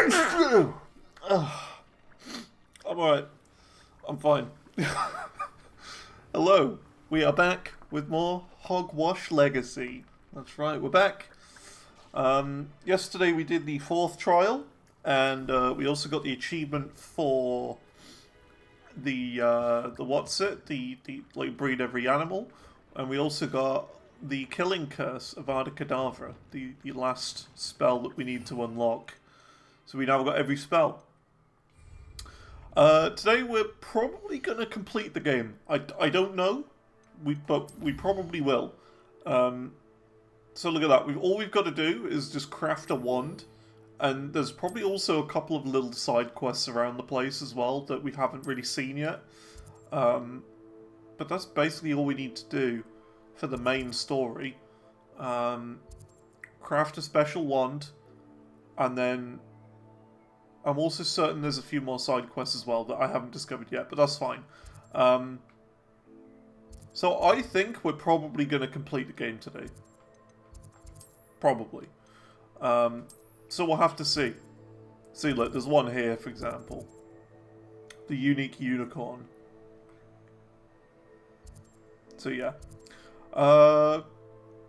I'm alright. I'm fine. Hello. We are back with more Hogwarts Legacy. That's right, we're back. Yesterday we did the 4th trial, and we also got the achievement for the like breed every animal, and we also got the killing curse of Arda Kedavra, the last spell that we need to unlock. So we now got every spell. Today we're probably going to complete the game. I don't know, but we probably will. So look at that. All we've got to do is just craft a wand, and there's probably also a couple of little side quests around the place as well that we haven't really seen yet. But that's basically all we need to do for the main story. Craft a special wand, and then I'm also certain there's a few more side quests as well that I haven't discovered yet, but that's fine. So I think we're probably going to complete the game today. Probably. So we'll have to see. See, look, there's one here, for example. The unique unicorn. So yeah.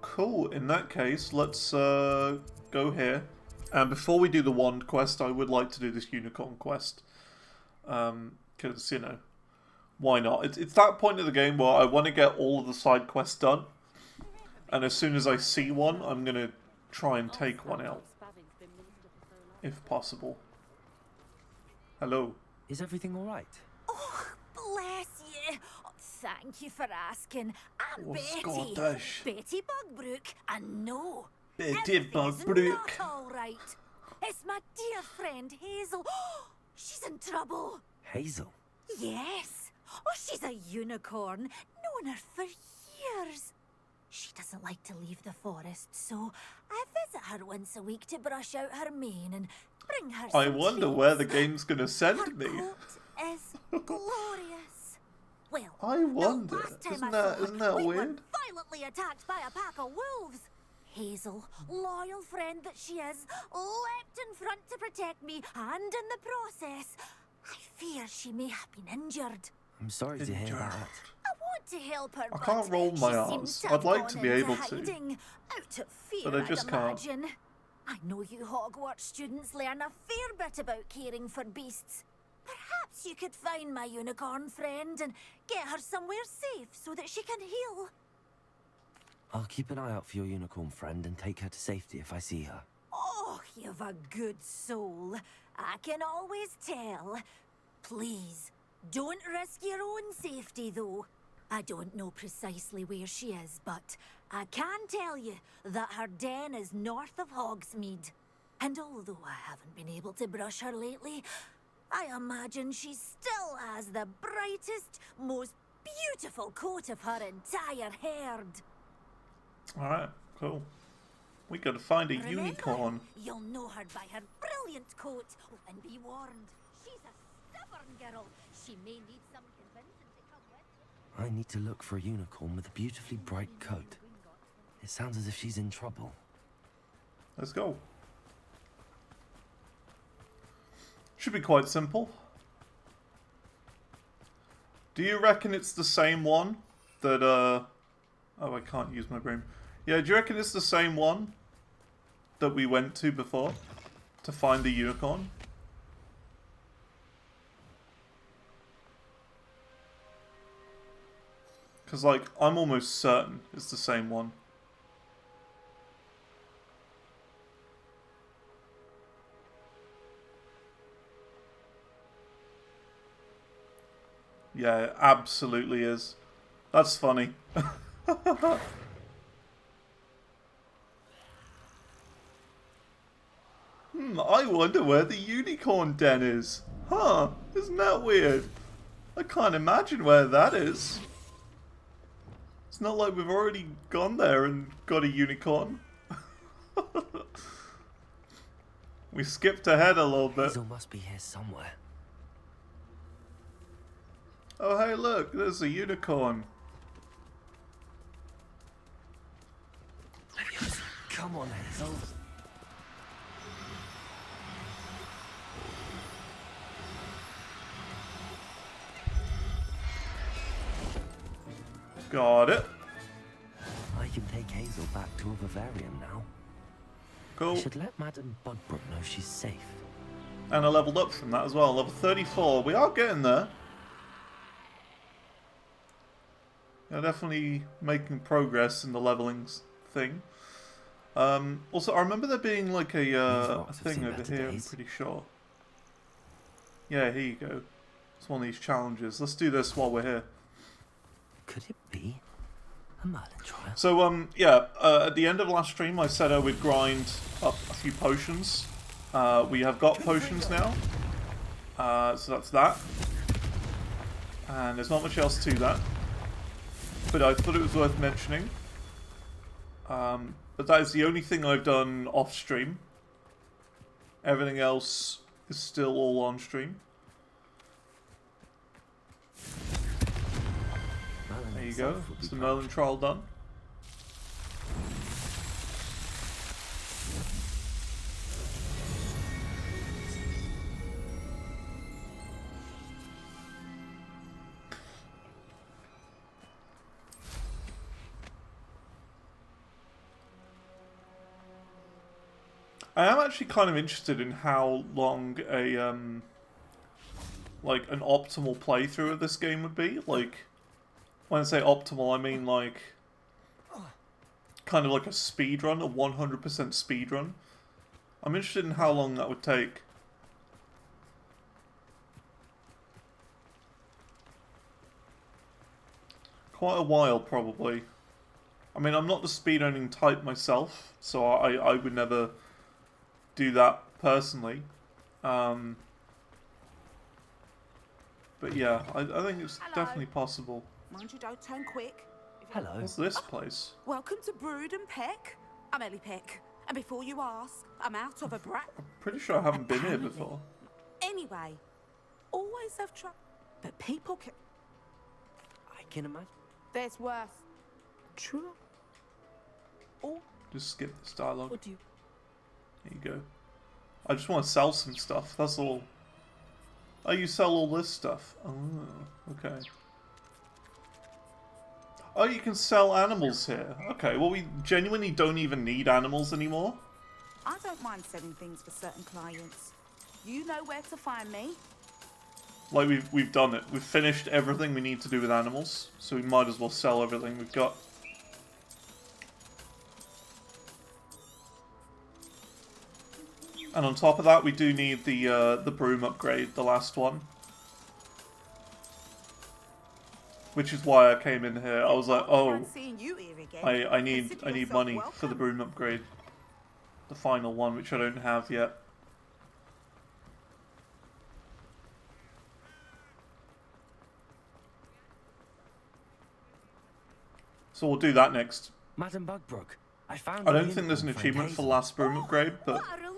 Cool. In that case, let's go here. And before we do the wand quest, I would like to do this unicorn quest. Because, you know, why not? It's that point of the game where I want to get all of the side quests done. And as soon as I see one, I'm going to try and take one out. If possible. Hello. Is everything alright? Oh, bless you. Oh, thank you for asking. I'm Betty. Scottish. Betty Bugbrook. And no, Betty Bugbrook. not all right. It's my dear friend Hazel. She's in trouble. Hazel? Yes. Oh, she's a unicorn. Known her for years. She doesn't like to leave the forest, so I visit her once a week to brush out her mane and bring her some I wonder treats. where the game's gonna Her send me. coat is glorious. Well, I wonder. last time Isn't I saw that her, we were weird? violently attacked by a pack of wolves. Hazel, loyal friend that she is, leapt in front to protect me, and in the process, I fear she may have been injured. I'm sorry to hear that. I want to help her, I can't roll my she R's. seems to I'd have like gone to be into able to, hiding, out of fear, but I just I'd can't. imagine. I know you Hogwarts students learn a fair bit about caring for beasts. Perhaps you could find my unicorn friend and get her somewhere safe so that she can heal. I'll keep an eye out for your unicorn friend and take her to safety if I see her. Oh, you've a good soul. I can always tell. Please, don't risk your own safety, though. I don't know precisely where she is, but I can tell you that her den is north of Hogsmeade. And although I haven't been able to brush her lately, I imagine she still has the brightest, most beautiful coat of her entire herd. Alright, cool. We gotta find a Remember, unicorn. you'll know her by her brilliant coat. Oh, and be warned, she's a stubborn girl. She may need some convincing to come with you. I need to look for a unicorn with a beautifully bright coat. It sounds as if she's in trouble. Let's go. Should be quite simple. Do you reckon it's the same one that, Oh, I can't use my brain. Yeah, do you reckon it's the same one that we went to before to find the unicorn? Because, like, I'm almost certain it's the same one. Yeah, it absolutely is. That's funny. I wonder where the unicorn den is. Huh, isn't that weird? I can't imagine where that is. It's not like we've already gone there and got a unicorn. We skipped ahead a little bit. Hazel must be here somewhere. Oh hey look, there's a unicorn. Come on, Hazel. Got it. I can take Hazel back to a Bavarian now. I Cool. should let Madame Budbrook know she's safe. And I leveled up from that as well. Level 34. We are getting there. Yeah, definitely making progress in the leveling thing. Also, I remember there being like a thing over here, I'm pretty sure. Yeah, here you go. It's one of these challenges. Let's do this while we're here. Could it be a Merlin trial? So, yeah, at the end of last stream, I said I would grind up a few potions. We have got potions now. So that's that. And there's not much else to that. But I thought it was worth mentioning. But that is the only thing I've done off stream. Everything else is still all on stream. There you go. It's the Merlin trial done. I am actually kind of interested in how long a like an optimal playthrough of this game would be. Like, when I say optimal, I mean like kind of like a speed run, a 100% speed run. I'm interested in how long that would take. Quite a while, probably. I mean, I'm not the speedrunning type myself, so I would never do that personally. But yeah, I think it's definitely possible. Mind you don't turn quick. Hello. What's this place? Welcome to Brood and Peck. I'm Ellie Peck. And before you ask, I'm out of a brat. I'm pretty sure I haven't been here before. Anyway, always have trouble. But people can... I can imagine. There's worse. True. Or Just skip this dialogue. would you? There you go. I just want to sell some stuff, that's all. Oh, you sell all this stuff. Oh, okay. Oh, you can sell animals here. Okay, well, we genuinely don't even need animals anymore. I don't mind selling things for certain clients. You know where to find me. Like, we've done it. We've finished everything we need to do with animals, so we might as well sell everything we've got. And on top of that, we do need the broom upgrade, the last one. Which is why I came in here. I was like, oh, Seeing you here again. I need Consider yourself money welcome. for the broom upgrade. The final one, which I don't have yet. So we'll do that next. Madame Budbrook, I found I your don't think there's an unicorn friend achievement for the Hazel. last broom upgrade, but What a relief!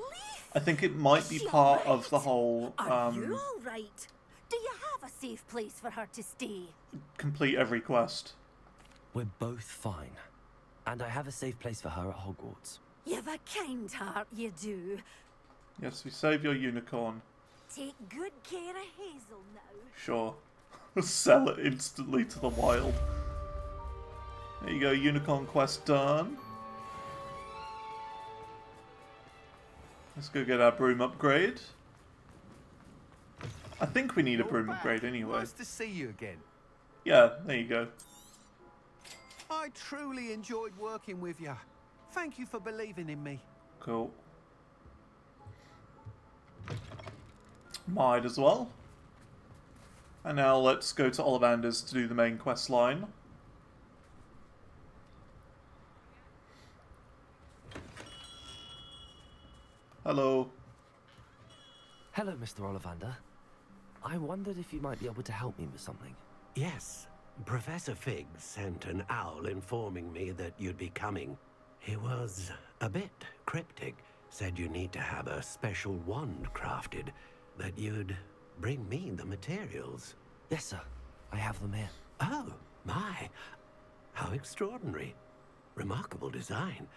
I think it might be Is she part all of the right? whole Are you all right? Do you have a safe place for her to stay? complete every quest. We're both fine. And I have a safe place for her at Hogwarts. You've a kind heart, you do. Yes, we save your unicorn. Take good care of Hazel now. Sure. Sell it instantly to the wild. There you go, unicorn quest done. Let's go get our broom upgrade. I think we need a broom upgrade anyway. Nice to see you again. Yeah, there you go. I truly enjoyed working with you. Thank you for believing in me. Cool. Might as well. And now let's go to Ollivander's to do the main quest line. Hello. Hello, Mr. Ollivander. I wondered if you might be able to help me with something. Yes, Professor Fig sent an owl informing me that you'd be coming. He was a bit cryptic, said you need to have a special wand crafted, that you'd bring me the materials. Yes, sir. I have them here. Oh, my. How extraordinary. Remarkable design.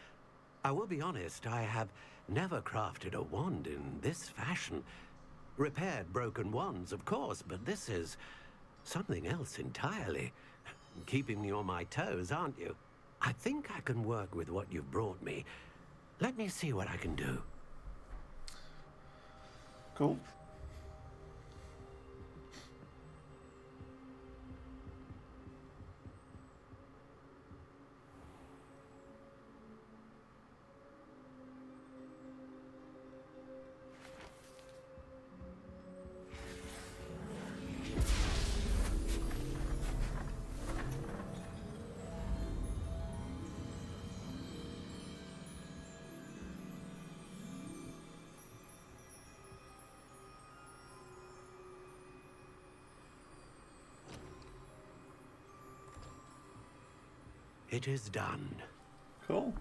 I will be honest, I have never crafted a wand in this fashion. Repaired broken wands, of course, but this is something else entirely. Keeping me on my toes, aren't you? I think I can work with what you've brought me. Let me see what I can do. Cool. It is done. Cool.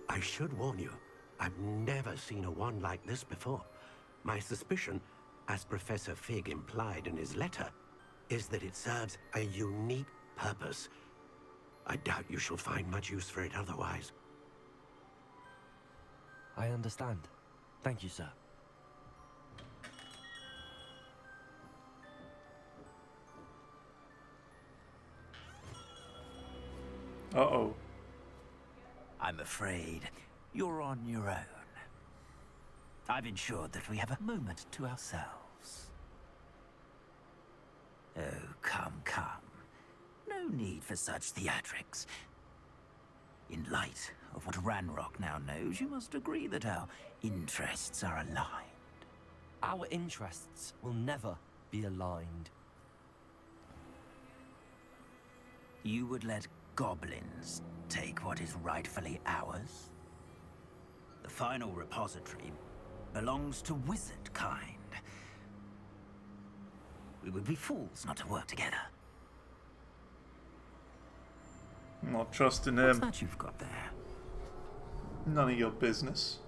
I should warn you, I've never seen a wand like this before. My suspicion, as Professor Fig implied in his letter, is that it serves a unique purpose. I doubt you shall find much use for it otherwise. I understand. Thank you, sir. Uh-oh. I'm afraid you're on your own. I've ensured that we have a moment to ourselves. Oh, come, come. No need for such theatrics. In light of what Ranrok now knows, you must agree that our interests are aligned. Our interests will never be aligned. You would let goblins take what is rightfully ours? The final repository belongs to wizard kind. We would be fools not to work together. I'm not trusting What's him. that you've got there? None of your business.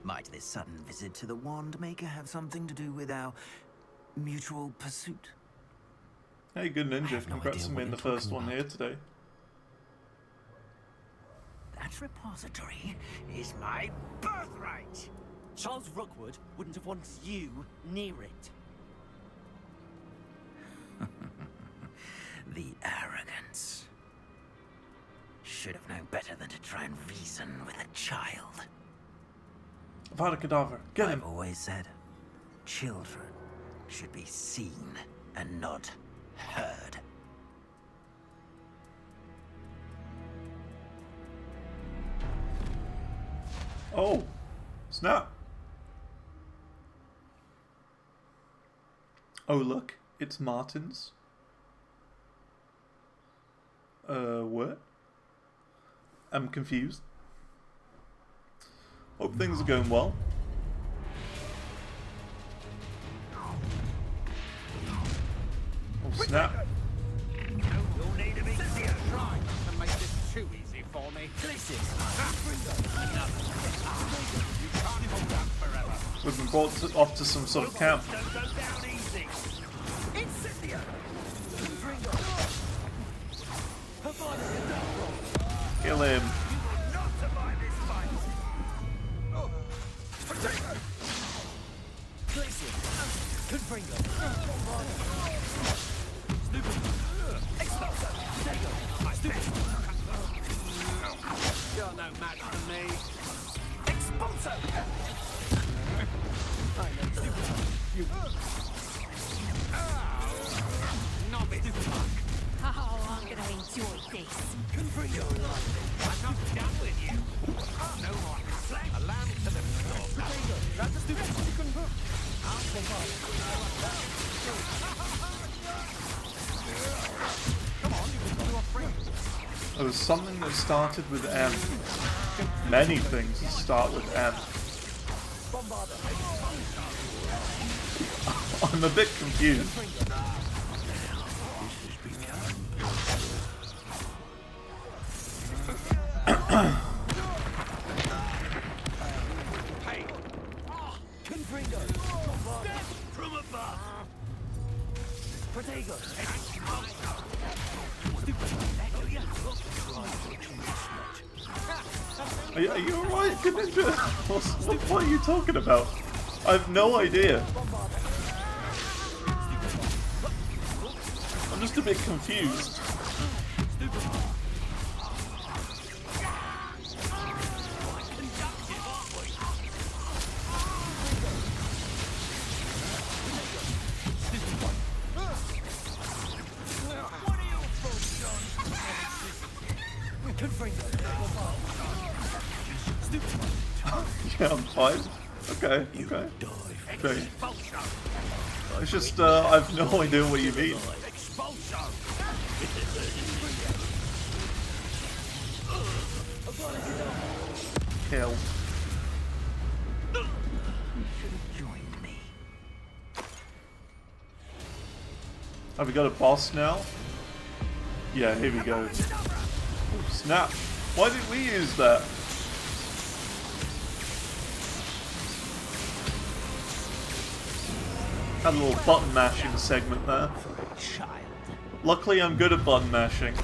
Might this sudden visit to the Wand Maker have something to do with our mutual pursuit? Hey, good ninja. have no Congrats idea on what being the you're first talking one about. here today. That repository is my birthright! Charles Rookwood wouldn't have wanted you near it. The arrogance. Should have known better than to try and reason with a child. Avada Kedavra. Get him. I've always said, children should be seen and not heard. Oh. Snap. Oh, look. It's Martin's. What? I'm confused. Hope things are going well. Oh, snap. You'll need a bit easier. Try to make this too easy for me. You can't hold that forever. We've been brought off to some sort of camp. Don't go down easy. Incendio. Kill him. Not survive this fight. Oh. Potato. You're no match for me. Expulso! Novice. Oh, I'm gonna enjoy this. I'm not done with you. No more flesh. A lamb to the slaughter. That's a stupid chicken hook. Come on, you can do a friend. There was something that started with M. I think many things that start with M. I'm a bit confused. From above. Are you alright, Ninja? What are you talking about? I have no idea. I'm just a bit confused. Yeah, I'm fine. Okay, okay. Okay. It's just, I have no idea what you mean. Kill. Have we got a boss now? Yeah, here we go. Oh, snap. Why did we use that? Had a little button mashing segment there. Luckily I'm good at button mashing.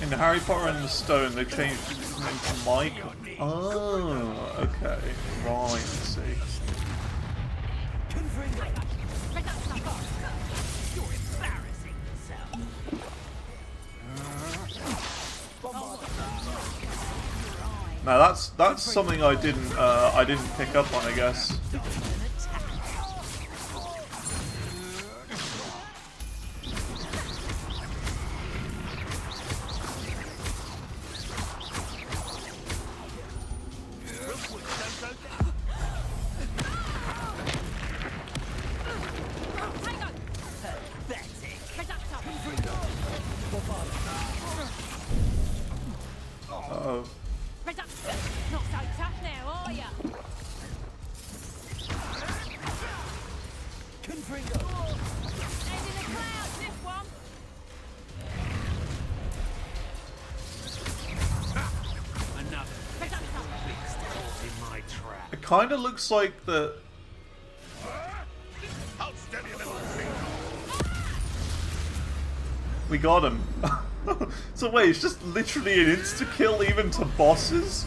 In Harry Potter and the Stone, they changed his name to Michael. Oh, okay. Right, I see. Now that's something I didn't pick up on, I guess. Uh-oh. Not so tough now, are ya? Head in the clouds, this one. Another fixed caught in my trap. It kind of looks like the. We got him. So wait, it's just literally an insta-kill even to bosses?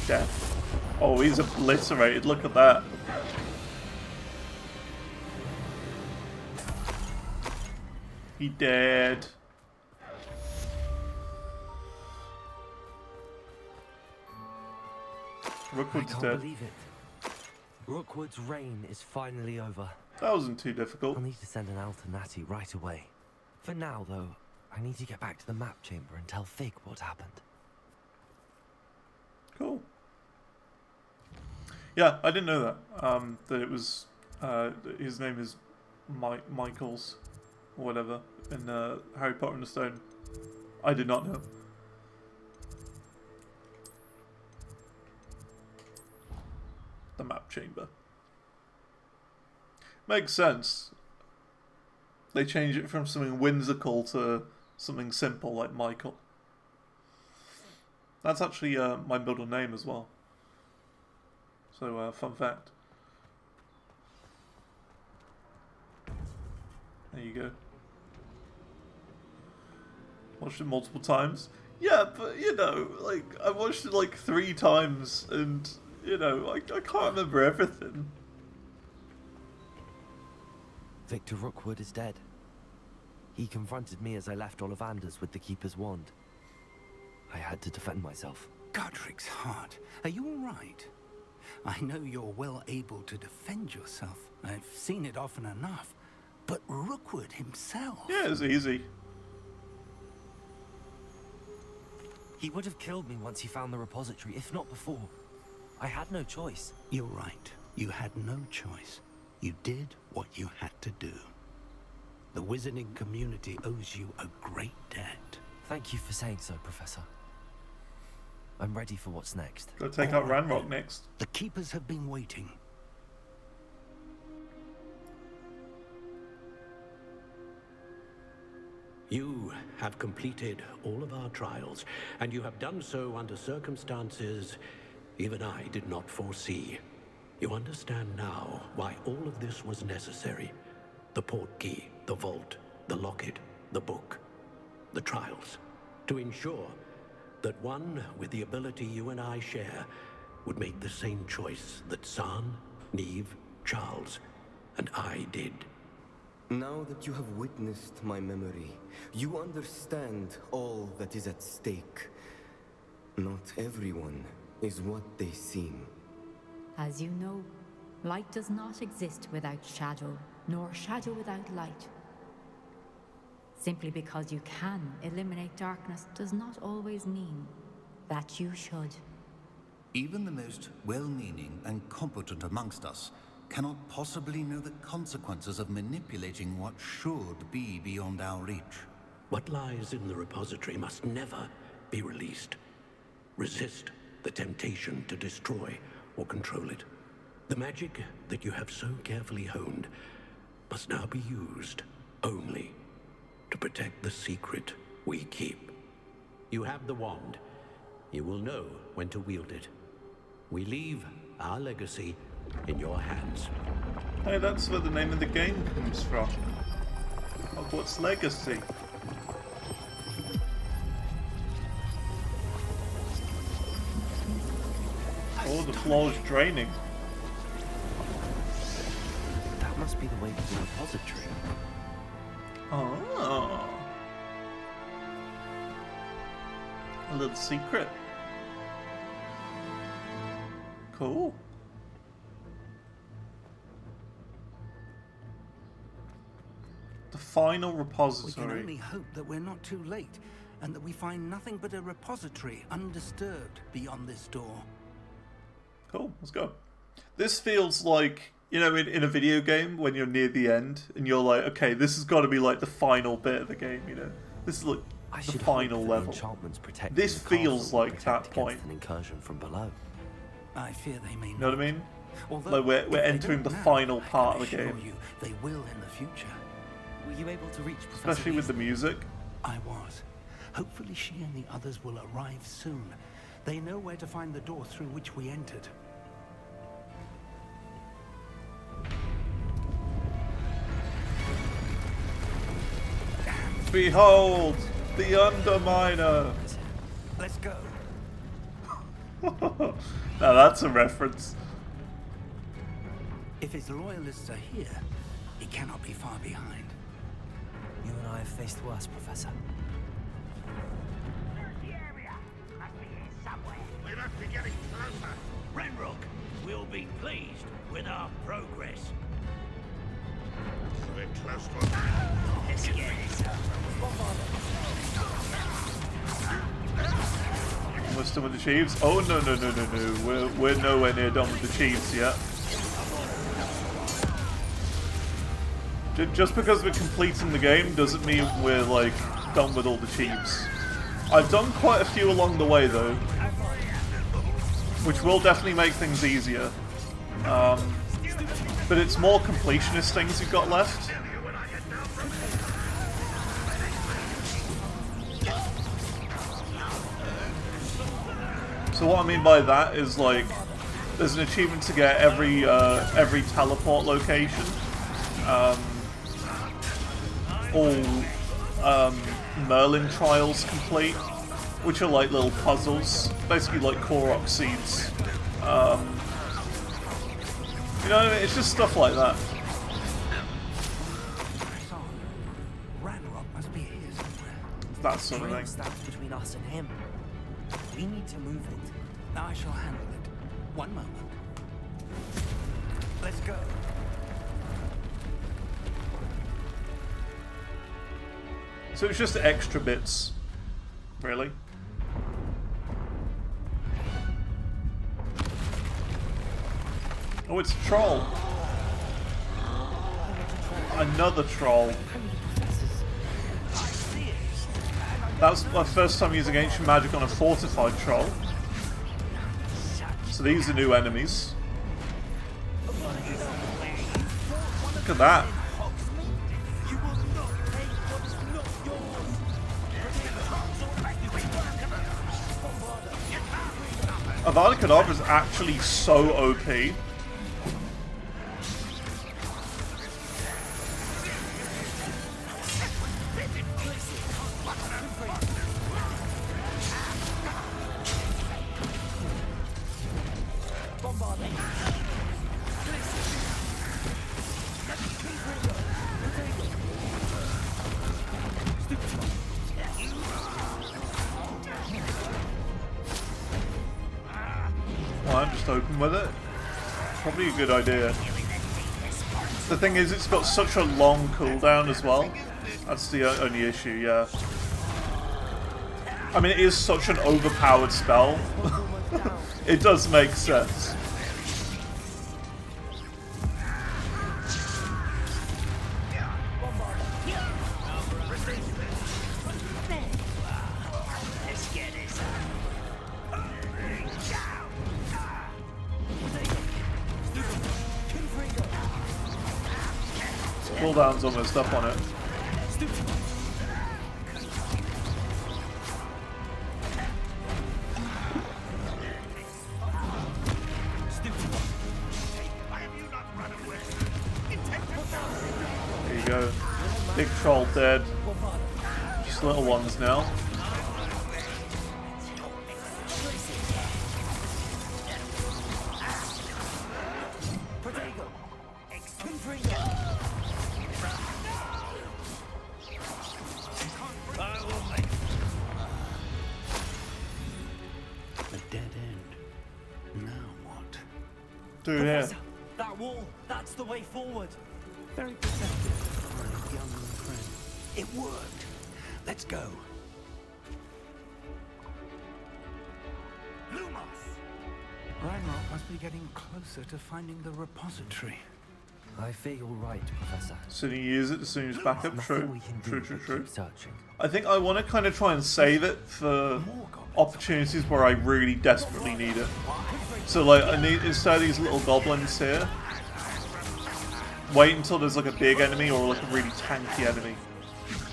Death. Oh, he's obliterated, look at that. He dead. Rookwood's I can't dead. believe it. Rookwood's reign is finally over. That wasn't too difficult. I'll need to send an owl to Natty right away. For now, though, I need to get back to the map chamber and tell Fig what happened. Cool. Yeah, I didn't know that. That it was his name is Michaels or whatever in Harry Potter and the Stone. I did not know. The map chamber. Makes sense. They change it from something whimsical to something simple like Michael. That's actually my middle name as well. So, fun fact. There you go. Watched it multiple times. Yeah, but, you know, like, I watched it like 3 times and, you know, I can't remember everything. Victor Rookwood is dead. He confronted me as I left Ollivander's with the Keeper's wand. I had to defend myself. Godric's heart. Are you all right? I know you're well able to defend yourself. I've seen it often enough. But Rookwood himself... Yeah, it's easy. He would have killed me once he found the repository, if not before. I had no choice. You're right. You had no choice. You did what you had to do. The wizarding community owes you a great debt. Thank you for saying so, Professor. I'm ready for what's next. Go take out Ranrok next. The Keepers have been waiting. You have completed all of our trials, and you have done so under circumstances even I did not foresee. You understand now why all of this was necessary. The portkey, the vault, the locket, the book, the trials. To ensure that one with the ability you and I share would make the same choice that San, Neve, Charles, and I did. Now that you have witnessed my memory, you understand all that is at stake. Not everyone is what they seem. As you know, light does not exist without shadow, nor shadow without light. Simply because you can eliminate darkness does not always mean that you should. Even the most well-meaning and competent amongst us cannot possibly know the consequences of manipulating what should be beyond our reach. What lies in the repository must never be released. Resist the temptation to destroy or control it. The magic that you have so carefully honed must now be used only to protect the secret we keep. You have the wand. You will know when to wield it. We leave our legacy in your hands. Hey, that's where the name of the game comes from. Hogwarts Legacy. Oh, the floor's draining. That must be the way to the repository. Oh. A little secret. Cool. The final repository. We can only hope that we're not too late, and that we find nothing but a repository undisturbed beyond this door. Cool, let's go. This feels like, you know, in a video game when you're near the end and you're like, okay, this has got to be like the final bit of the game, you know? This is like the final level. This feels like that point. An incursion from below. I fear they may not. You know what I mean? Although, like we're entering the final part of the game. You, they will in the future. Were you able to reach Professor Especially with the music. I was. Hopefully she and the others will arrive soon. They know where to find the door through which we entered. Behold, the Underminer! Let's go. Now that's a reference. If his loyalists are here, he cannot be far behind. You and I have faced worse, Professor. We must be getting closer. Ranrok will be pleased with our progress. So we're close to a man. Let's get it. Almost done with the Chiefs? Oh no. We're nowhere near done with the Chiefs yet. Just because we're completing the game doesn't mean we're like done with all the Chiefs. I've done quite a few along the way though, which will definitely make things easier. But it's more completionist things you've got left. So what I mean by that is like, there's an achievement to get every teleport location, all Merlin trials complete, which are like little puzzles, basically like Korok seeds. You know what I mean? It's just stuff like that. Ranrok must be here somewhere. That sort of thing. Stands between us and him. We need to move it. I shall handle it. One moment. Let's go. So it's just extra bits, really. Oh, it's a troll. Another troll. That was my first time using ancient magic on a fortified troll. So these are new enemies. Look at that. Avada Kedavra is actually so OP. Well, I'm just open with it. Probably a good idea. The thing is, it's got such a long cooldown as well. That's the only issue, yeah. I mean, it is such an overpowered spell. It does make sense. Cooldown's almost up on it. There you go. Big troll dead. Just little ones now. Dude, yeah. That wall, that's the way forward. Very perceptive, my young friend. It worked. Let's go. Ranrok must be getting closer to finding the repository. I fear you're right, Professor. So you use it as soon as backup. True. True. Searching. I think I want to kind of try and save it for opportunities where I really desperately need it. So like, I need, instead of these little goblins here, wait until there's like a big enemy or like a really tanky enemy.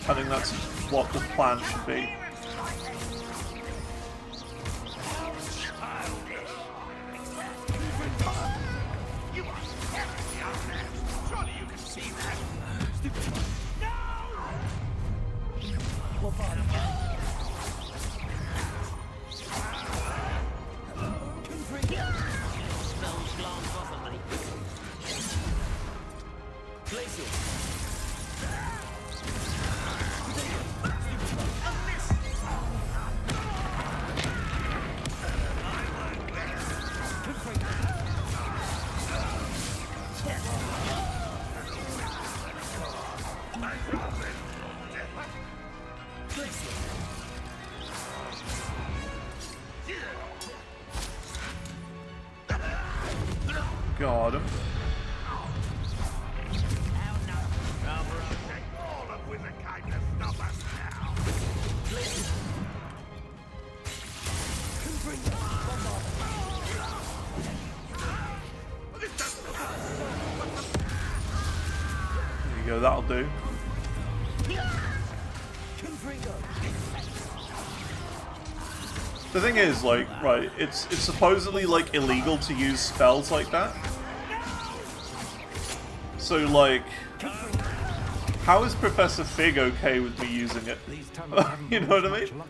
I think that's what the plan should be. Got him. There you go, that'll do. The thing is, like, right, it's supposedly, like, illegal to use spells like that. So, like, how is Professor Fig okay with me using it? You know what I mean?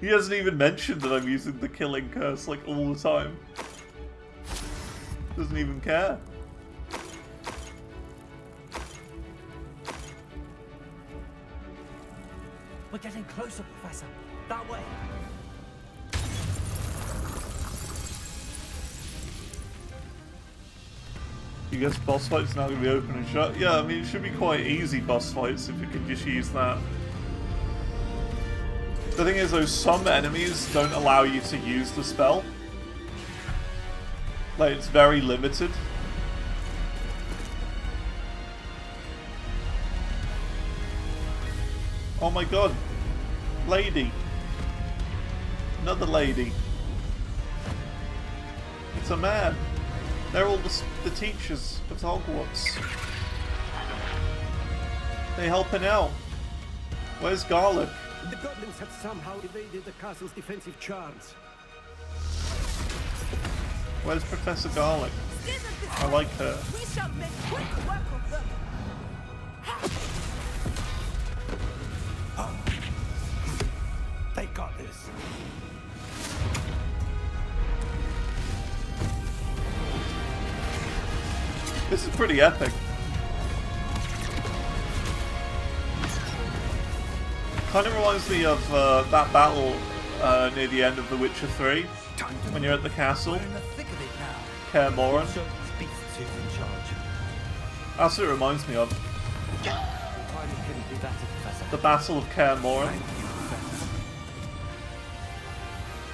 He hasn't even mentioned that I'm using the killing curse, like, all the time. Doesn't even care. We're getting closer, Professor. That way. You guess boss fights now gonna be open and shut? Yeah, I mean it should be quite easy boss fights if you can just use that. The thing is though, some enemies don't allow you to use the spell. Like, it's very limited. Oh my god. Lady. Another lady. It's a man. They're all the teachers of Hogwarts. They helping out. Where's Garlic? The goblins have somehow evaded the castle's defensive charms. Where's Professor Garlic? I like her. We shall make quick work of them. They got this. This is pretty epic. Kind of reminds me of that battle near the end of The Witcher 3, when you're at the castle. Kaer Morhen. That's what it reminds me of. The Battle of Kaer Morhen.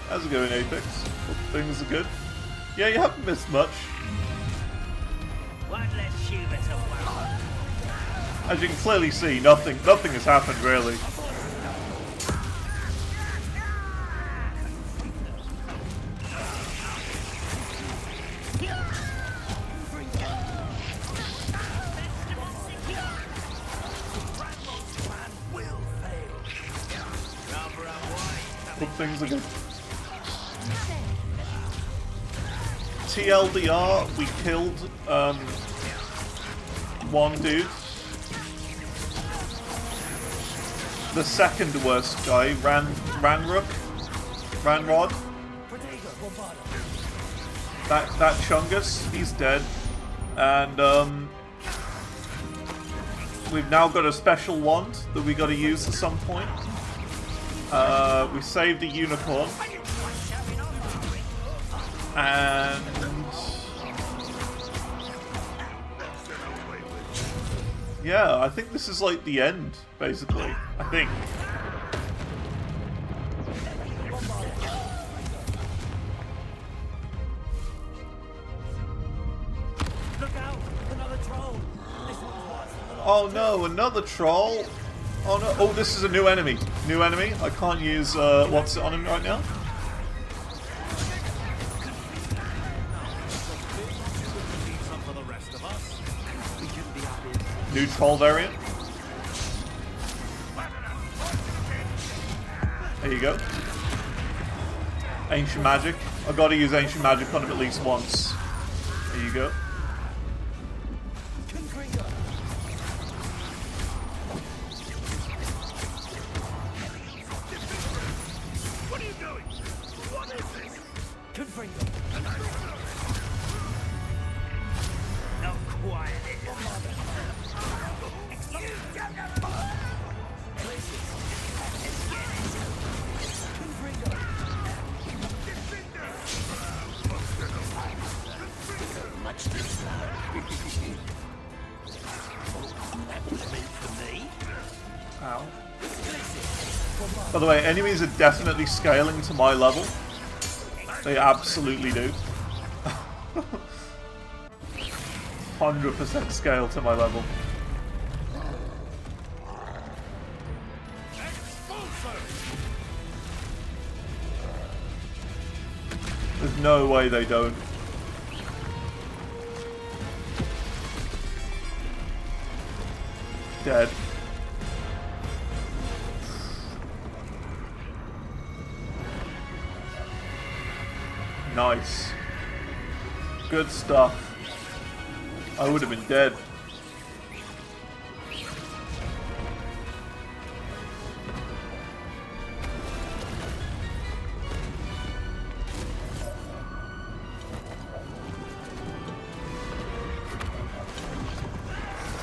How's it going, Apex? Hope things are good. Yeah, you haven't missed much. As you can clearly see, nothing has happened really. Hope things are good. TLDR, we killed one dude. The second worst guy, Ranrok. That Chungus, he's dead. And we've now got a special wand that we gotta use at some point. We saved a unicorn. And yeah, I think this is like the end, basically. I think. Look out! Another troll! Oh no, another troll! Oh no! Oh, this is a new enemy. New enemy. I can't use what's it on him right now. New troll variant. There you go. Ancient magic. I've got to use ancient magic on him at least once. There you go. What are you doing? What is this? Not quiet. Ow. By the way, enemies are definitely scaling to my level. They absolutely do. 100% scale to my level. There's no way they don't. Dead. Nice. Good stuff. I would have been dead.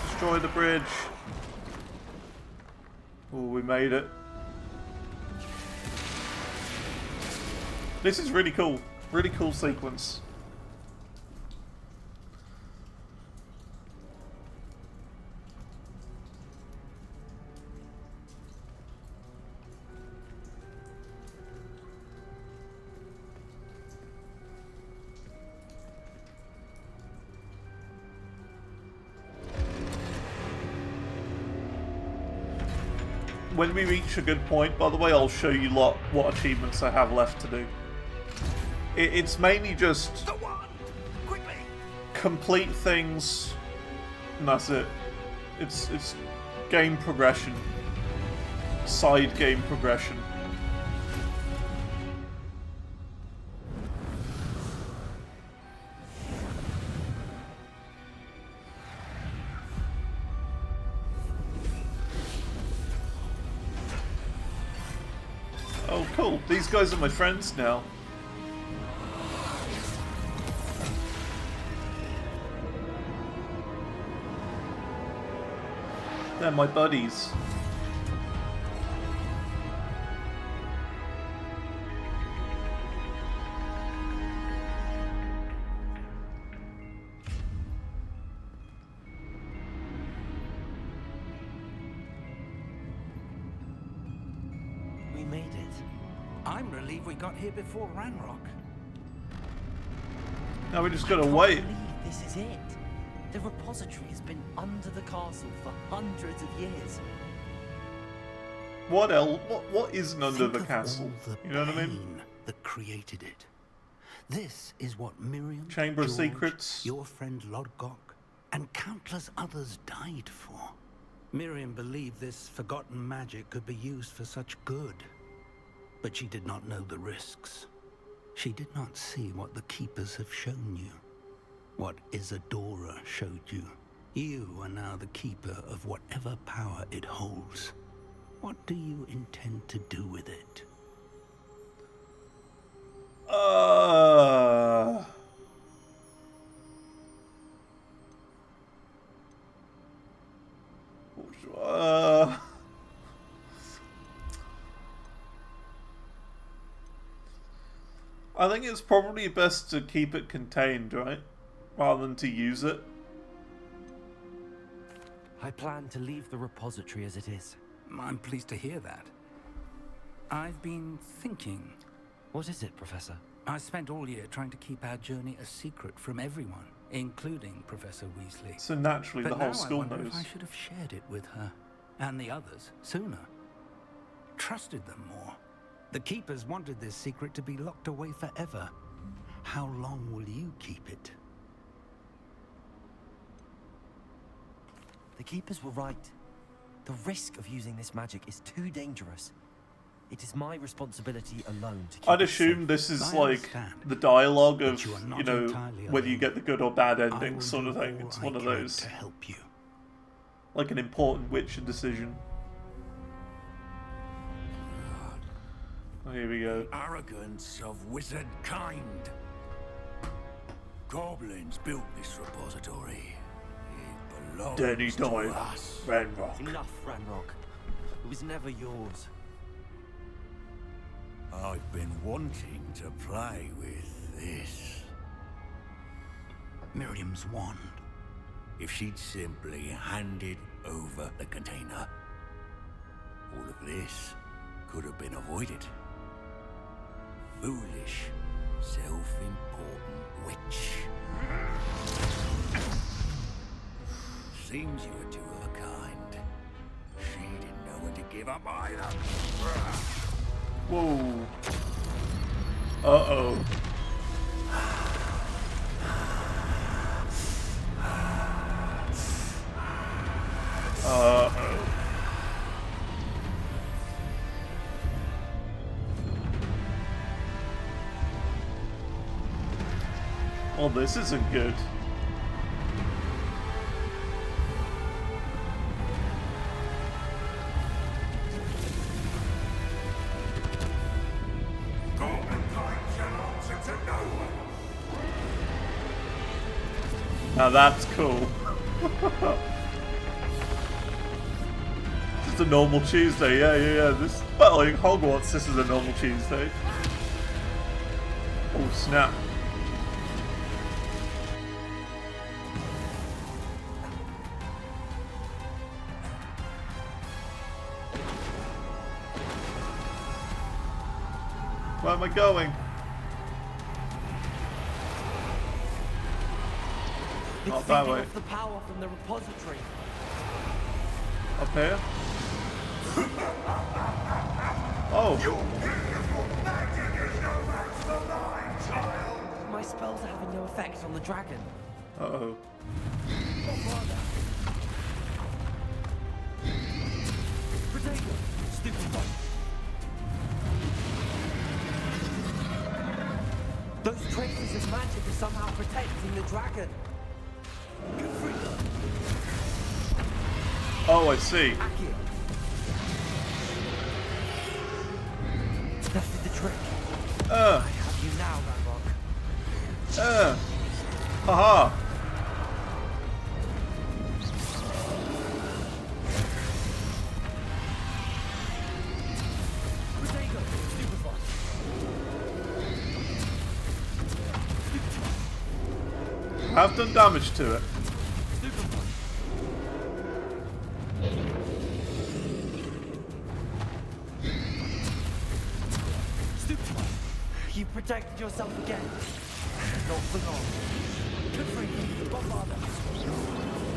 Destroy the bridge. Oh, we made it. This is really cool. Really cool sequence. when we reach a good point, by the way, I'll show you what achievements I have left to do. It's mainly just complete things, and that's it. It's game progression, side game progression. Oh, cool. These guys are my friends now. They're my buddies. We made it. I'm relieved we got here before Ranrok. Now we just gotta wait. This is it. The repository has been under the castle for hundreds of years. What else? What isn't under Think the of castle? all the You know what I mean? pain that created it. This is what Miriam, Chamber of George, Secrets. your friend Lodgok, and countless others died for. Miriam believed this forgotten magic could be used for such good. But she did not know the risks. She did not see what the Keepers have shown you. What Isadora showed you. You are now the keeper of whatever power it holds. What do you intend to do with it? I think it's probably best to keep it contained, right? Rather than to use it. I plan to leave the repository as it is. I'm pleased to hear that. I've been thinking. What is it, Professor? I spent all year trying to keep our journey a secret from everyone, including Professor Weasley. So naturally, But the whole now school I wonder knows. if I should have shared it with her and the others sooner. Trusted them more. The Keepers wanted this secret to be locked away forever. How long will you keep it? The Keepers were right. The risk of using this magic is too dangerous. It is my responsibility alone to keep I'd it assume safe. this is I like understand, the dialogue of, you are not you know, entirely whether you alone. get the good or bad I will ending sort of do thing. all It's I one of can those. to help you. Like an important Witcher decision. Oh, here we go. Arrogance of wizard kind. Goblins built this repository. It belongs Danny to died. us. Ranrok. Enough, Ranrok. It was never yours. I've been wanting to play with this. Miriam's wand. If she'd simply handed over the container, all of this could have been avoided. Foolish, self-important witch. Seems you were two of a kind. She didn't know when to give up either. Whoa. Uh-oh. Uh-oh. Well, this isn't good. Now that's cool. Just a normal Tuesday, yeah. This, well, in Hogwarts, this is a normal Tuesday. Oh snap! Where am I going? It's Not that feeding way. off the power from the repository. Up here? Oh. My spells are having no effect on the dragon. Uh-oh. Potato! Stupid one. Those traces of magic are somehow protecting the dragon. Oh, I see. Accio. That did the trick. I have you now, Ranrok. Haha. Potato! Stupid one. Have done damage to it. Stupid one. Stupid one. You protected yourself again. Not for long. Good for you, Bombarder.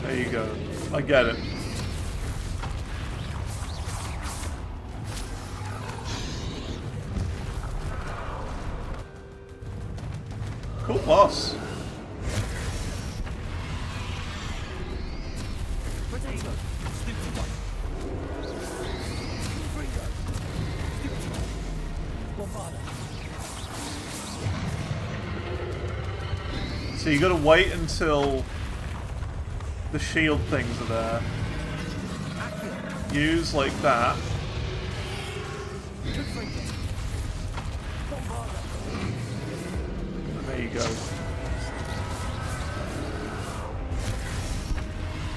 There you go. I get it. Cool boss. Potato. Stupid one. Freego. Stupid one. Bombarder. So you gotta wait until the shield things are there. Use like that. Good freego. Bombarder. And there you go.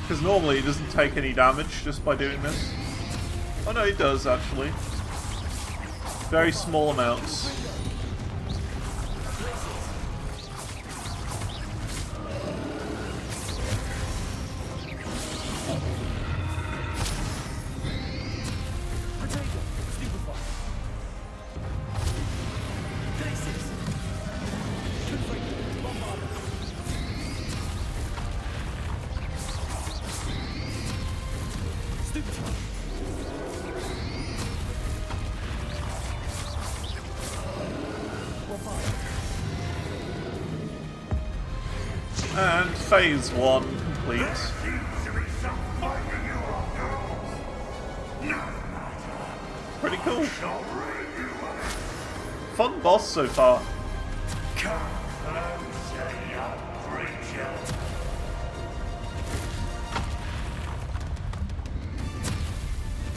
Because normally it doesn't take any damage just by doing this. Oh no, it does actually. Very small amounts. Potato. Stupid one. Glacis. Good freego. Bombarder. Stupid one. Bombarder. And phase 1 complete. Pretty cool. Fun boss so far.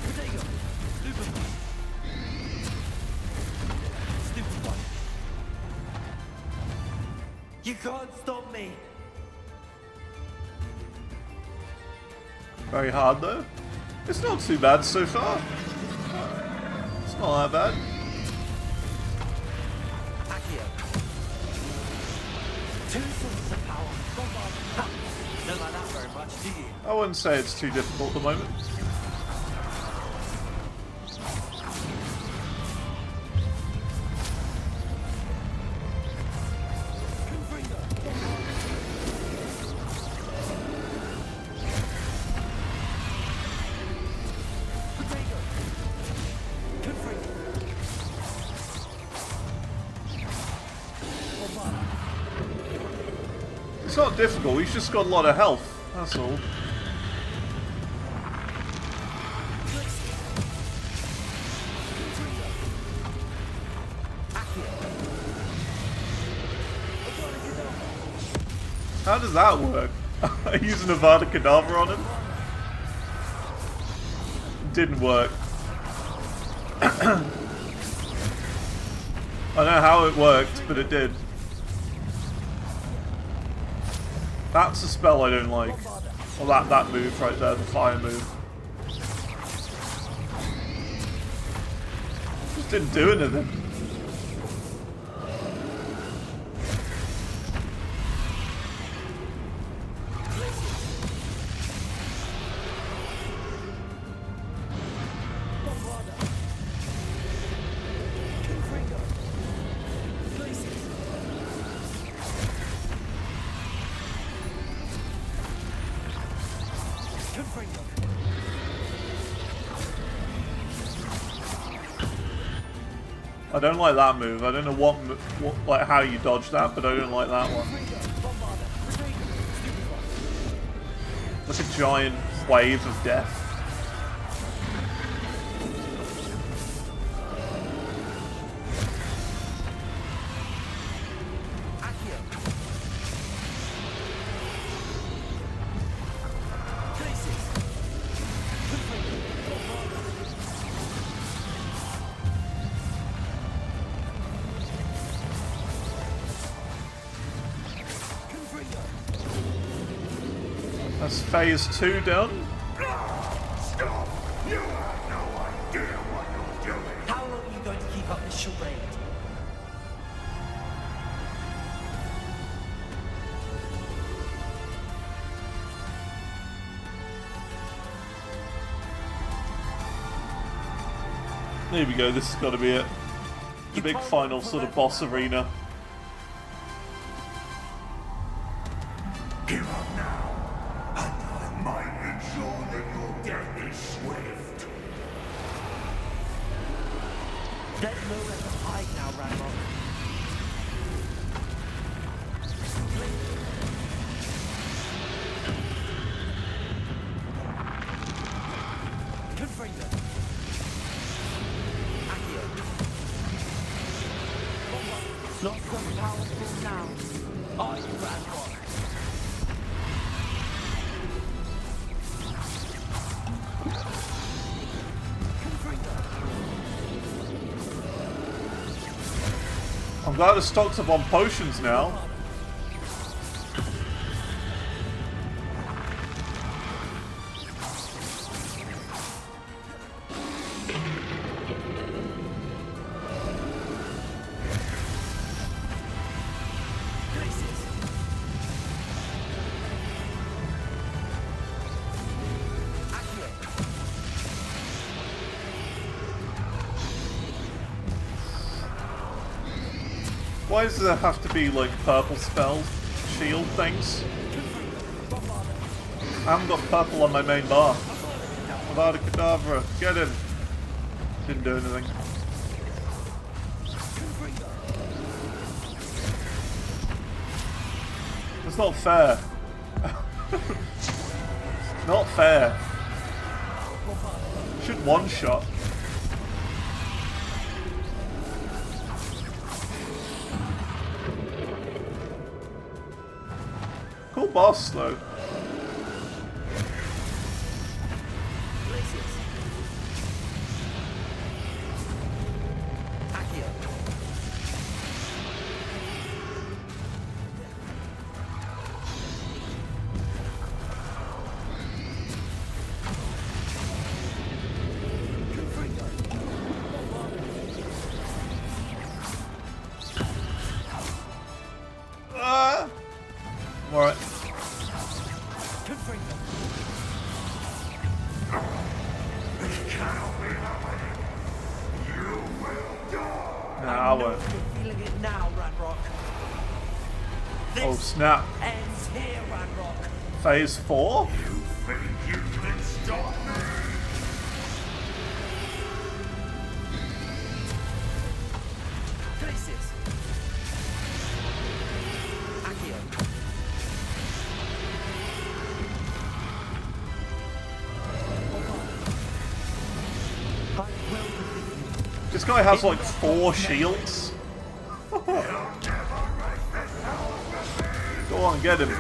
Potato. Stupid one. Stupid one. You can't stop me. Very hard though. It's not too bad so far. It's not that bad. Accio. Two sources of power. Bombarder. Ha! Don't like that very much, do you? I wouldn't say it's too difficult at the moment. Confringo. Potato. Confringo. Bombarder. It's not difficult, he's just got a lot of health. That's all. How does that work? Using Avada Kedavra on him? Didn't work. I don't know how it worked, but it did. That's a spell I don't like. Well, that move right there, the fire move. Just didn't do anything. I don't like that move. I don't know what like how you dodge that, but I don't like that one. Like a giant wave of death. That's phase 2 done. Stop! You have no idea what you're doing. How long are you going to keep up this charade? There we go, this has got to be it. The big final sort of boss arena. Give up now, and I might ensure that your death is swift. There's nowhere to hide now, Ranrok. Confringo. Accio. Not so powerful now. Are you, Ranrok? I'm glad I stocked up on potions now. Why does there have to be like purple spell shield things? I haven't got purple on my main bar. Avada Kedavra, get him! Didn't do anything. It's not fair. Not fair. Should one shot. Cool boss, though. Alright. Nah, I won't. Feeling it now, Ranrok. Oh snap. Ends here, Ranrok. Phase 4? You think you can stop me? Places. Accio. This guy has like 4 shields. Go on, get him.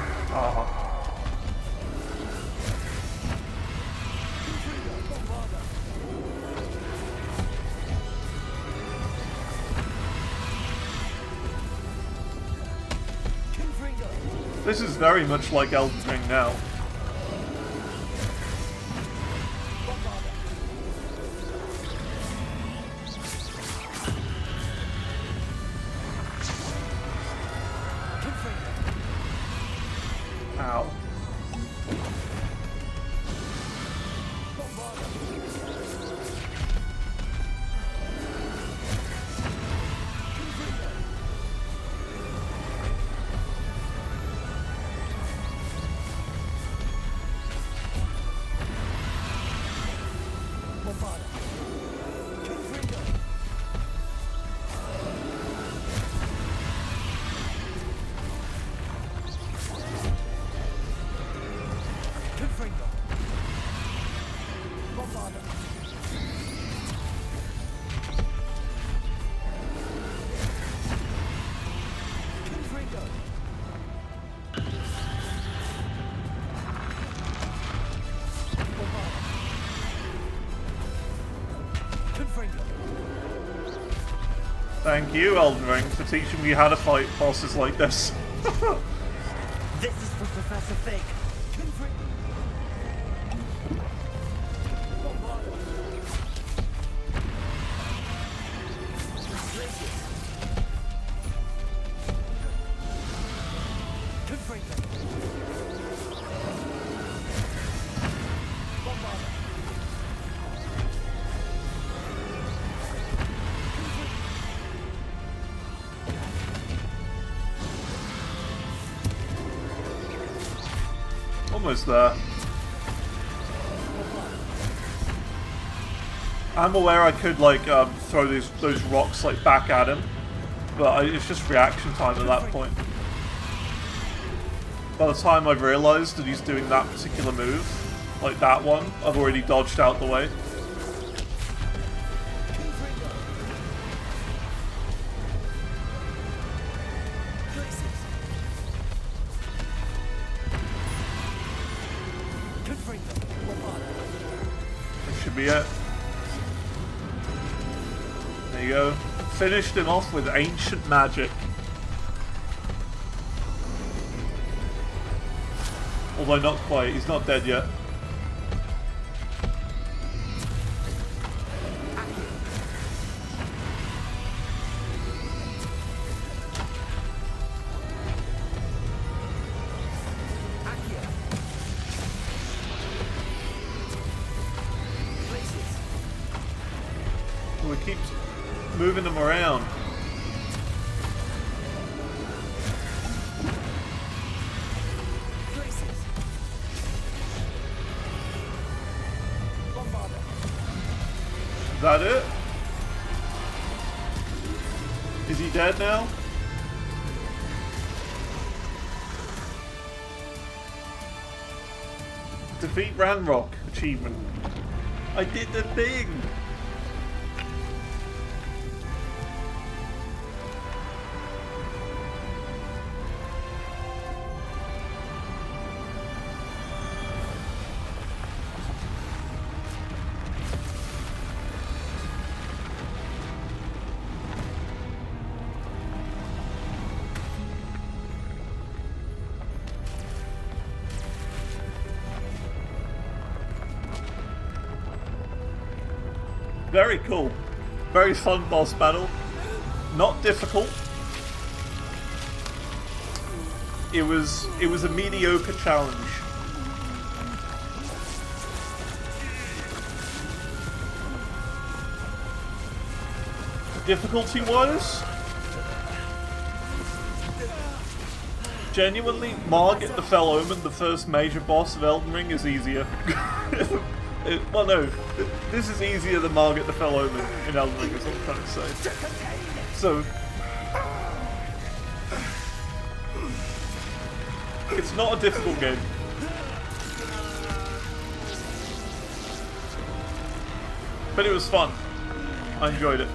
This is very much like Elden Ring now. Ow. Confringo. Bombarda. Confringo. Bombarda. Confringo. Thank you, Elden Ring, for teaching me how to fight bosses like this. This is for Professor Fig. Confringo. Bombarda. Glacius. Confringo. Bombarda. Almost there. I'm aware I could like throw those rocks like back at him, but it's just reaction time at that point. By the time I've realised that he's doing that particular move, like that one, I've already dodged out the way. That should be it. There you go. Finished him off with ancient magic. Although not quite, he's not dead yet. Well, it keeps moving them around. Is that it? Is he dead now? Defeat Ranrok achievement. I did the thing! Very cool. Very fun boss battle. Not difficult. It was a mediocre challenge. Difficulty wise, genuinely, Margit the Fell Omen, the first major boss of Elden Ring, is easier. Well, no, this is easier than Margit the Fell Omen in Elden Ring, is what I'm trying to say. So, it's not a difficult game. But it was fun. I enjoyed it.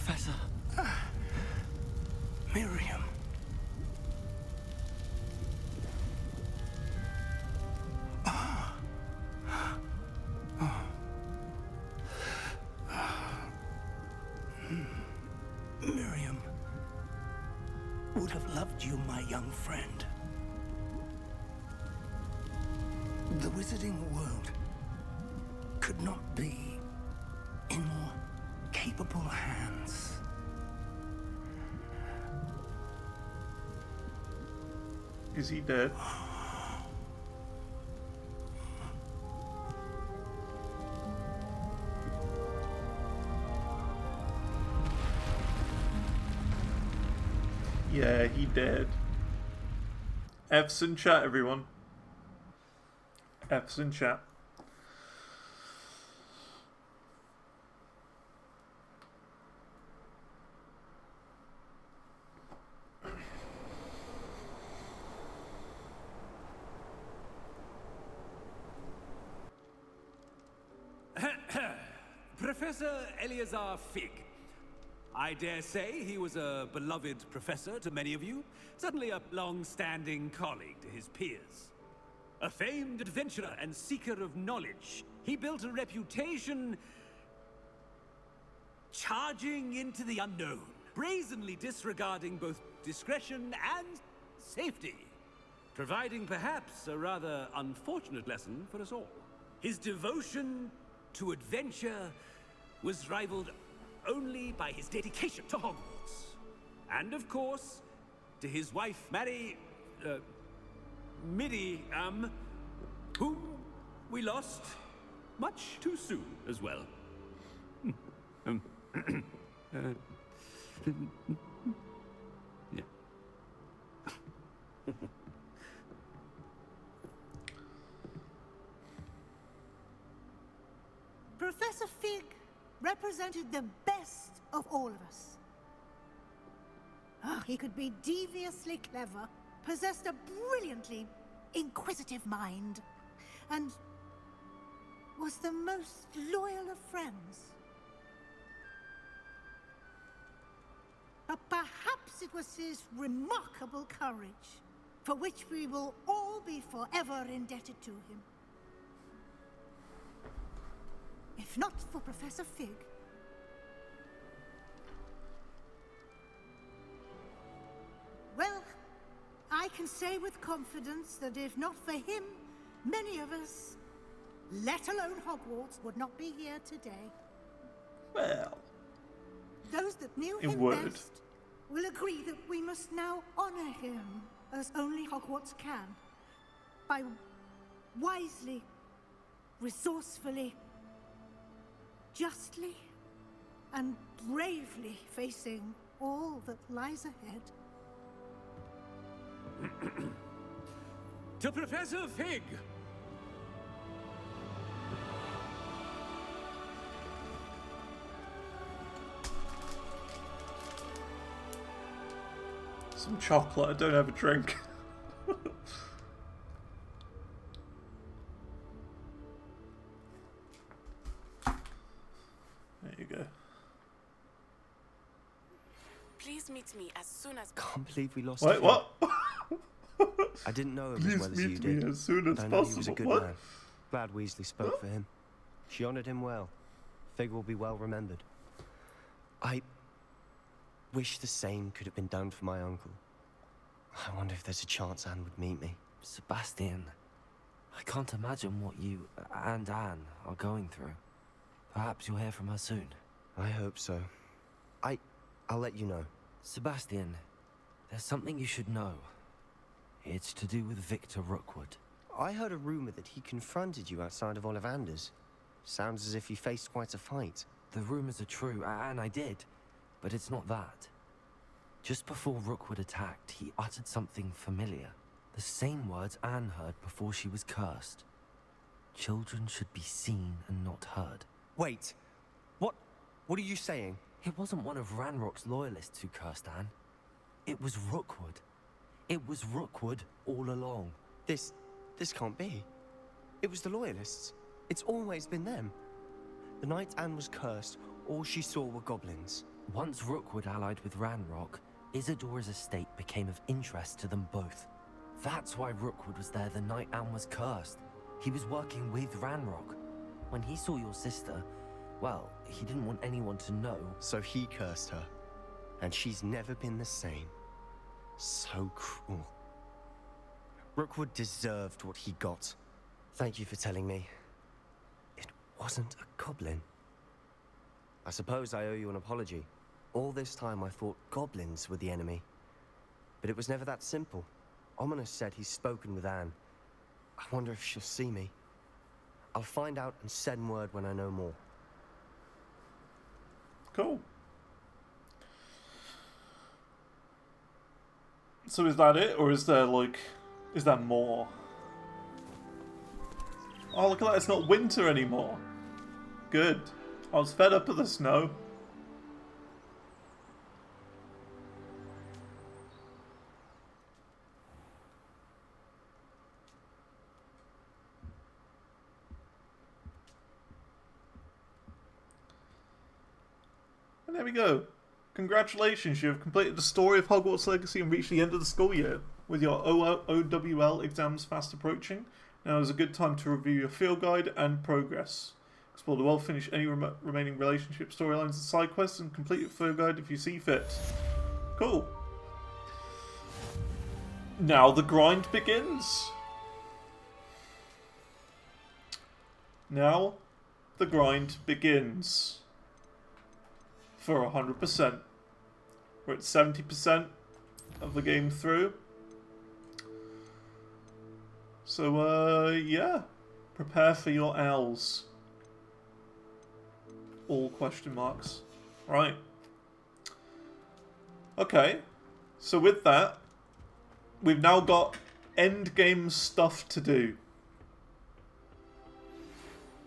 Professor. Miriam. Miriam would have loved you, my young friend. The wizarding world could not be in more capable hands. Is he dead? Yeah, he dead. F's in chat, everyone. F's in chat. Professor Eleazar Fig. I dare say he was a beloved professor to many of you, certainly a long-standing colleague to his peers. A famed adventurer and seeker of knowledge, he built a reputation charging into the unknown, brazenly disregarding both discretion and safety, providing perhaps a rather unfortunate lesson for us all. His devotion to adventure was rivaled only by his dedication to Hogwarts. And of course, to his wife, Midi, whom we lost much too soon as well. Yeah. Professor Fig represented the best of all of us. He could be deviously clever, possessed a brilliantly inquisitive mind, and was the most loyal of friends. But perhaps it was his remarkable courage, for which we will all be forever indebted to him. If not for Professor Fig, well, I can say with confidence that if not for him, many of us, let alone Hogwarts, would not be here today. Well, those that knew it him would. best will agree that we must now honor him as only Hogwarts can, by wisely, resourcefully, justly, and bravely facing all that lies ahead. To Professor Fig! Some chocolate, I don't have a drink. There you go. Please meet me as soon as Can't believe we lost Wait, him. what? I didn't know him Please as well as you meet me did. as soon as but I know he was a possible. good What? man. Glad Weasley spoke for him. She honored him well. Fig will be well remembered. I wish the same could have been done for my uncle. I wonder if there's a chance Anne would meet me. Sebastian, I can't imagine what you and Anne are going through. Perhaps you'll hear from her soon. I hope so. I'll let you know. Sebastian, there's something you should know. It's to do with Victor Rookwood. I heard a rumor that he confronted you outside of Ollivander's. Sounds as if you faced quite a fight. The rumors are true, and I did. But it's not that. Just before Rookwood attacked, he uttered something familiar. The same words Anne heard before she was cursed. Children should be seen and not heard. Wait. What are you saying? It wasn't one of Ranrock's loyalists who cursed Anne. It was Rookwood. It was Rookwood all along. This can't be. It was the loyalists. It's always been them. The night Anne was cursed, all she saw were goblins. Once Rookwood allied with Ranrock, Isadora's estate became of interest to them both. That's why Rookwood was there the night Anne was cursed. He was working with Ranrock. When he saw your sister, well, he didn't want anyone to know. So he cursed her. And she's never been the same. So cruel. Rookwood deserved what he got. Thank you for telling me. It wasn't a goblin. I suppose I owe you an apology. All this time I thought goblins were the enemy. But it was never that simple. Ominous said he's spoken with Anne. I wonder if she'll see me. I'll find out and send word when I know more. Cool. So is that it, or is there more? Oh, look at that, it's not winter anymore. Good. I was fed up of the snow. And there we go. Congratulations, you have completed the story of Hogwarts Legacy and reached the end of the school year. With your OWL exams fast approaching, now is a good time to review your field guide and progress. Explore the world, finish any remaining relationship storylines and side quests, and complete your field guide if you see fit. Cool. Now the grind begins. Now the grind begins. For 100%. We're at 70% of the game through. So, yeah. Prepare for your owls. All question marks. Right. Okay. So with that, we've now got endgame stuff to do.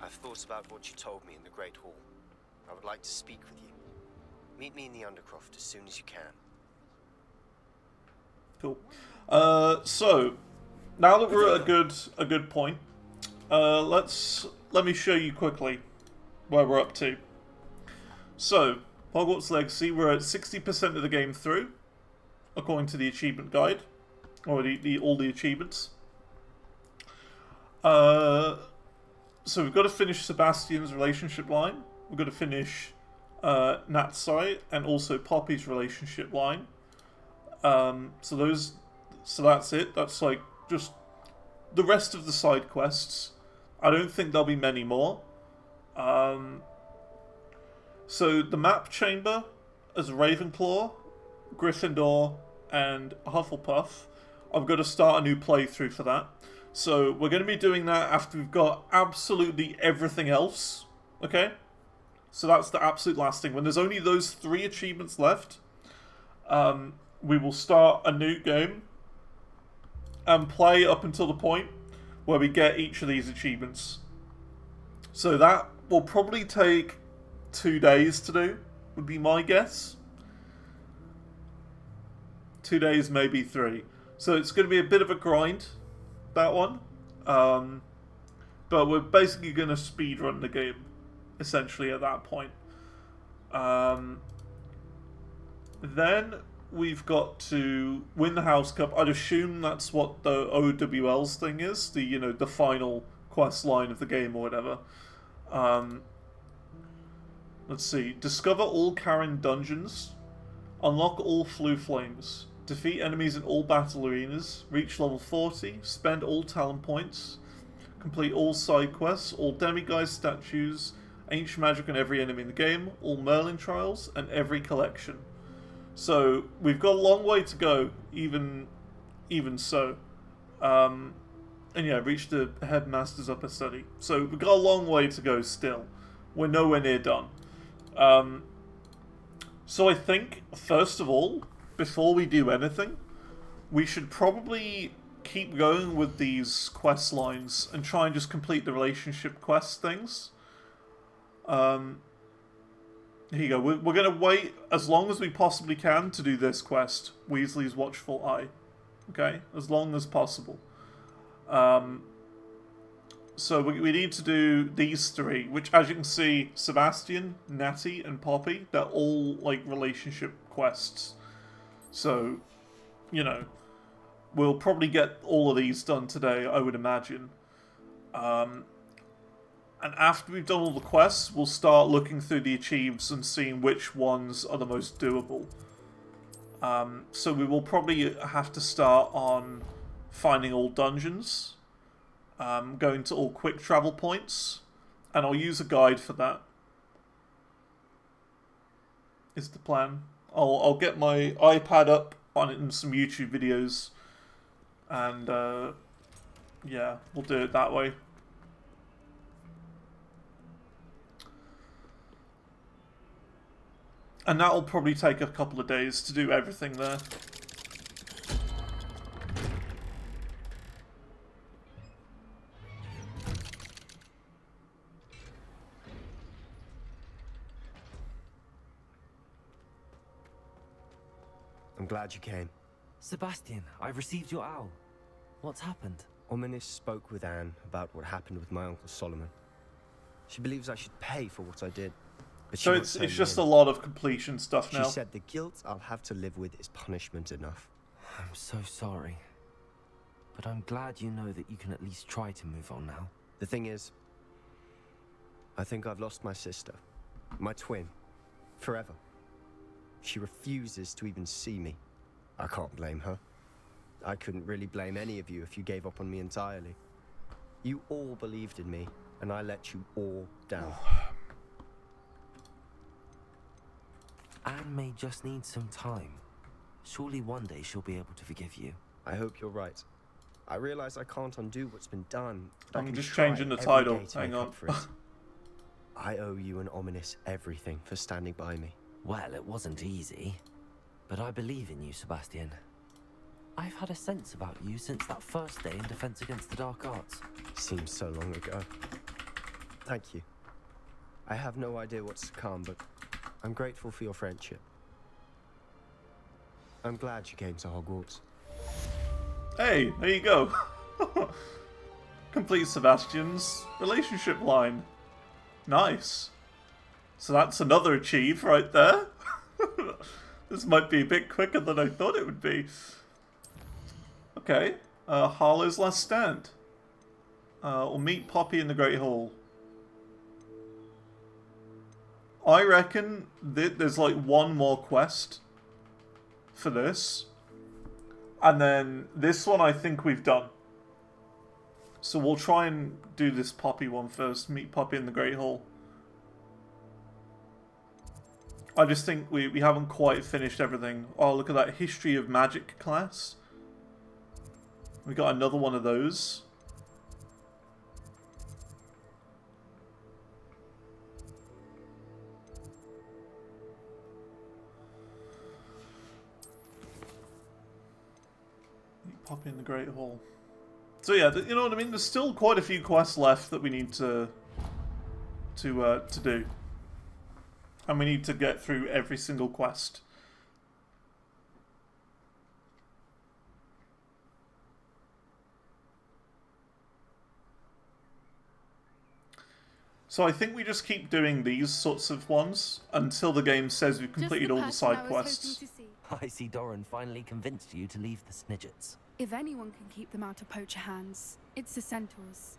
I've thought about what you told me in the Great Hall. I would like to speak with you. Meet me in the Undercroft as soon as you can. Cool. So now that we're at a good point, let me show you quickly where we're up to. So Hogwarts Legacy, we're at 60% of the game through, according to the achievement guide, or all the achievements. So we've got to finish Sebastian's relationship line. We've got to finish Nat's side and also Poppy's relationship line. So that's it. That's like just the rest of the side quests. I don't think there'll be many more. So the map chamber as Ravenclaw, Gryffindor, and Hufflepuff. I've got to start a new playthrough for that. So we're going to be doing that after we've got absolutely everything else. Okay? So that's the absolute last thing. When there's only those 3 achievements left, we will start a new game and play up until the point where we get each of these achievements. So that will probably take 2 days to do, would be my guess. 2 days, maybe 3. So it's going to be a bit of a grind, that one. But we're basically going to speedrun the game, essentially, at that point. Then we've got to win the House Cup. I'd assume that's what the OWL's thing is, the final quest line of the game or whatever. Let's see. Discover all Karen dungeons. Unlock all Flue Flames. Defeat enemies in all battle arenas. Reach level 40. Spend all talent points. Complete all side quests. All demiguise statues. Ancient magic on every enemy in the game. All Merlin trials. And every collection. So, we've got a long way to go, even so. And yeah, reach the headmaster's upper study. So, we've got a long way to go still. We're nowhere near done. So I think, first of all, before we do anything, we should probably keep going with these quest lines and try and just complete the relationship quest things. Here you go. We're going to wait as long as we possibly can to do this quest, Weasley's Watchful Eye. Okay? As long as possible. So we need to do these 3, which, as you can see, Sebastian, Natty, and Poppy, they're all, like, relationship quests. So, we'll probably get all of these done today, I would imagine. And after we've done all the quests, we'll start looking through the achieves and seeing which ones are the most doable. So we will probably have to start on finding all dungeons. Going to all quick travel points, and I'll use a guide for that. Is the plan. I'll get my iPad up on it and some YouTube videos And, yeah, we'll do it that way. And that'll probably take a couple of days to do everything there. I'm glad you came. Sebastian, I've received your owl. What's happened? Ominis spoke with Anne about what happened with my Uncle Solomon. She believes I should pay for what I did. But So it's just a lot of completion stuff now. She said the guilt I'll have to live with is punishment enough. I'm so sorry. But I'm glad you know that you can at least try to move on now. The thing is, I think I've lost my sister. My twin. Forever. She refuses to even see me. I can't blame her. I couldn't really blame any of you if you gave up on me entirely. You all believed in me, and I let you all down. Anne may just need some time. Surely one day she'll be able to forgive you. I hope you're right. I realize I can't undo what's been done. But I'm just changing the title. Hang on. I owe you and Ominis everything for standing by me. Well, it wasn't easy. But I believe in you, Sebastian. I've had a sense about you since that first day in Defense Against the Dark Arts. Seems so long ago. Thank you. I have no idea what's to come, but I'm grateful for your friendship. I'm glad you came to Hogwarts. Hey, there you go. Complete Sebastian's relationship line. Nice. So that's another achieve right there. This might be a bit quicker than I thought it would be. Okay. Harlow's Last Stand. We'll meet Poppy in the Great Hall. I reckon there's like one more quest for this. And then this one I think we've done. So we'll try and do this Poppy one first. Meet Poppy in the Great Hall. I just think we haven't quite finished everything. Oh, look at that History of Magic class. We got another one of those. Poppy in the Great Hall. So yeah, you know what I mean? There's still quite a few quests left that we need to do. And we need to get through every single quest. So I think we just keep doing these sorts of ones until the game says we've completed all the side quests. I see Doran finally convinced you to leave the Snidgets. If anyone can keep them out of poacher hands, it's the centaurs.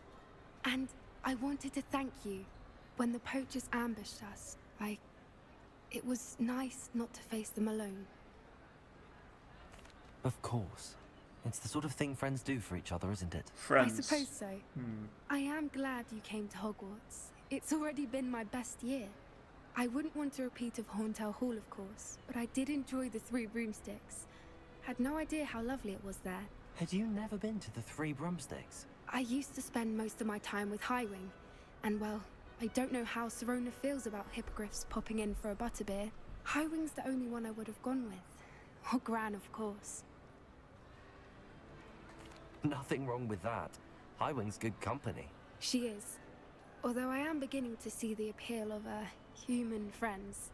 And I wanted to thank you. When the poachers ambushed us, it was nice not to face them alone. Of course. It's the sort of thing friends do for each other, isn't it? Friends. I suppose so. I am glad you came to Hogwarts. It's already been my best year. I wouldn't want a repeat of Horntail Hall, of course, but I did enjoy the Three Broomsticks. Had no idea how lovely it was there. Had you never been to the Three Broomsticks? I used to spend most of my time with Highwing, and well, I don't know how Serona feels about hippogriffs popping in for a butterbeer. Highwing's the only one I would have gone with. Or Gran, of course. Nothing wrong with that. Highwing's good company. She is. Although I am beginning to see the appeal of human friends.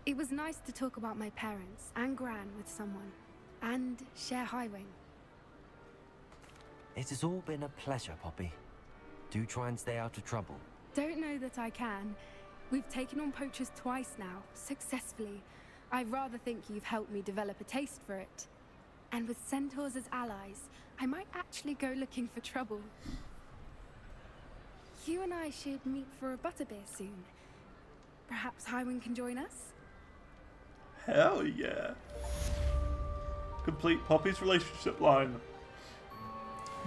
It was nice to talk about my parents and Gran with someone. And share Highwing. It has all been a pleasure, Poppy. Do try and stay out of trouble. Don't know that I can. We've taken on poachers twice now, successfully. I rather think you've helped me develop a taste for it. And with centaurs as allies, I might actually go looking for trouble. You and I should meet for a butterbeer soon. Perhaps Highwing can join us? Hell yeah. Complete Poppy's relationship line.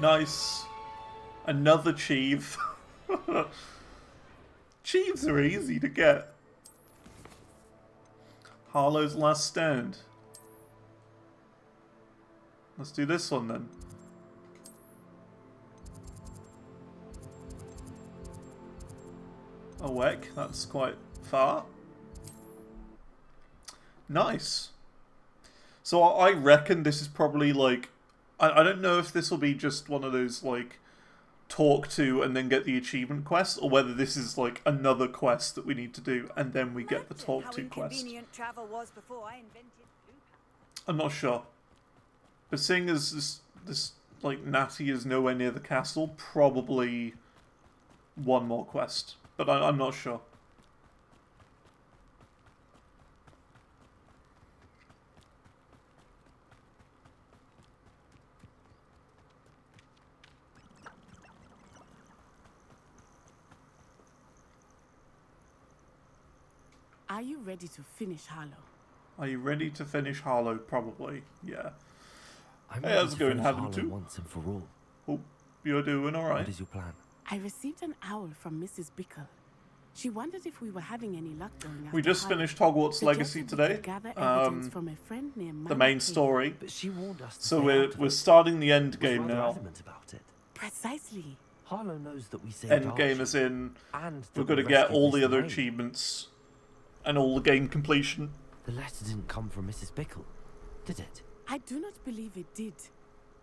Nice. Another Chieve. Chieves are easy to get. Harlow's Last Stand. Let's do this one then. Awek, that's quite far. Nice. So I reckon this is probably like... I don't know if this will be just one of those, like, talk to and then get the achievement quest, or whether this is, like, another quest that we need to do, and then we get the talk to quest. Travel was before I invented I'm not sure. But seeing as this like, Natty is nowhere near the castle, probably one more quest. But I'm not sure. Are you ready to finish Harlow? Are you ready to finish Harlow? Probably, yeah. I'm Hey, how's it going, Haddon, Harlow too? once and for all. Hope you're doing alright. What is your plan? I received an owl from Mrs. Bickle. She wondered if we were having any luck going after We just Harlow. finished Hogwarts Suggested Legacy we today. could gather evidence from a friend near The main Manor story. But she warned us to So stay out we're of it. starting the end Was game rather now. adamant about it. Precisely. Harlow knows that we saved End game Archie, as in and we're that going to we get rescued all the Mr. other Lane. achievements and all the game completion. The letter didn't come from Mrs. Bickle, did it? I do not believe it did.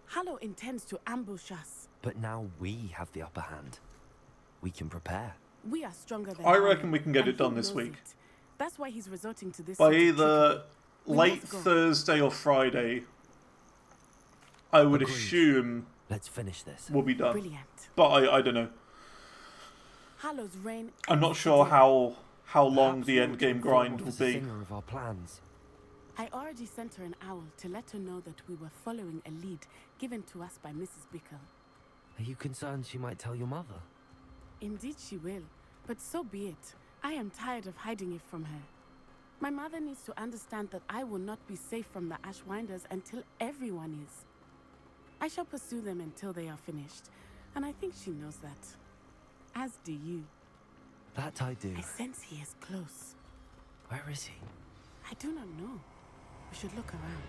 Harlow intends to ambush us. But now we have the upper hand. We can prepare. We are stronger than I Harlow, reckon we can get and it done he this knows week. it. That's why he's resorting to this By sort of either trickery. We late must go. Thursday or Friday, I would Agreed. assume Let's finish this. we'll be done. Brilliant. But I don't know. Harlow's reign I'm not ends sure today. how long Perhaps the you end ought to game inform grind will Officer be. Singer of our plans. I already sent her an owl to let her know that we were following a lead given to us by Mrs. Bickle. Are you concerned she might tell your mother? Indeed she will, but so be it. I am tired of hiding it from her. My mother needs to understand that I will not be safe from the Ashwinders until everyone is. I shall pursue them until they are finished, and I think she knows that. As do you. That I do. I sense he is close. Where is he? I do not know. We should look around.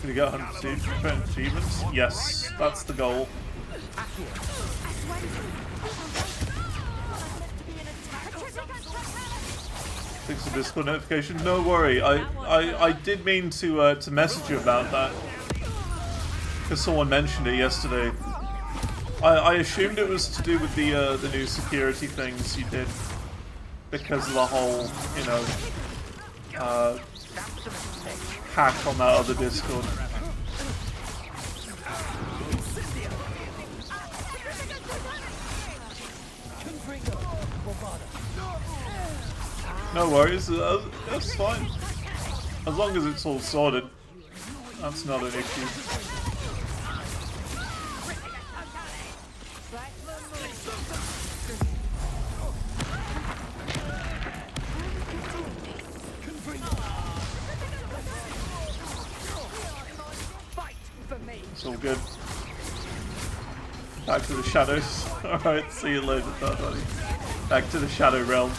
Did we get 100 achievements? Yes, that's the goal. Fix the Discord notification. No worry, I did mean to message you about that because someone mentioned it yesterday. I assumed it was to do with the new security things you did because of the whole, you know, hack on that other Discord. No worries, that's fine. As long as it's all sorted, that's not an issue. It's all good. Back to the shadows. Alright, see you later, buddy. Back to the shadow realm.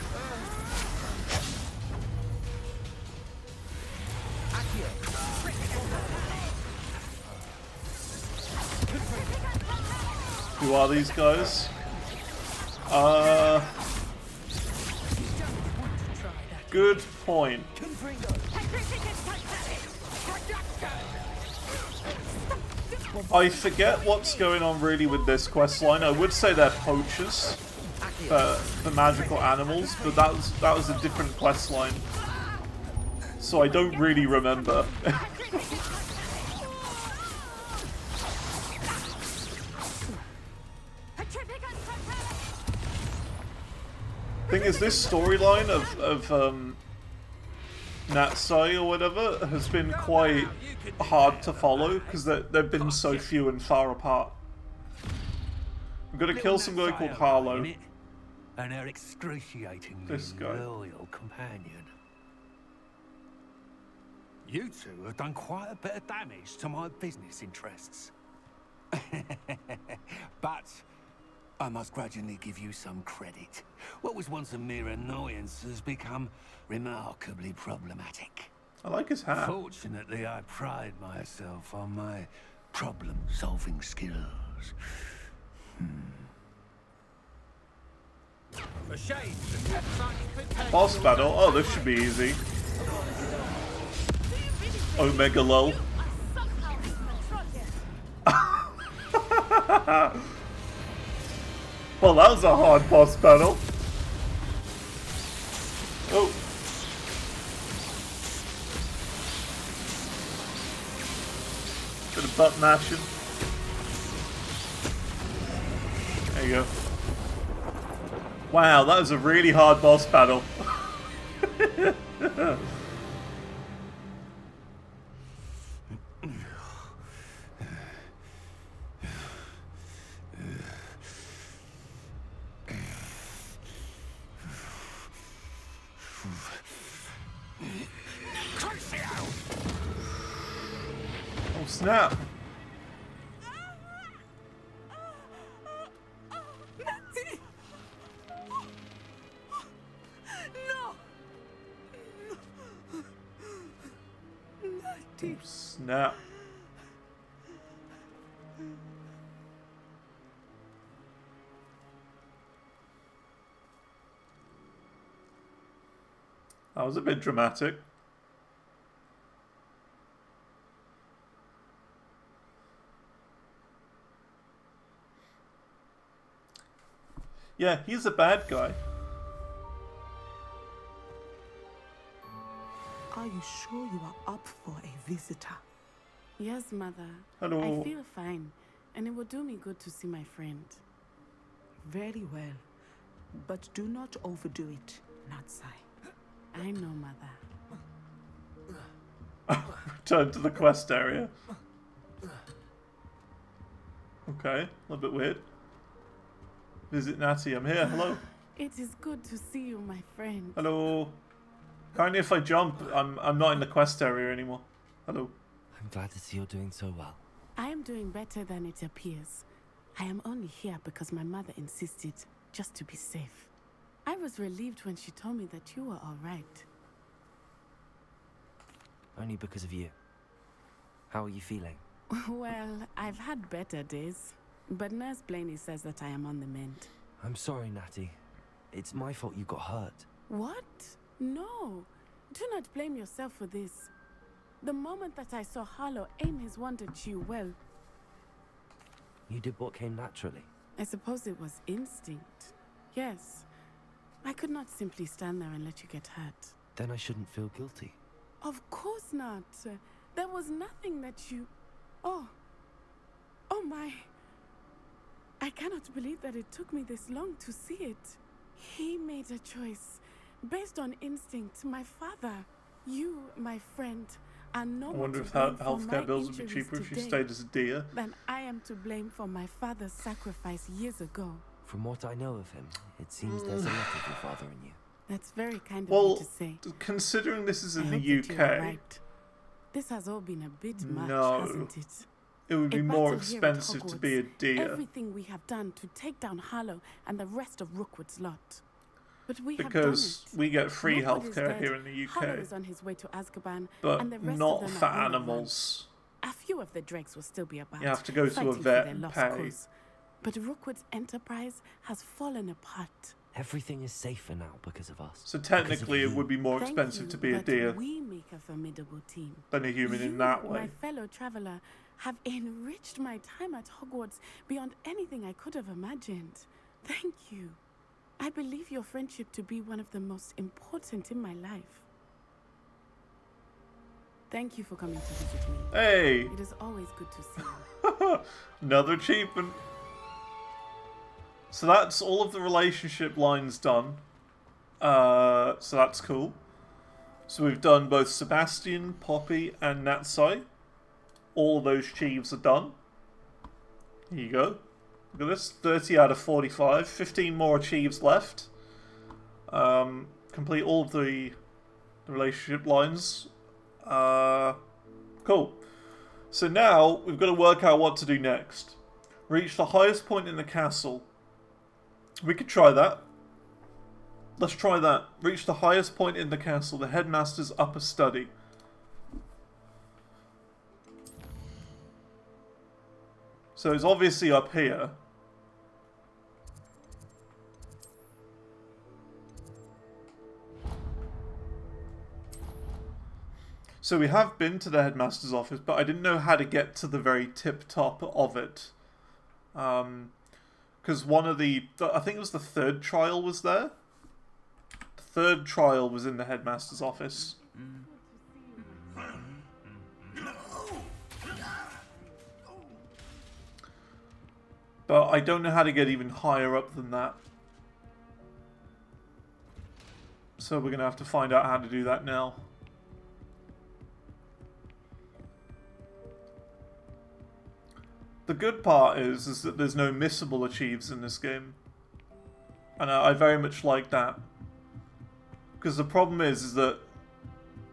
Who are these guys? Good point. I forget what's going on really with this questline. I would say they're poachers for magical animals, but that was a different questline. So I don't really remember. Thing is, this storyline of Natsai or whatever has been quite hard to follow because they've been so few and far apart. I'm gonna kill some guy called Harlow. And her excruciatingly This guy. loyal companion. You two have done quite a bit of damage to my business interests. But I must grudgingly give you some credit. What was once a mere annoyance has become remarkably problematic. I like his hat. Fortunately, I pride myself on my problem-solving skills. A shame the campsite could take Boss battle? Oh, this should be easy. Omega lol. Well, that was a hard boss battle. Oh. Bit of butt mashing. There you go. Wow, that was a really hard boss battle. Oh snap! Oh snap! That was a bit dramatic. Yeah, he's a bad guy. Are you sure you are up for a visitor? Yes, Mother. Hello. I feel fine, and it will do me good to see my friend. Very well. But do not overdo it, Natsai. I know, Mother. Return to the quest area. Okay, a little bit weird. Visit Natty, I'm here, hello. It is good to see you, my friend. Hello. Apparently if I jump, I'm not in the quest area anymore. Hello. I'm glad to see you're doing so well. I am doing better than it appears. I am only here because my mother insisted, just to be safe. I was relieved when she told me that you were all right. Only because of you. How are you feeling? Well, I've had better days, but Nurse Blaney says that I am on the mend. I'm sorry, Natty. It's my fault you got hurt. What? No. Do not blame yourself for this. The moment that I saw Harlow aim his wand at you, well... You did what came naturally. I suppose it was instinct. Yes. I could not simply stand there and let you get hurt. Then I shouldn't feel guilty. Of course not. There was nothing that you... Oh. Oh my. I cannot believe that it took me this long to see it. He made a choice. Based on instinct, my father, you, my friend, are no I more wonder to if blame for healthcare my bills would be injuries cheaper if she today stayed as a deer. than I am to blame for my father's sacrifice years ago. From what I know of him, it seems there's a lot of your father in you. That's very kind of Well, you to say. considering this is I in hope the that you are UK, right. This has all been a bit much, no, hasn't it? it would be A more battle here at expensive to be a Hogwarts. deer. Everything we have done to take down Harlow and the rest of Rookwood's lot. But we Because have done it. we get free Rookwood is healthcare dead, here in the Harlow UK. is on his way to Azkaban, But and the rest not of them for are on the run. animals. A few of the dregs will still be about. You have to go to a fighting for vet their and lost pay. cause. But Rookwood's enterprise has fallen apart. Everything is safer now because of us. So technically it would be more Thank expensive you, to be a but deer we make a formidable team. than a human You, in that my way. fellow traveler, have enriched my time at Hogwarts beyond anything I could have imagined. Thank you. I believe your friendship to be one of the most important in my life. Thank you for coming to visit me. Hey! It is always good to see you. Another achievement. So that's all of the relationship lines done. So that's cool. So we've done both Sebastian, Poppy, and Natsai. All of those Chieves are done. Here you go. Look at this. 30 out of 45. 15 more Chieves left. Complete all of the relationship lines. Cool. So now we've got to work out what to do next. Reach the highest point in the castle. We could try that. Let's try that. Reach the highest point in the castle, the headmaster's upper study. So it's obviously up here. So we have been to the headmaster's office, but I didn't know how to get to the very tip top of it. Because one of I think it was the third trial was there. The third trial was in the headmaster's office. But I don't know how to get even higher up than that. So we're going to have to find out how to do that now. The good part is that there's no missable achieves in this game. And I very much like that. Because the problem is that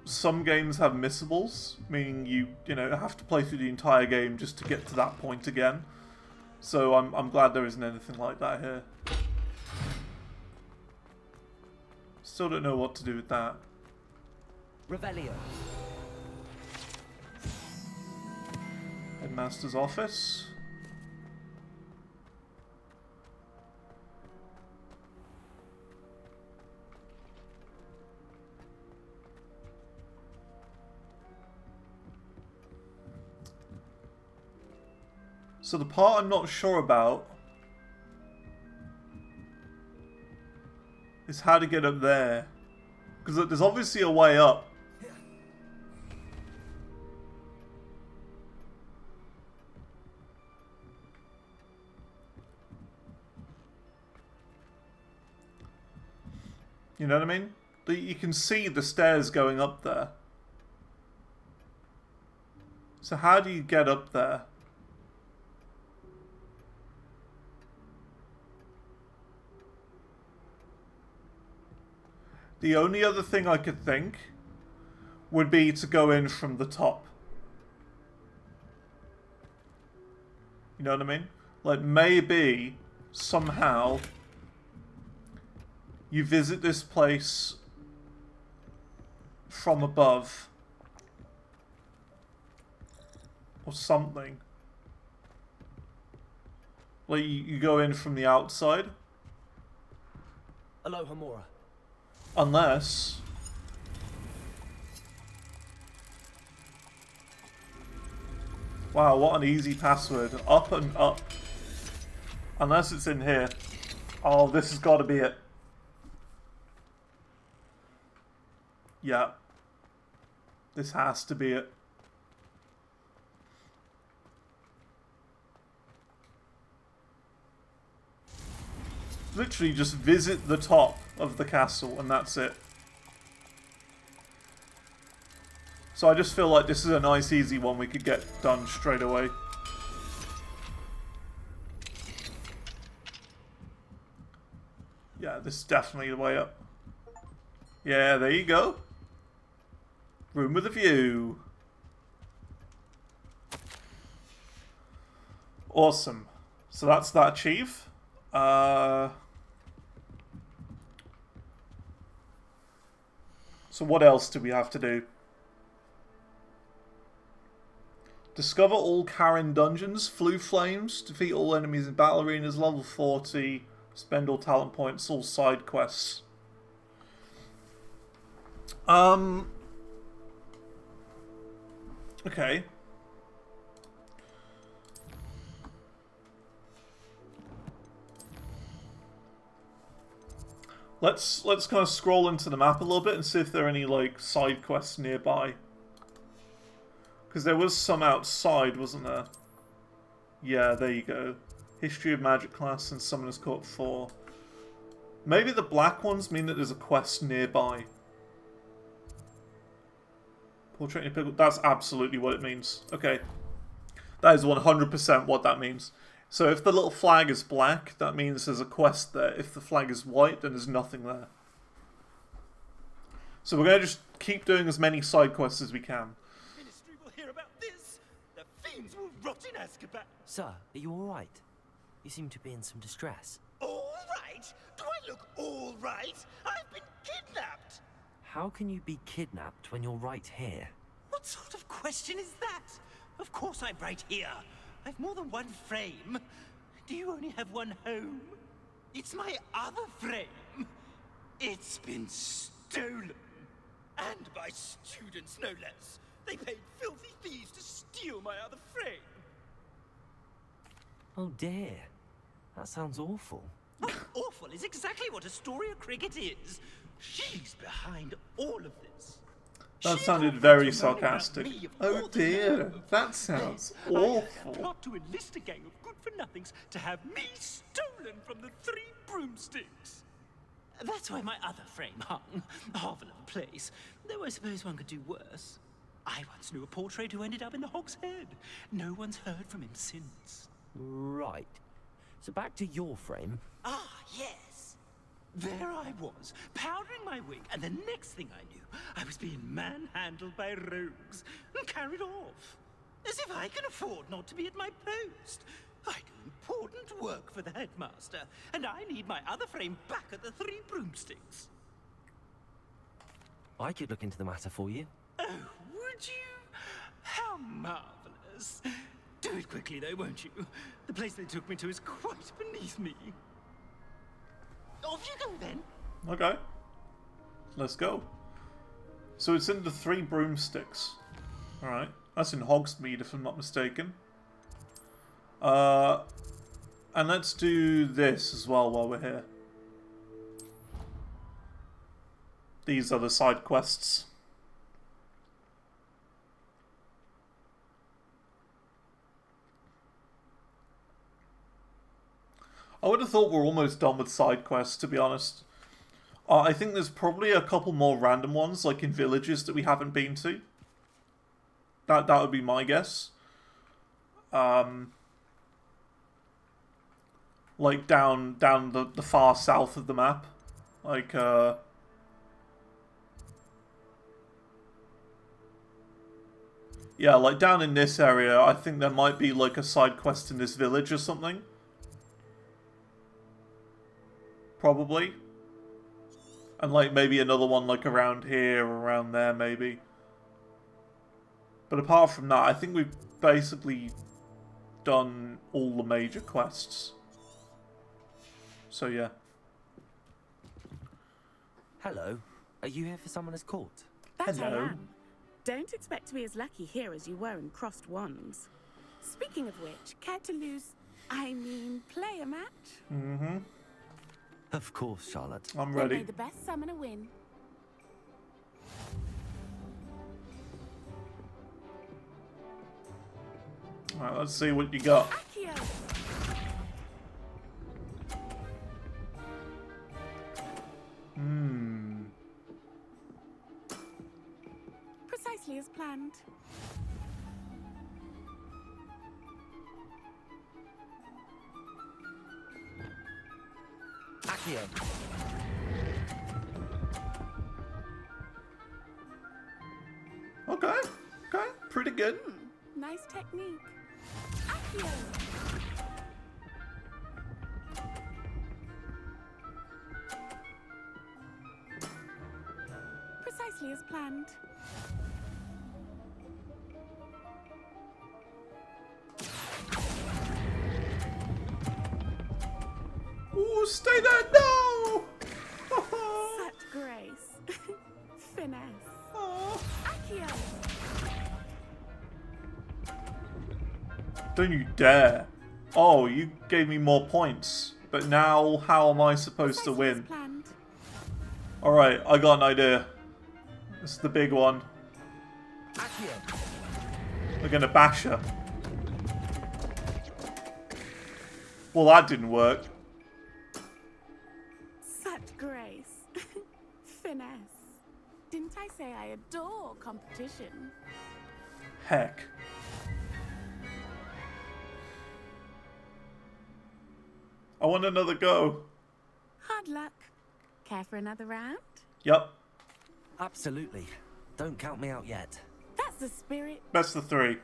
some games have missables, meaning you have to play through the entire game just to get to that point again. So I'm glad there isn't anything like that here. Still don't know what to do with that. Revelio. Headmaster's office. So the part I'm not sure about is how to get up there. Because there's obviously a way up. You know what I mean? You can see the stairs going up there. So how do you get up there? The only other thing I could think would be to go in from the top. You know what I mean? Like maybe, somehow, you visit this place from above. Or something. Like you go in from the outside. Aloha Mora. Unless... Wow, what an easy password. Up and up. Unless it's in here. Oh, this has got to be it. Yeah. This has to be it. Literally just visit the top of the castle and that's it. So I just feel like this is a nice easy one we could get done straight away. Yeah, this is definitely the way up. Yeah, there you go. Room with a view. Awesome. So that's that achieve. So what else do we have to do? Discover all Karen dungeons, flew flames, defeat all enemies in battle arenas, level 40, spend all talent points, all side quests. Okay. Let's kind of scroll into the map a little bit and see if there are any like side quests nearby. Because there was some outside, wasn't there? Yeah, there you go. History of Magic class and Summoner's Court 4. Maybe the black ones mean that there's a quest nearby. Portrait in Pickle. That's absolutely what it means. Okay. That is 100% what that means. So if the little flag is black, that means there's a quest there. If the flag is white, then there's nothing there. So we're going to just keep doing as many side quests as we can. The Ministry will hear about this. The fiends will rot in Azkaban. Sir, are you alright? You seem to be in some distress. All right? Do I look all right? I've been kidnapped. How can you be kidnapped when you're right here? What sort of question is that? Of course I'm right here. I've more than one frame. Do you only have one home? It's my other frame. It's been stolen. And by students, no less. They paid filthy thieves to steal my other frame. Oh dear. That sounds awful. Oh, awful is exactly what Astoria Cricket is. She's behind all of this. That sounded very sarcastic. Oh dear, that sounds awful. Plot to enlist a gang of good-for-nothings to have me stolen from the 3 broomsticks. That's where my other frame hung. Half of the place. Though I suppose one could do worse. I once knew a portrait who ended up in the Hog's Head. No one's heard from him since. Right. So back to your frame. Ah, yes. There I was, powdering my wig, and the next thing I knew, I was being manhandled by rogues and carried off. As if I can afford not to be at my post. I do important work for the headmaster, and I need my other frame back at the 3 broomsticks. I could look into the matter for you. Oh, would you? How marvelous. Do it quickly, though, won't you? The place they took me to is quite beneath me. Off you go, then. Okay. Let's go. So it's in the 3 broomsticks. Alright. That's in Hogsmeade, if I'm not mistaken. And let's do this as well while we're here. These are the side quests. I would have thought we're almost done with side quests, to be honest. I think there's probably a couple more random ones, like in villages that we haven't been to. That would be my guess. Like down the far south of the map. Like, yeah, like down in this area, I think there might be like a side quest in this village or something. Probably. And like maybe another one like around here or around there maybe. But apart from that, I think we've basically done all the major quests. So yeah. Hello. Are you here for Summoner's Court? That Hello. I am. Don't expect to be as lucky here as you were in Crossed Wands. Speaking of which, care to play a match? Mm-hmm. Of course, Charlotte. I'm Then ready. may the best summoner win. Alright, let's see what you got. Accio! Precisely as planned. Accio. Okay. Okay. Pretty good. Nice technique. Accio! Precisely as planned. Ooh, stay there! No! Such grace. Finesse. Oh. Accio! Don't you dare. Oh, you gave me more points. But now, how am I supposed to win? Alright, I got an idea. This is the big one. Accio. We're gonna bash her. Well, that didn't work. Such grace. Finesse. Didn't I say I adore competition? Heck. I want another go. Hard luck. Care for another round? Yep. Absolutely. Don't count me out yet. That's the spirit. Best of 3.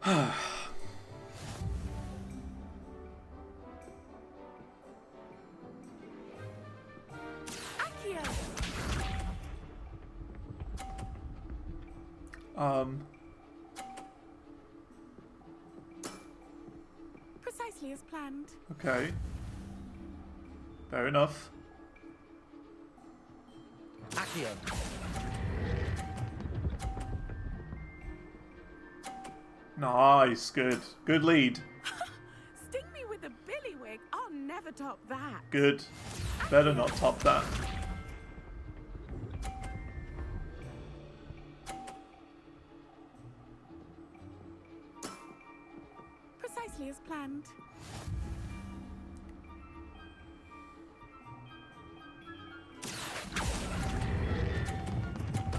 Accio! Precisely as planned. Okay. Fair enough. Accio. Nice, good. Good lead. Sting me with a billywig. I'll never top that. Good. Better not top that. Precisely as planned.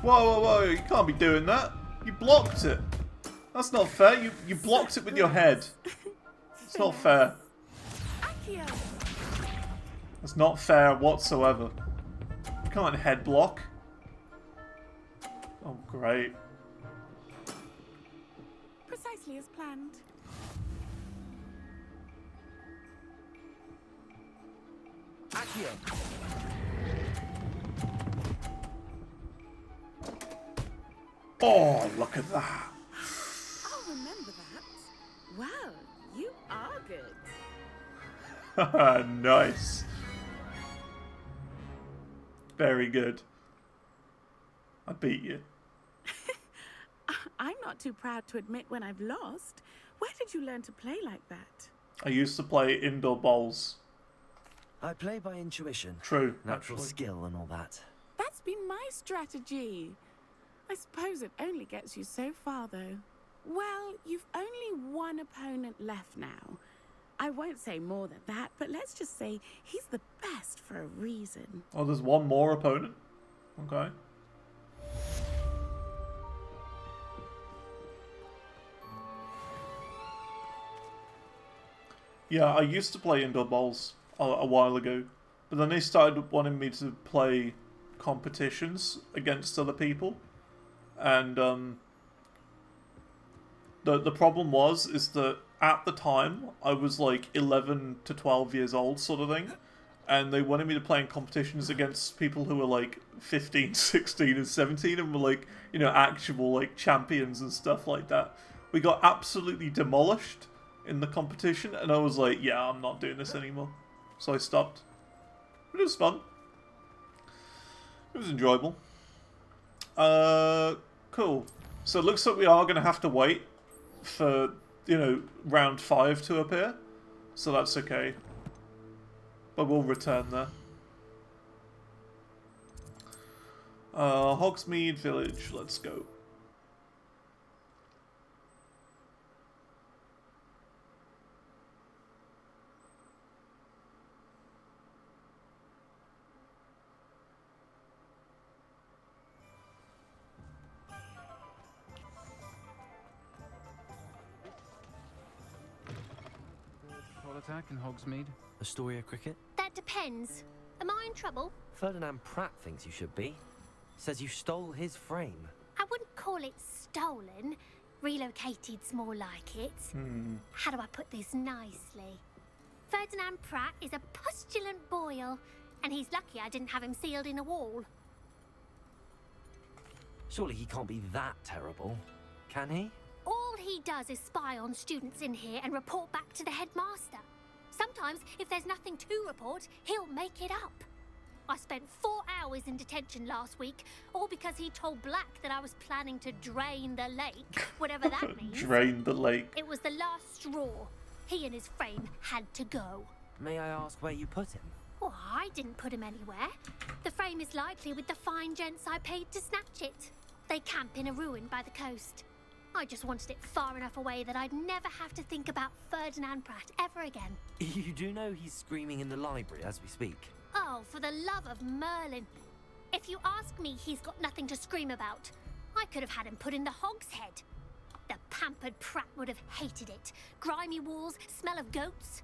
Whoa, whoa, whoa, you can't be doing that. You blocked it. That's not fair. You blocked it with your head. It's not fair. It's not fair whatsoever. You can't head block. Oh, great. Precisely as planned. Accio. Oh, look at that. I'll remember that. Well, you are good. Nice. Very good. I beat you. I'm not too proud to admit when I've lost. Where did you learn to play like that? I used to play indoor bowls. I play by intuition. True, Natural actually. skill and all that. That's been my strategy. I suppose it only gets you so far, though. Well, you've only one opponent left now. I won't say more than that, but let's just say he's the best for a reason. Oh, there's one more opponent? Okay. Yeah, I used to play indoor bowls a while ago, but then they started wanting me to play competitions against other people, and the problem is that at the time I was like 11 to 12 years old, sort of thing, and they wanted me to play in competitions against people who were like 15, 16, and 17, and were like, you know, actual like champions and stuff like that. We got absolutely demolished in the competition, and I was like, yeah, I'm not doing this anymore. So I stopped. But it was fun. It was enjoyable. Cool. So it looks like we are going to have to wait for, you know, round 5 to appear. So that's okay. But we'll return there. Hogsmeade Village, let's go. Attack in Hogsmeade. Astoria cricket? That depends. Am I in trouble? Ferdinand Pratt thinks you should be. Says you stole his frame. I wouldn't call it stolen. Relocated's more like it. How do I put this nicely? Ferdinand Pratt is a postulant boil, and he's lucky I didn't have him sealed in a wall. Surely he can't be that terrible, can he? All he does is spy on students in here and report back to the headmaster. Sometimes, if there's nothing to report, he'll make it up. I spent 4 hours in detention last week, all because he told Black that I was planning to drain the lake, whatever that means. Drain the lake. It was the last straw. He and his frame had to go. May I ask where you put him? Oh, I didn't put him anywhere. The frame is likely with the fine gents I paid to snatch it. They camp in a ruin by the coast. I just wanted it far enough away that I'd never have to think about Ferdinand Pratt ever again. You do know he's screaming in the library as we speak. Oh, for the love of Merlin. If you ask me, he's got nothing to scream about. I could have had him put in the hogshead. The pampered Pratt would have hated it. Grimy walls, smell of goats.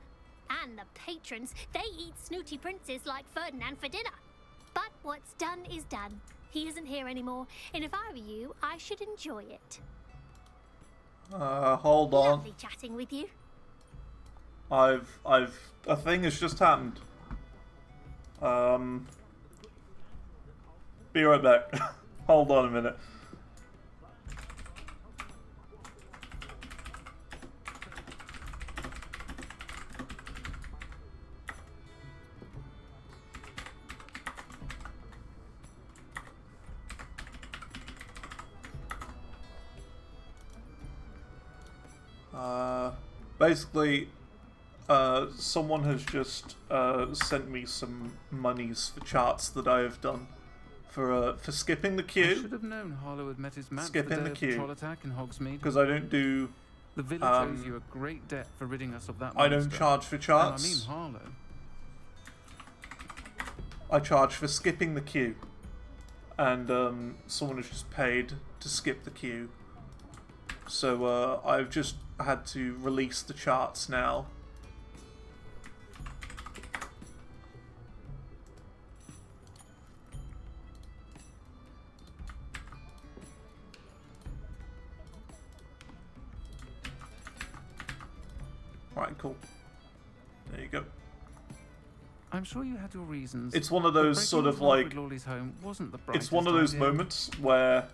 And the patrons, they eat snooty princes like Ferdinand for dinner. But what's done is done. He isn't here anymore, and if I were you, I should enjoy it. Hold on. Lovely chatting with you. A thing has just happened. Be right back. Hold on a minute. Basically, someone has just sent me some monies for charts that I have done for skipping the queue. I should have known Harlow had met his match Skipping the day the of queue. the troll attack in Hogsmeade. Because I don't do. The village owes you a great debt for ridding us of that I monster. don't charge for charts. And I mean Harlow. I charge for skipping the queue, and someone has just paid to skip the queue. So I've just had to release the charts now. Right, cool. There you go. I'm sure you had your reasons. It's one of those sort of like. Home wasn't the It's one of those idea. moments where,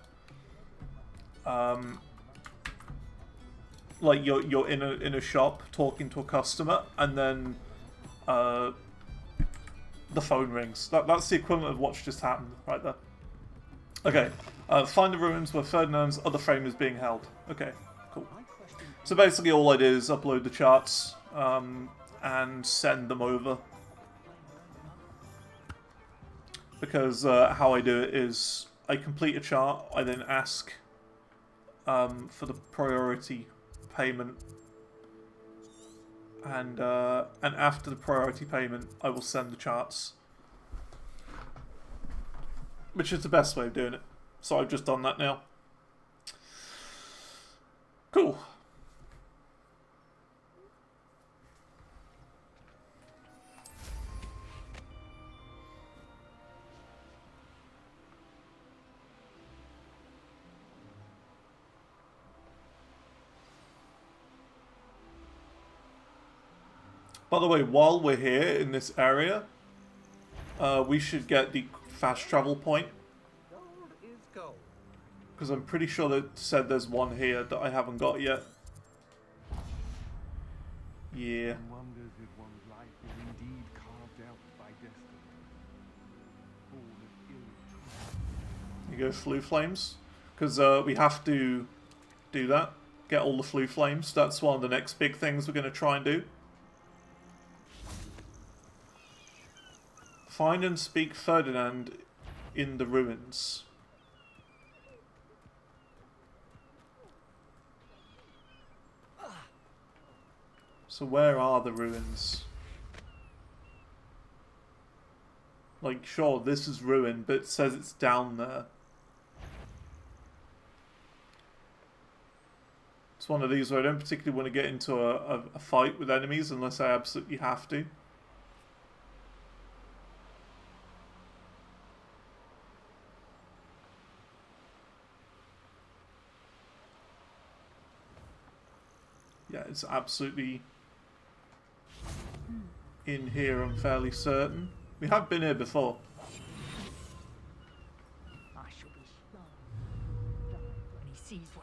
like you're in a shop talking to a customer, and then the phone rings. That's the equivalent of what's just happened right there. Okay, find the ruins where Ferdinand's other frame is being held. Okay, cool. So basically, all I did is upload the charts and send them over. Because how I do it is I complete a chart, I then ask for the priority payment, and after the priority payment, I will send the charts, which is the best way of doing it. So I've just done that now. Cool. By the way, while we're here in this area, we should get the fast travel point. Because I'm pretty sure that said there's one here that I haven't got yet. Yeah. Wonders if one's life is indeed carved out by destiny. You go Flue Flames. Because we have to do that. Get all the Flue Flames. That's one of the next big things we're going to try and do. Find and speak Ferdinand in the ruins. So where are the ruins? Like, sure, this is ruined, but it says it's down there. It's one of these where I don't particularly want to get into a fight with enemies unless I absolutely have to. Yeah, it's absolutely in here, I'm fairly certain. We have been here before.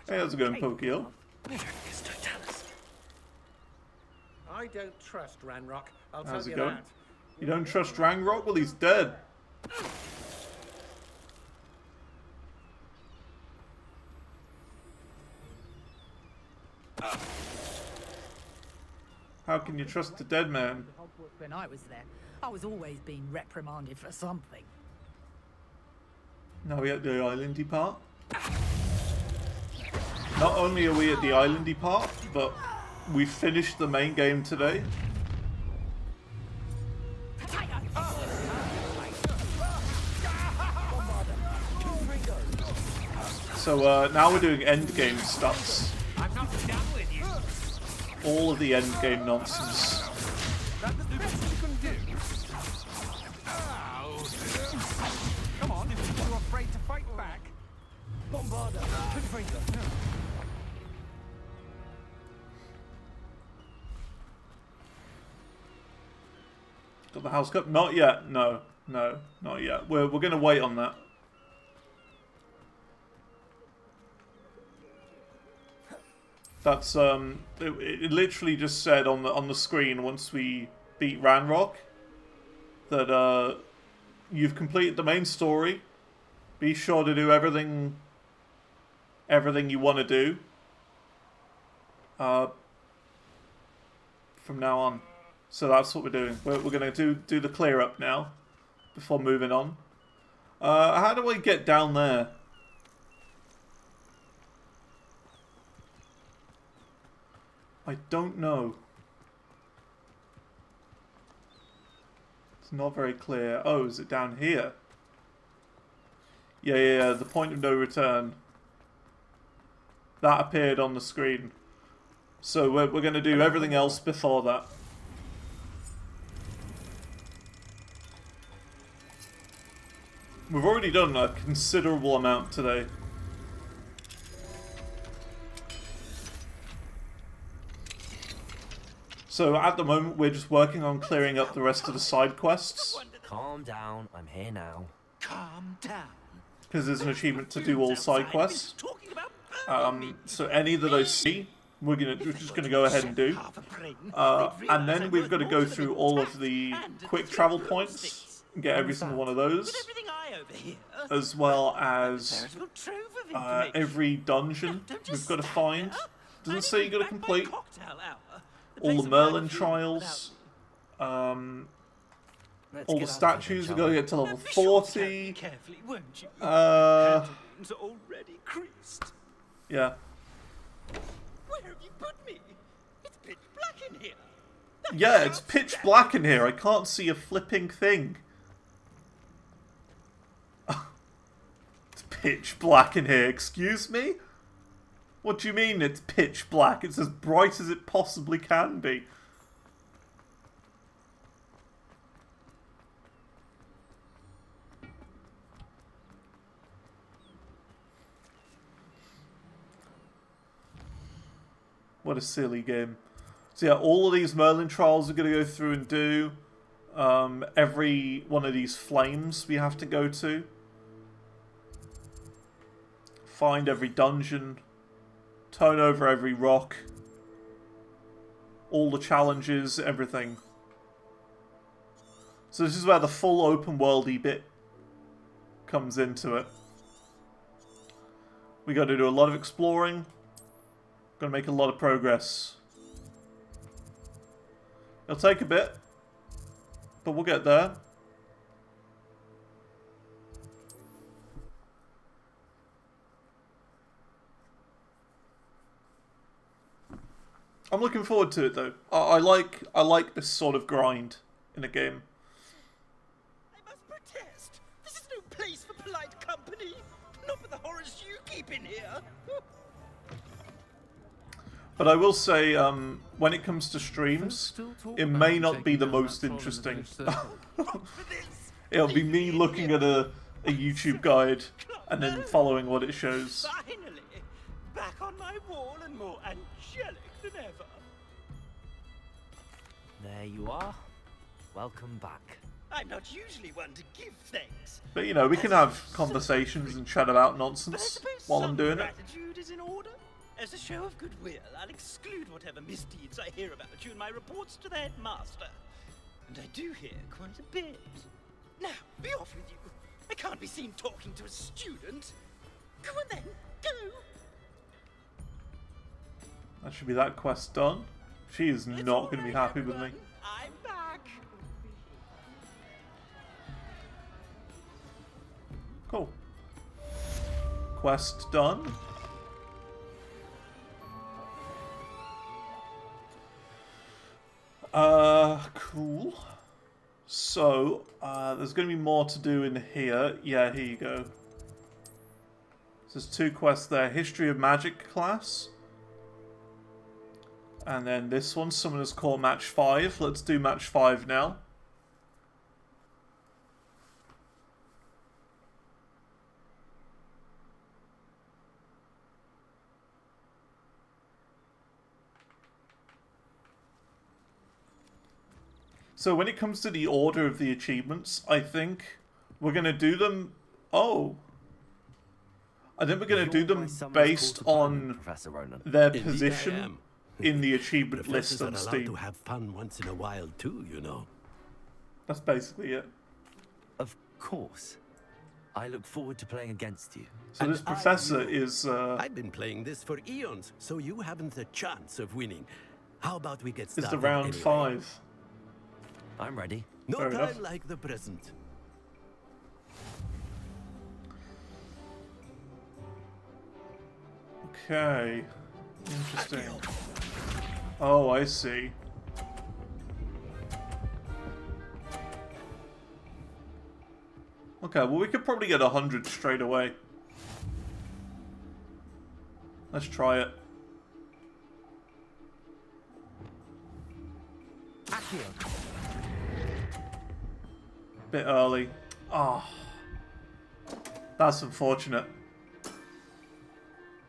Hey, how's it going, Pokio? I don't trust Ranrok. I'll How's tell it you going? that. You don't trust Ranrok? Well, he's dead. How can you trust a dead man? When I was there, I was always being reprimanded for something. Now we're at the islandy part. Not only are we at the islandy part, but we finished the main game today. So now we're doing end game stunts. I'm not done with you. All of the end game nonsense. That's the best you can do. Come on, if you're afraid to fight back. Bombarder, Confringo. Got the house cup? Not yet. No, not yet. We're gonna wait on that. That's it literally just said on the screen once we beat Ranrok that you've completed the main story. Be sure to do everything you want to do. from now on. So that's what we're doing. We're going to do the clear up now before moving on. How do I get down there? I don't know. It's not very clear. Oh, is it down here? Yeah, the point of no return. That appeared on the screen. So we're going to do everything else before that. We've already done a considerable amount today. So at the moment we're just working on clearing up the rest of the side quests. Calm down, I'm here now. Calm down. Because there's an achievement to do all side quests. So any that I see, we're just gonna go ahead and do. And then we've got to go through all of the quick travel points and get every single one of those, as well as every dungeon we've got to find. Doesn't say you got to complete all the Merlin trials. All the statues, we've got to get to level 40. Yeah. Where have you put me? It's pitch black in here. Yeah, it's pitch black in here. I can't see a flipping thing. It's pitch black in here. Excuse me? What do you mean it's pitch black? It's as bright as it possibly can be. What a silly game. So yeah, all of these Merlin trials we're going to go through and do. Every one of these flames we have to go to. Find every dungeon. Turn over every rock. All the challenges, everything. So this is where the full open worldy bit comes into it. We got to do a lot of exploring. Gonna make a lot of progress. It'll take a bit, but we'll get there. I'm looking forward to it though. I like this sort of grind in a game. I must protest. This is no place for polite company. Not with the horrors you keep in here. But I will say, when it comes to streams, it may not be the most interesting. It'll be me looking at a YouTube guide and then following what it shows. Finally, back on my wall and more angelic than ever. There you are. Welcome back. I'm not usually one to give thanks. But you know, we can have conversations and chat about nonsense while I'm doing it. Gratitude is in order. As a show of goodwill, I'll exclude whatever misdeeds I hear about you in my reports to the headmaster. And I do hear quite a bit. Now, be off with you. I can't be seen talking to a student. Go on then, go! That should be that quest done. She is not going to be happy with me. I'm back. Cool. Quest done. Cool. So, there's going to be more to do in here. Yeah, here you go. So there's 2 quests there. History of Magic class. And then this one, Summoner's Court Match 5. Let's do Match 5 now. So when it comes to the order of the achievements, I think we're going to do them... Oh. I think we're going to do them based on their position in the achievement list on Steam. To have fun once in a while too, you know. That's basically it. Of course. I look forward to playing against you. So this professor is... I've been playing this for eons, so you haven't a chance of winning. How about we get It's started the round anyway? 5. I'm ready. No Fair time enough. like the present. Okay. Interesting. Oh, I see. Okay, well we could probably get 100 straight away. Let's try it. Bit early. Oh. That's unfortunate.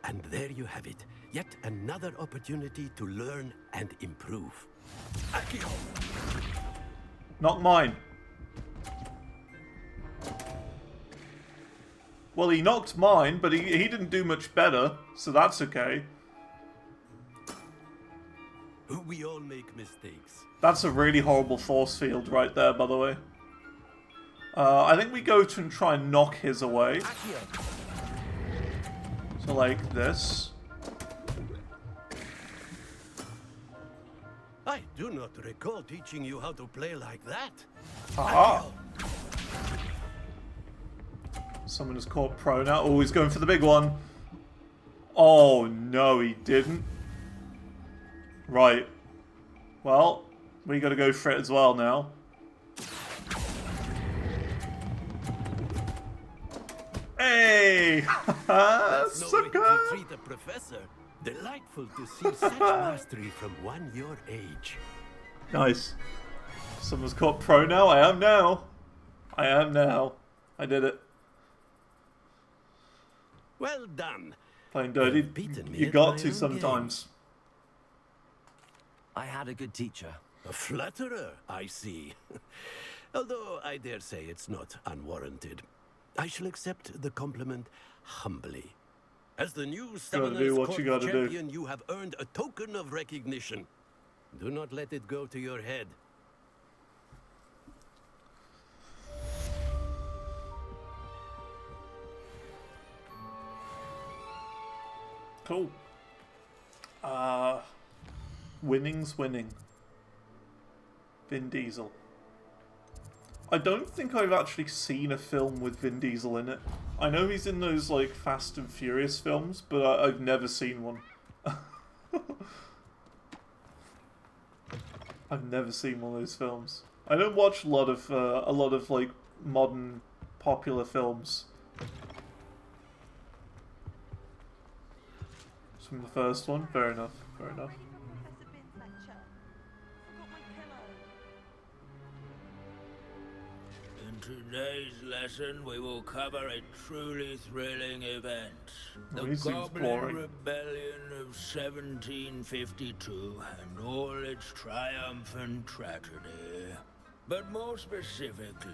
And there you have it. Yet another opportunity to learn and improve. Accio! Not mine. Well, he knocked mine, but he didn't do much better, so that's okay. We all make mistakes. That's a really horrible force field right there, by the way. I think we go to and try and knock his away. So like this. I do not recall teaching you how to play like that. Aha! Someone is caught pro now. Oh, he's going for the big one. Oh, no, he didn't. Right. Well, we gotta go for it as well now. Hey! That's no way Sucker! to treat a professor. Delightful to see such mastery from one your age. Nice. Someone's caught pro now. I am now. I am now. I did it. Well done. Playing dirty. Beaten me You at got my to own sometimes. I had a good teacher. A flatterer, I see. Although I dare say it's not unwarranted. I shall accept the compliment humbly. As the new Summoners what Court you gotta do. champion, you have earned a token of recognition. Do not let it go to your head. Cool. Winning's winning. Vin Diesel. I don't think I've actually seen a film with Vin Diesel in it. I know he's in those like Fast and Furious films, but I've never seen one. I've never seen one of those films. I don't watch a lot of like modern popular films. From the first one, fair enough. Fair enough. In today's lesson, we will cover a truly thrilling event. Oh, The he seems Goblin boring. Rebellion of 1752 and all its triumphant tragedy. But more specifically,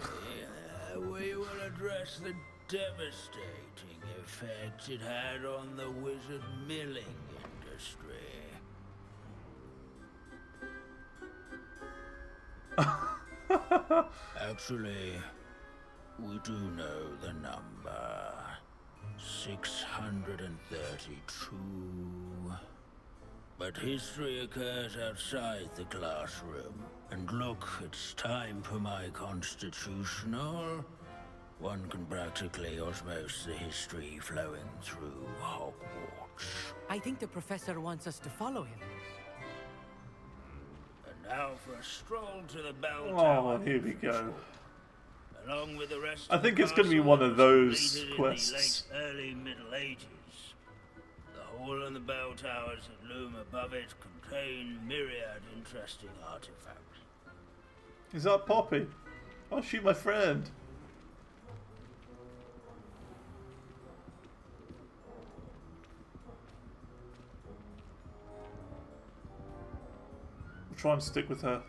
we will address the devastating effect it had on the wizard milling industry. Actually, we do know the number. 632. But history occurs outside the classroom. And look, it's time for my constitutional. One can practically osmose the history flowing through Hogwarts. I think the professor wants us to follow him. And now for a stroll to the bell Oh, tower. here we go. Along with the rest I of think the it's going to be castle one of was those completed quests. in the late early Middle Ages. The hall and the bell towers that loom above it contain myriad interesting artifacts. Is that Poppy? Oh, she my friend. We'll try and stick with her.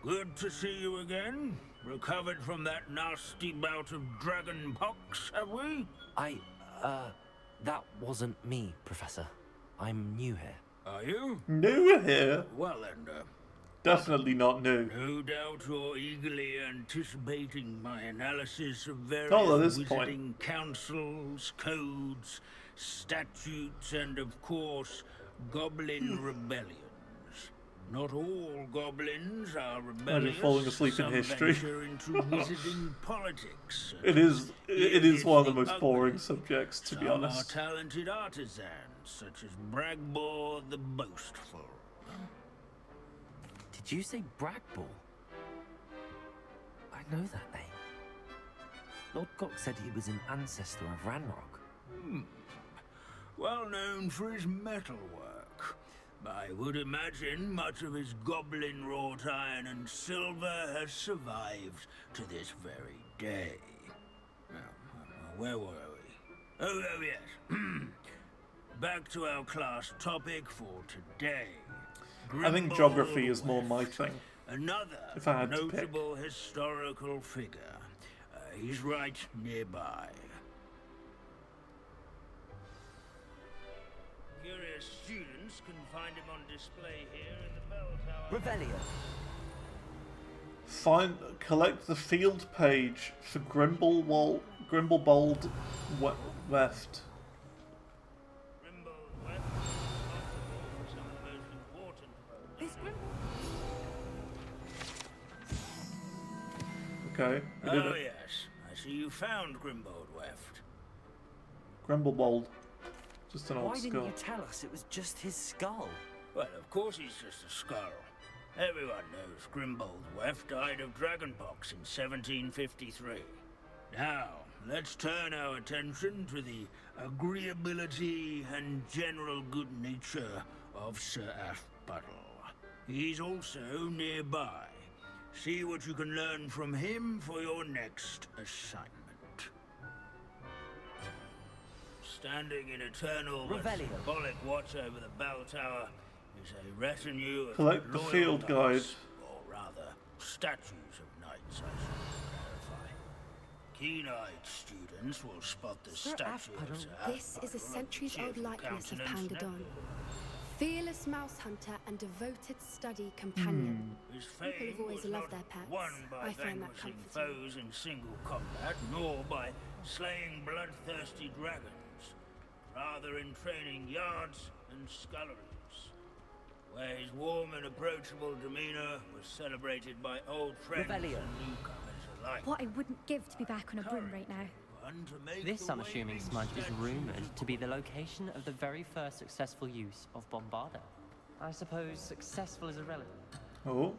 Good to see you again. Recovered from that nasty bout of dragon pox, have we? That wasn't me, Professor. I'm new here. Are you? New here? Well then, Definitely not new. no doubt you're eagerly anticipating my analysis of various Not at this wizarding point. councils, codes, statutes, and of course, goblin rebellions. Not all goblins are rebellious. falling asleep in Some history. venture into wizarding politics. It is one of the most ugly. boring subjects, to be Some honest. are talented artisans, such as Bragbor the Boastful. Did you say Bragbor? I know that name. Lord Gok said he was an ancestor of Ranrok. Well known for his metalwork. I would imagine much of his goblin wrought iron and silver has survived to this very day. Now, where were we? Oh yes. Back to our class topic for today. I think geography is more my thing. Another if I had to pick. notable historical figure. He's right nearby. Curious students can find him on display here in the bell tower. Revelio. Collect the field page for Grimblebold Weft. Okay, we did Oh it. yes, I see you found Grimbold Weft. Grimblebold. Just an old Why skull. didn't you tell us it was just his skull? Well, of course he's just a skull. Everyone knows Grimbold Weft died of dragonpox in 1753. Now, let's turn our attention to the agreeability and general good nature of Sir Aphbuttle. He's also nearby. See what you can learn from him for your next assignment. Standing in eternal but symbolic watch over the bell tower is a retinue of Collect the loyal field guide. knights, or rather, statues of knights, I should clarify. Keen-eyed students will spot the Sir statue of Aphbuttle, Sir this is a Aphbuttle, centuries-old cheerful likeness of countenance, Pangadon. Fearless mouse hunter and devoted study companion. His People fame have always was loved not their pets. won by I find that vanquishing comforting. foes in single combat, nor by slaying bloodthirsty dragons, rather in training yards and sculleries, where his warm and approachable demeanor was celebrated by old friends Revelio. and newcomers alike. What I wouldn't give to be back on a broom right now. This unassuming smudge is rumoured to be the location of the very first successful use of Bombardo. I suppose successful is irrelevant. Oh.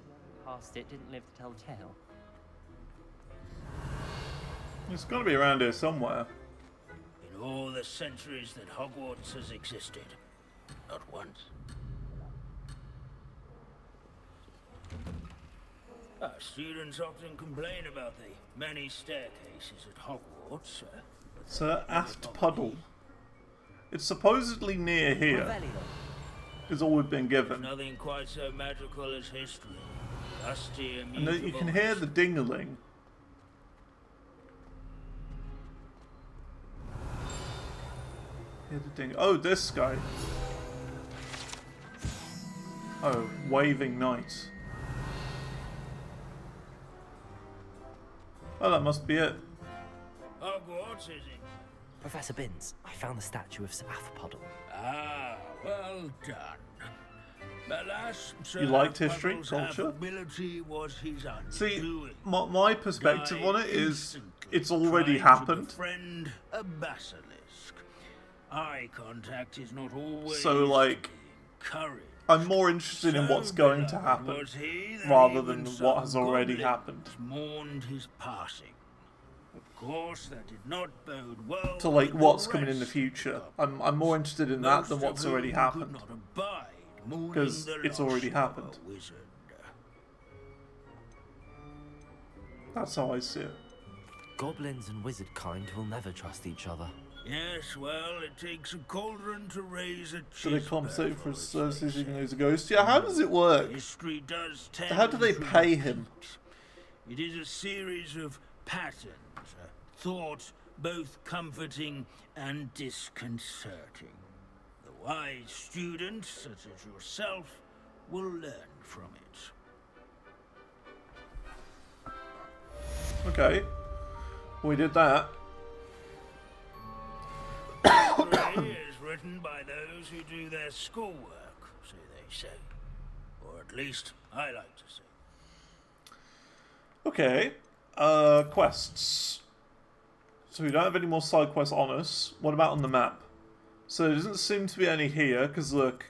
Past it didn't live to tell the tale. It's got to be around here somewhere. In all the centuries that Hogwarts has existed, not once. Our students often complain about the many staircases at Hogwarts. Sir Aphbuttle. It's supposedly near here. Is all we've been given. Nothing quite so magical as history. Rusty and And then you can hear the dingling. Hear the ding. Oh, this guy. Oh, waving knight. Oh, that must be it. Hogwarts, is it? Professor Binns, I found the statue of Sir Aphbuttle. Ah, well done. Alas, Sir You liked history, Aphbuttle's culture? affability was his See, undoing. my perspective on it is Instantly it's already trying to happened. befriend a basilisk. Eye contact is not always So, like, courage. I'm more interested in what's going to happen Was he that rather even than some what has already goblins happened. mourned his passing. Of course, that did not bode well To like with what's the coming in the rest. future. I'm more interested in that Most than of what's whom already could happened. not abide mourning Because the it's loss already of happened. a wizard. That's how I see it. Goblins and wizard kind will never trust each other. Yes, well, it takes a cauldron to raise a So they chisper, compensate for as they associating say. those ghosts. Yeah, how does it work? History does tend How do they to pay him? It is a series of patterns, thought both comforting and disconcerting. The wise student, such as yourself, will learn from it. Okay. We did that. History is written by those who do their schoolwork, so they say. Or at least I like to say. Okay. Quests. So we don't have any more side quests on us. What about on the map? So there doesn't seem to be any here, because look,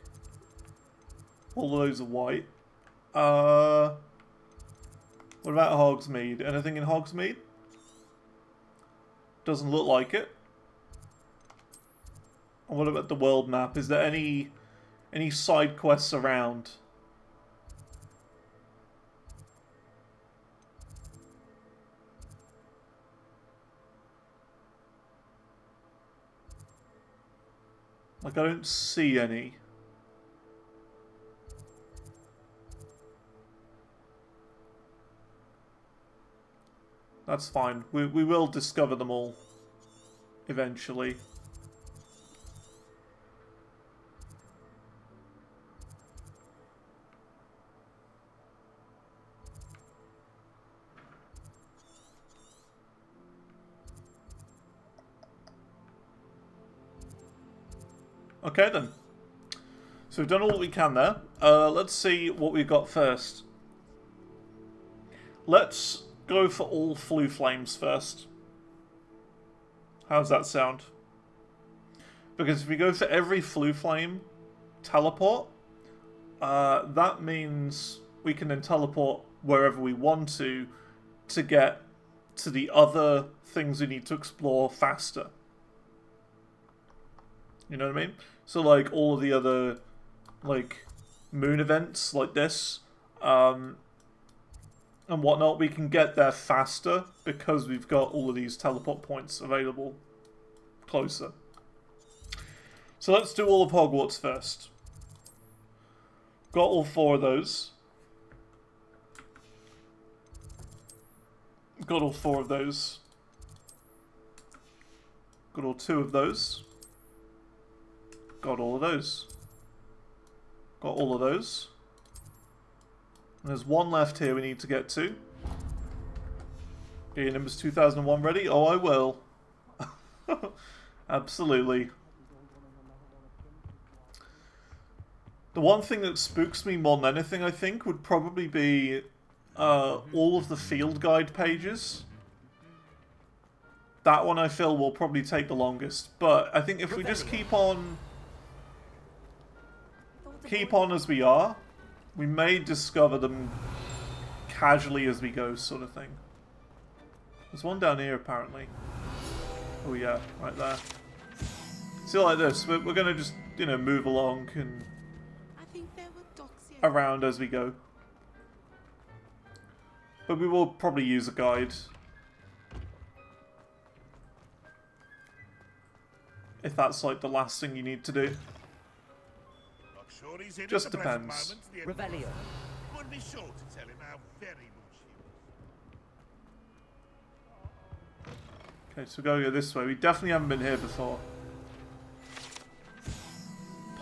all of those are white. What about Hogsmeade? Anything in Hogsmeade? Doesn't look like it. And what about the world map? Is there any side quests around? Like, I don't see any. That's fine. We will discover them all eventually. Okay then. So we've done all we can there. Let's see what we've got first. Let's go for all Flue Flames first. How's that sound? Because if we go for every Flue Flame teleport, that means we can then teleport wherever we want to get to the other things we need to explore faster. You know what I mean? So like all of the other like moon events like this and whatnot, we can get there faster because we've got all of these teleport points available closer. So let's do all of Hogwarts first. Got all 4 of those. Got all 4 of those. Got all 2 of those. Got all of those. Got all of those. And there's 1 left here we need to get to. Get your Nimbus 2001 ready? Oh, I will. Absolutely. The one thing that spooks me more than anything, I think, would probably be all of the field guide pages. That one I feel will probably take the longest. But I think if we just keep on as we are, we may discover them casually as we go, sort of thing. There's one down here, apparently. Oh yeah, right there. See, like this, we're gonna just, you know, move along and around as we go. But we will probably use a guide. If that's like the last thing you need to do. Just depends. Revelio. Would be sure to tell him how very much he Okay, so we're going to go this way. We definitely haven't been here before.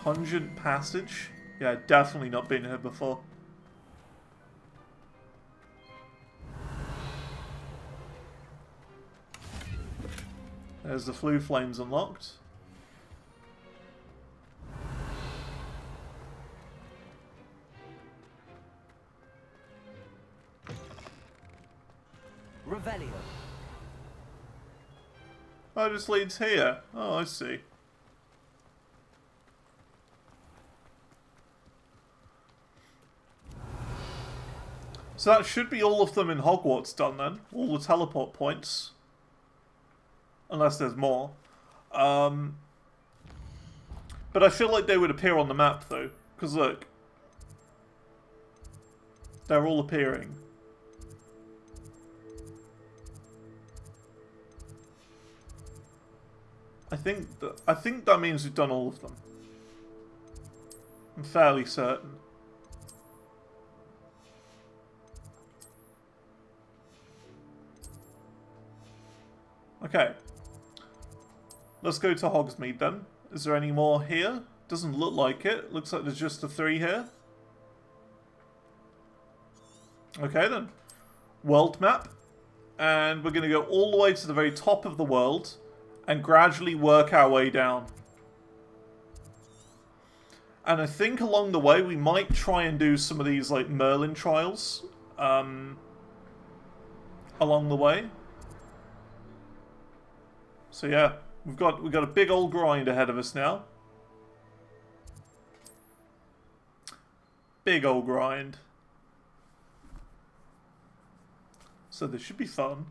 Pungent Passage? Yeah, definitely not been here before. There's the Flue Flames unlocked. Revelio. Oh, it just leads here. Oh, I see. So that should be all of them in Hogwarts done then. All the teleport points. Unless there's more. But I feel like they would appear on the map though. Because look. They're all appearing. I think that means we've done all of them. I'm fairly certain. Okay. Let's go to Hogsmeade then. Is there any more here? Doesn't look like it. Looks like there's just the 3 here. Okay then. World map. And we're going to go all the way to the very top of the world and gradually work our way down. And I think along the way we might try and do some of these like Merlin trials along the way. So yeah, we've got a big old grind ahead of us now. Big old grind. So this should be fun.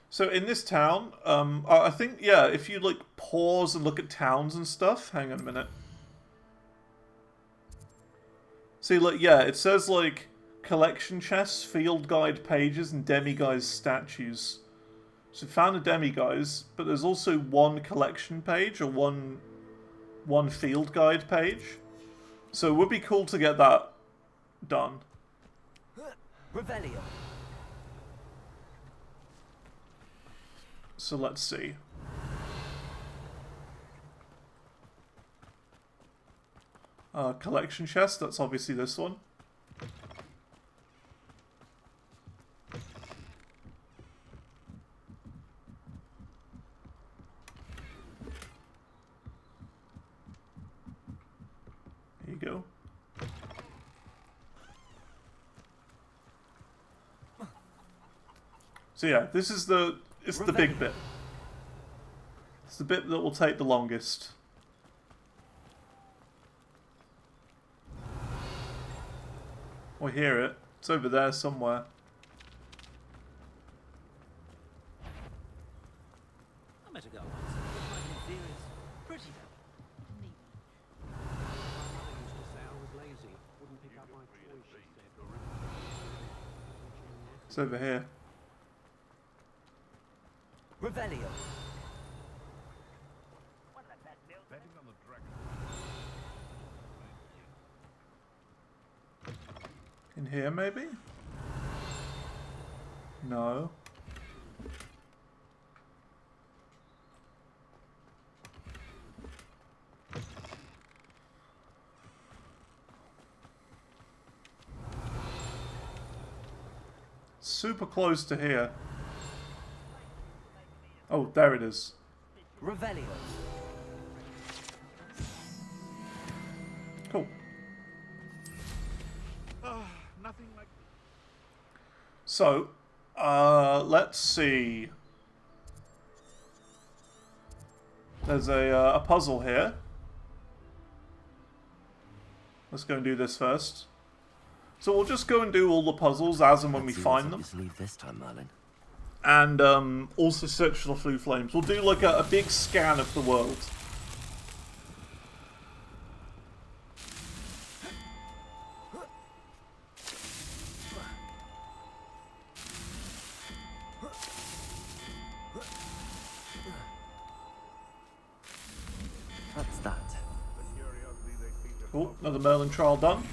So in this town, I think, yeah, if you like pause and look at towns and stuff, hang on a minute. See, like, yeah, it says like collection chests, field guide pages, and demiguise statues. So found a demiguise, but there's also one collection page or one field guide page. So it would be cool to get that done. Revelio. So let's see. Collection chest, that's obviously this one. Here you go. So yeah, this is the big bit. It's the bit that will take the longest. We hear it. It's over there somewhere. I met a girl once. My theory is pretty neat. My mother used to say I was lazy. Wouldn't pick up my toys, she said. It's over here. Revelio. In here, maybe? No. Super close to here. Oh, there it is. Revelio. Cool. Nothing like. So, let's see. There's a puzzle here. Let's go and do this first. So we'll just go and do all the puzzles as and when we find them. Leave this time, Merlin. And also search for the flue flames. We'll do like a big scan of the world. What's that? Cool, another Merlin trial done.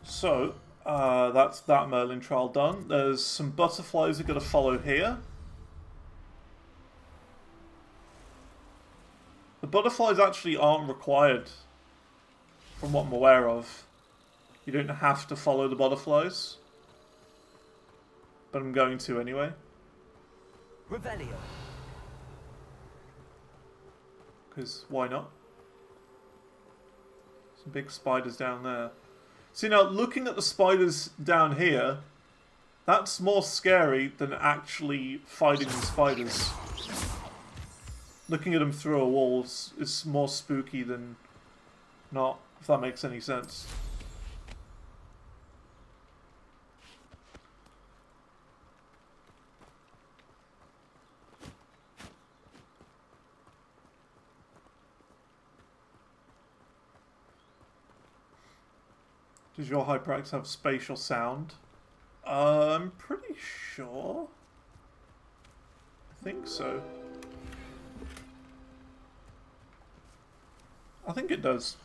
So, that's that Merlin trial done. There's some butterflies that are going to follow here. The butterflies actually aren't required, from what I'm aware of. You don't have to follow the butterflies. But I'm going to anyway. Revelio. Because why not? Some big spiders down there. See now, looking at the spiders down here, that's more scary than actually fighting the spiders. Looking at them through a wall is more spooky than not, if that makes any sense. Does your hyperacts have spatial sound? I'm pretty sure. I think so. I think it does.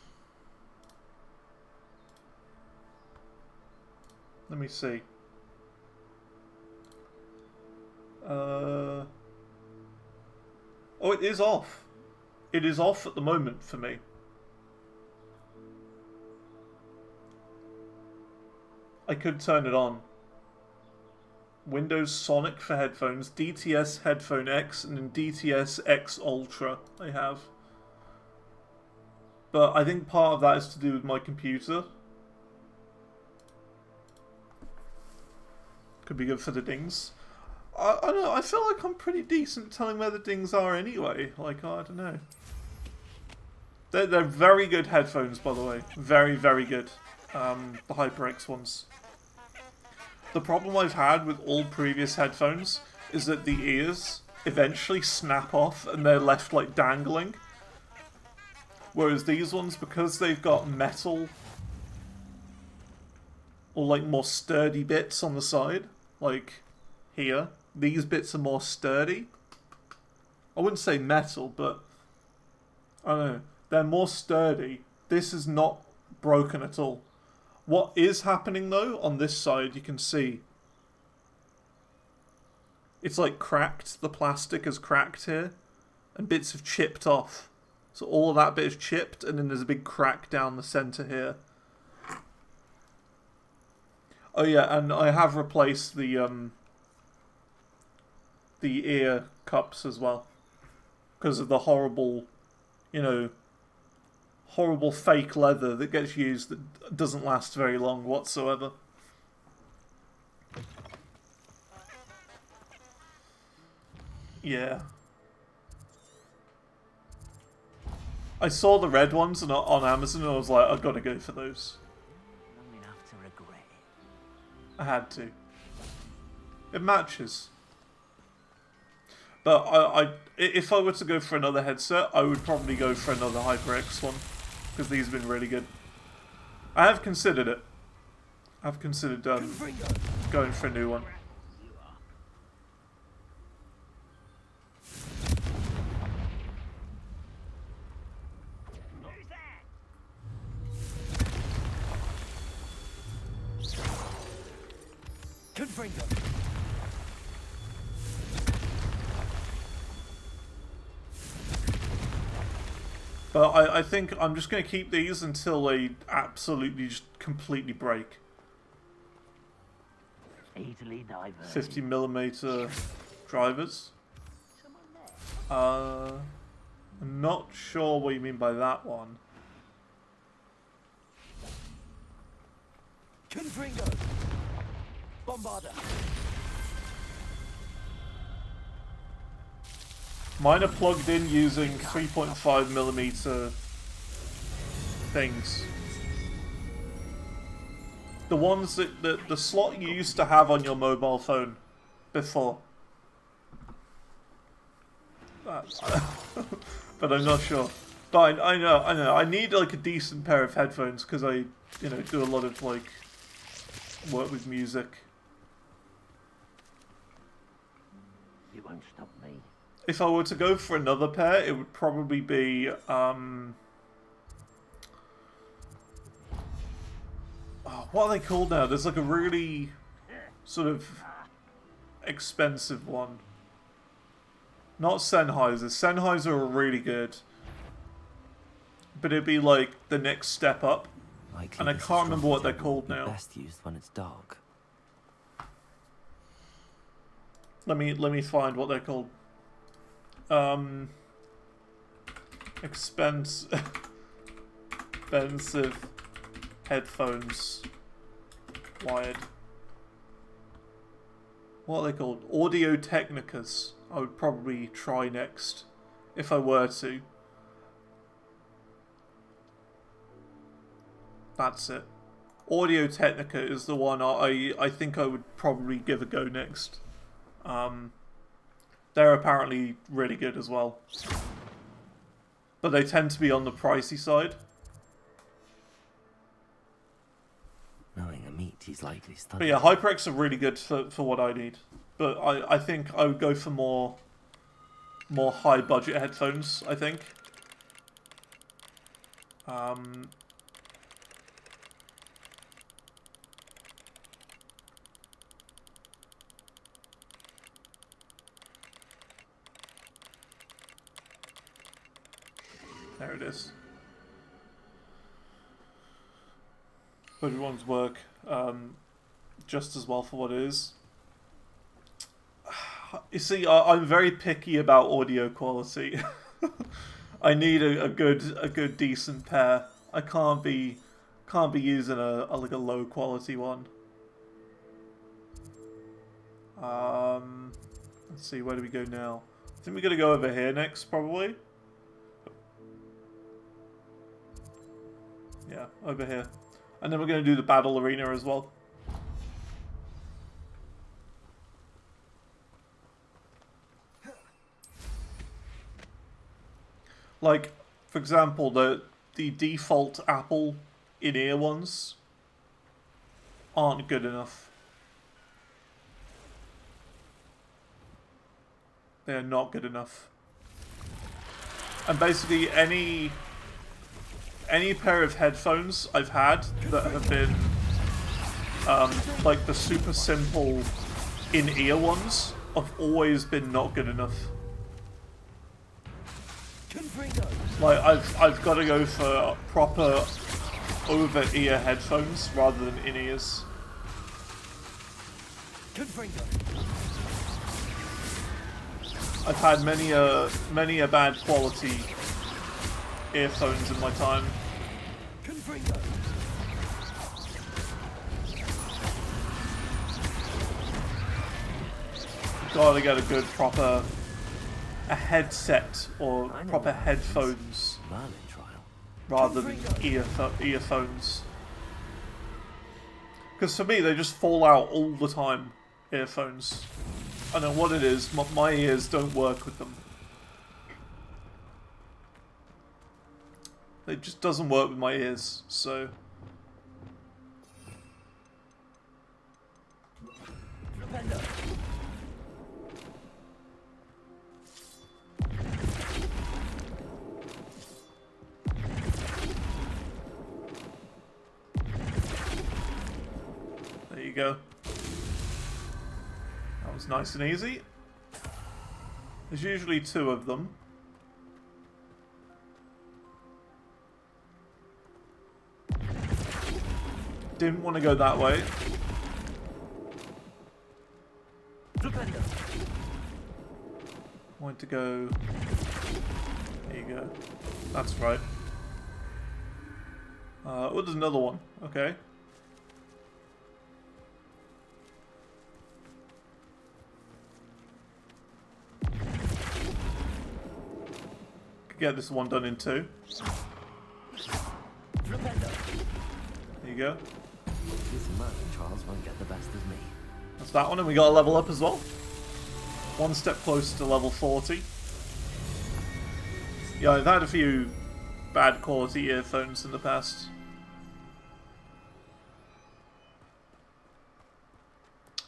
Let me see. Oh, it is off. It is off at the moment for me. I could turn it on. Windows Sonic for headphones, DTS Headphone X, and then DTS X Ultra I have. But I think part of that is to do with my computer. Could be good for the dings. I don't know, I feel like I'm pretty decent telling where the dings are anyway. Like, I don't know. They're very good headphones, by the way. Very, very good. The HyperX ones. The problem I've had with all previous headphones is that the ears eventually snap off and they're left, like, dangling. Whereas these ones, because they've got metal or, like, more sturdy bits on the side, like here, these bits are more sturdy. I wouldn't say metal, but I don't know. They're more sturdy. This is not broken at all. What is happening, though, on this side, you can see. It's like cracked. The plastic is cracked here. And bits have chipped off. So all of that bit is chipped, and then there's a big crack down the centre here. Oh yeah, and I have replaced the ear cups as well. Because of the horrible, you know, horrible fake leather that gets used that doesn't last very long whatsoever. Yeah. I saw the red ones on Amazon and I was like, I've got to go for those. Long enough to regret. I had to. It matches. But if I were to go for another headset, I would probably go for another HyperX one. Because these have been really good. I have considered it. I've considered going for a new one. But I think I'm just going to keep these until they absolutely just completely break. 50mm drivers. I'm not sure what you mean by that one. Confringo! Bombarder! Mine are plugged in using 3.5mm things. The ones that the slot you used to have on your mobile phone before. But I'm not sure. But I know. I need like a decent pair of headphones because I, you know, do a lot of like work with music. You won't stop me. If I were to go for another pair, it would probably be what are they called now? There's like a really sort of expensive one. Not Sennheisers. Sennheiser are really good. But it'd be like the next step up. And I can't remember what they're called now. Best used when it's dark. Let me find what they're called. Expensive headphones. Wired. What are they called? Audio Technicas. I would probably try next. If I were to. That's it. Audio Technica is the one I think I would probably give a go next. They're apparently really good as well. But they tend to be on the pricey side. Knowing a meat, he's likely But studying. yeah, HyperX are really good for what I need. But I think I would go for more high budget headphones, I think. There it is. Everyone's work just as well for what it is. You see, I'm very picky about audio quality. I need a good decent pair. I can't be using a like a low quality one. Let's see, where do we go now? I think we're gonna go over here next, probably. Yeah, over here. And then we're gonna do the battle arena as well. Like, for example, the default Apple in-ear ones aren't good enough. They are not good enough. And basically any pair of headphones I've had that have been like the super simple in-ear ones have always been not good enough. Like I've got to go for proper over-ear headphones rather than in-ears. I've had many a bad quality earphones in my time. Gotta get a good proper headset or proper headphones rather than earphones. Because for me, they just fall out all the time, earphones. I don't know what it is, my ears don't work with them. It just doesn't work with my ears, so... There you go. That was nice and easy. There's usually 2 of them. Didn't want to go that way. Want to go... There you go. That's right. Oh, there's another one. Okay. Could get this one done in 2. There you go. These Merlin trials won't get the best of me. That's that one, and we got a level up as well. One step closer to level 40. Yeah, I've had a few bad quality earphones in the past.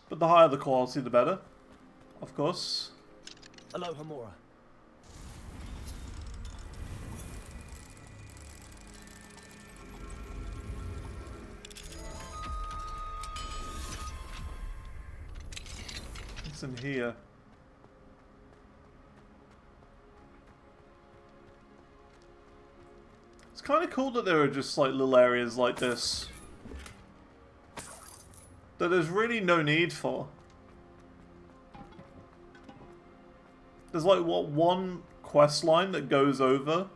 But the higher the quality, the better. Of course. Hello, Hamura. What's in here? It's kind of cool that there are just like little areas like this that there's really no need for. There's like one quest line that goes over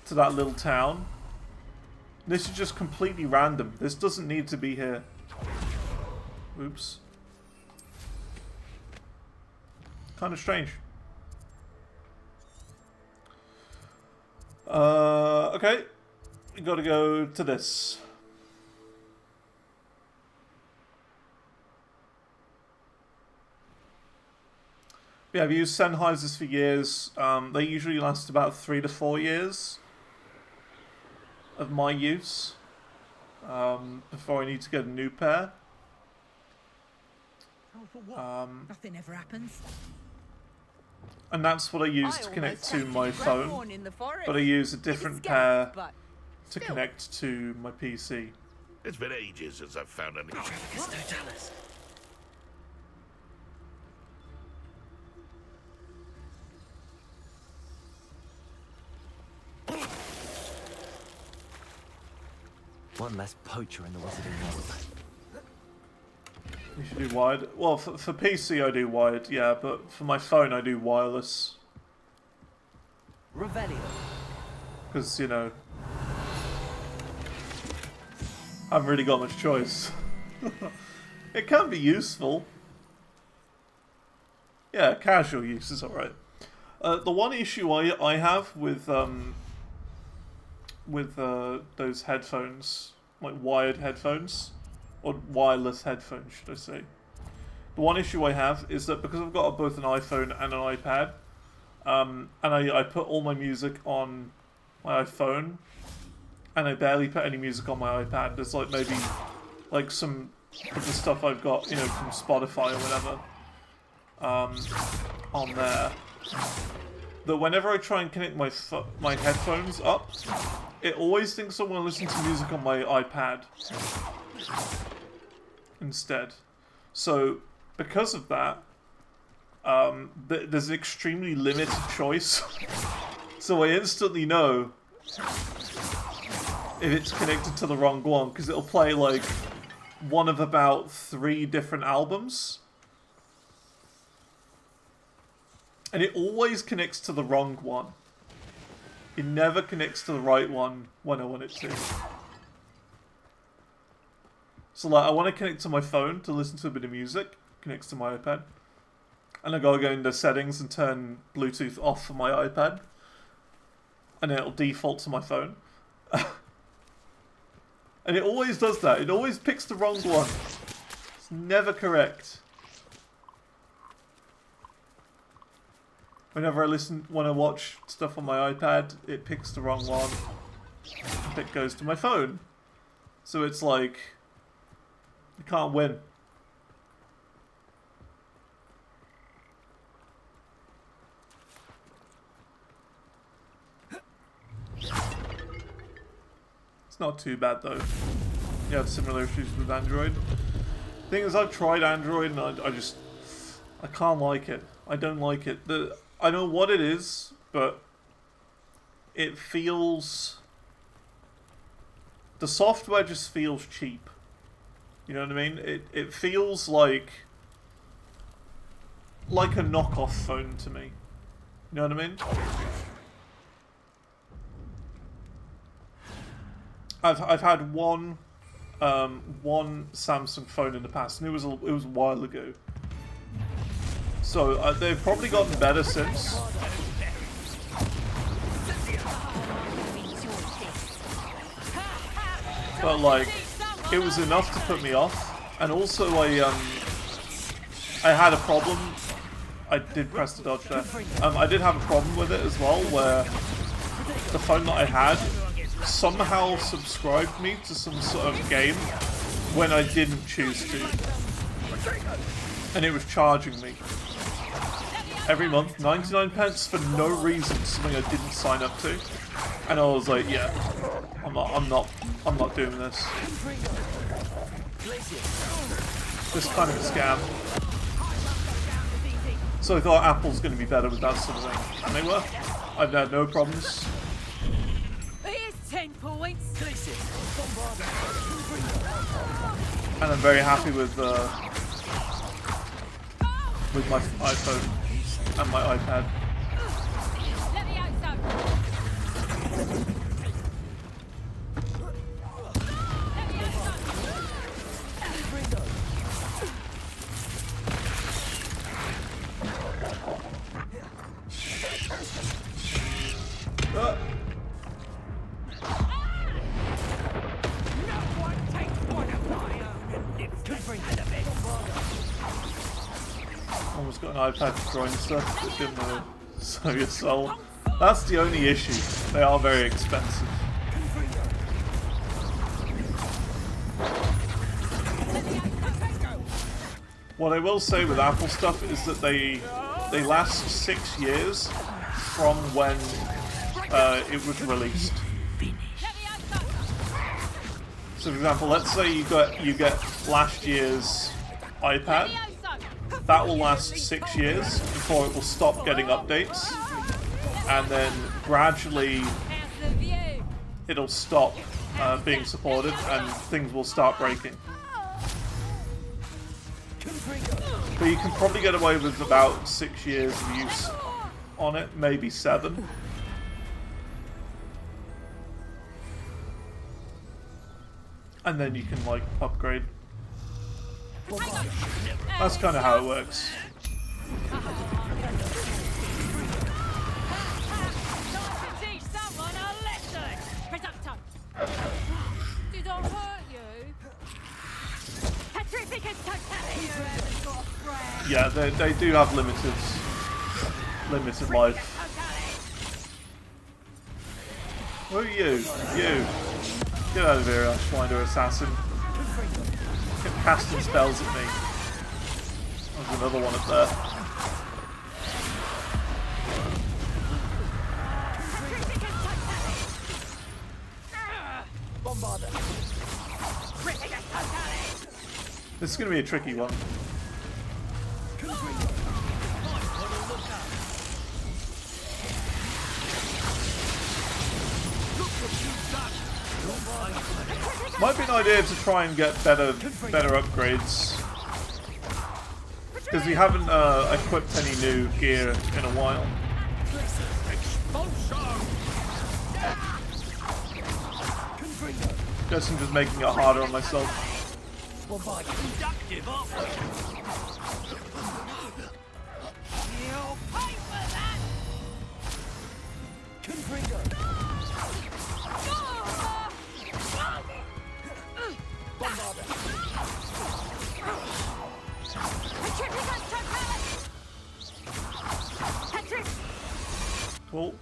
to that little town. This is just completely random. This doesn't need to be here. Oops. Kind of strange. Okay. We gotta go to this. Yeah, I've used Sennheisers for years. They usually last about 3 to 4 years of my use before I need to get a new pair. Oh, for what? Nothing ever happens. And that's what I use to connect to my phone, but I use a different pair to connect to my PC. It's been ages since I've found any. It's no Dallas. One less poacher in the wizarding world. You should do wired. Well, for PC I do wired, yeah, but for my phone I do wireless. Revelio. Because, you know, I haven't really got much choice. It can be useful. Yeah, casual use is alright. The one issue I have with those headphones, like wired headphones, or wireless headphones, should I say. The one issue I have is that because I've got both an iPhone and an iPad, and I put all my music on my iPhone, and I barely put any music on my iPad. There's like maybe like some of the stuff I've got, you know, from Spotify or whatever, on there. That whenever I try and connect my headphones up, it always thinks I want to listen to music on my iPad instead. So because of that, there's an extremely limited choice. So I instantly know if it's connected to the wrong one, because it'll play like one of about 3 different albums. And it always connects to the wrong one. It never connects to the right one when I want it to. So like, I want to connect to my phone to listen to a bit of music. Connects to my iPad. And I gotta go into settings and turn Bluetooth off for my iPad. And then it'll default to my phone. And it always does that. It always picks the wrong one. It's never correct. Whenever when I watch stuff on my iPad, it picks the wrong one. It goes to my phone. So it's like, you can't win. It's not too bad though. You have similar issues with Android. Thing is, I've tried Android and I can't like it. I don't like it. I know what it is, but it feels... The software just feels cheap. You know what I mean? It feels like a knockoff phone to me. You know what I mean? I've had one Samsung phone in the past, and it was a while ago. So they've probably gotten better since. But like, it was enough to put me off, and also I had a problem. I did press the dodge there. I did have a problem with it as well, where the phone that I had somehow subscribed me to some sort of game when I didn't choose to, and it was charging me every month 99 pence for no reason, something I didn't sign up to, and I was like, yeah, I'm not doing this. This kind of a scam. So I thought Apple's going to be better with that sort of thing, and they were. I've had no problems. Here's 10 points. And I'm very happy with my iPhone and my iPad. Let me out, Almost got an iPad drawing stuff, but didn't want to sell your soul. That's the only issue. They are very expensive. What I will say with Apple stuff is that they last 6 years from when it was released. So for example, let's say you get last year's iPad. That will last 6 years before it will stop getting updates, and then gradually it'll stop being supported, and things will start breaking. But you can probably get away with about 6 years of use on it, maybe 7. And then you can, like, upgrade. That's kind of how it works. Did I hurt you? Yeah, they do have limited life. Who are you? You! Get out of here, Ashwinder assassin. Kept casting spells at me. There's another one up there. This is going to be a tricky one. Might be an idea to try and get better upgrades. Because we haven't equipped any new gear in a while. Guess I'm just making it harder on myself. Cool.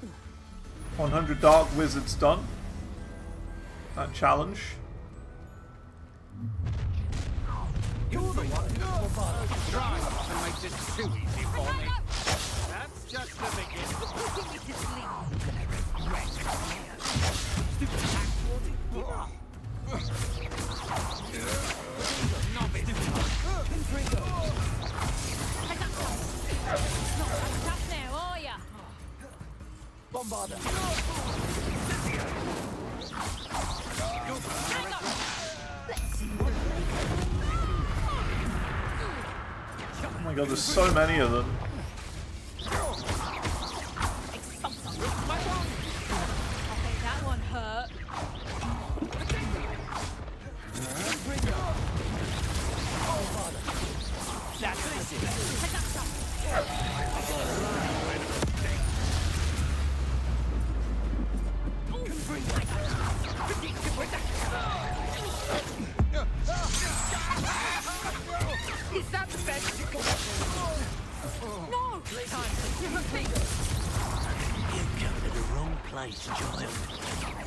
100 Dark Wizards done. That challenge. You're the one who's trying to make this too easy for me. That's just the beginning. You're gonna regret it. Stupid hack towards it. Give up. Novice. Not tough now, are ya? Bombarder. Oh my god, there's so many of them. That one hurt. Is that the best you can No! You've come to the wrong place, child.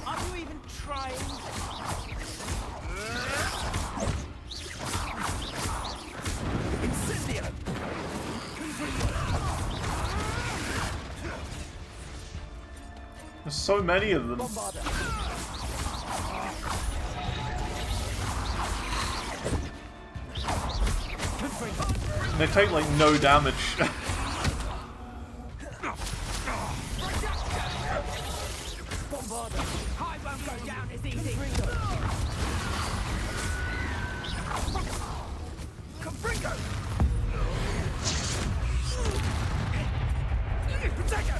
Are you even trying? Incendio! There's so many of them. And they take like no damage. I won't go down as easy. Confringo! Protego!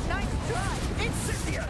Nice try! Incendio!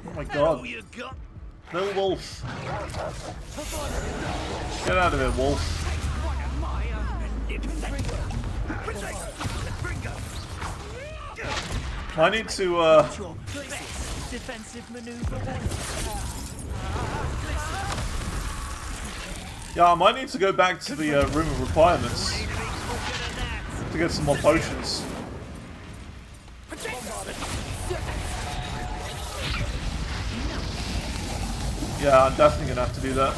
Oh my god. Little wolf. Get out of here, wolf. I need to, Defensive maneuver. yeah, I might need to go back to the room of requirements to get some more potions. Yeah, I'm definitely gonna have to do that.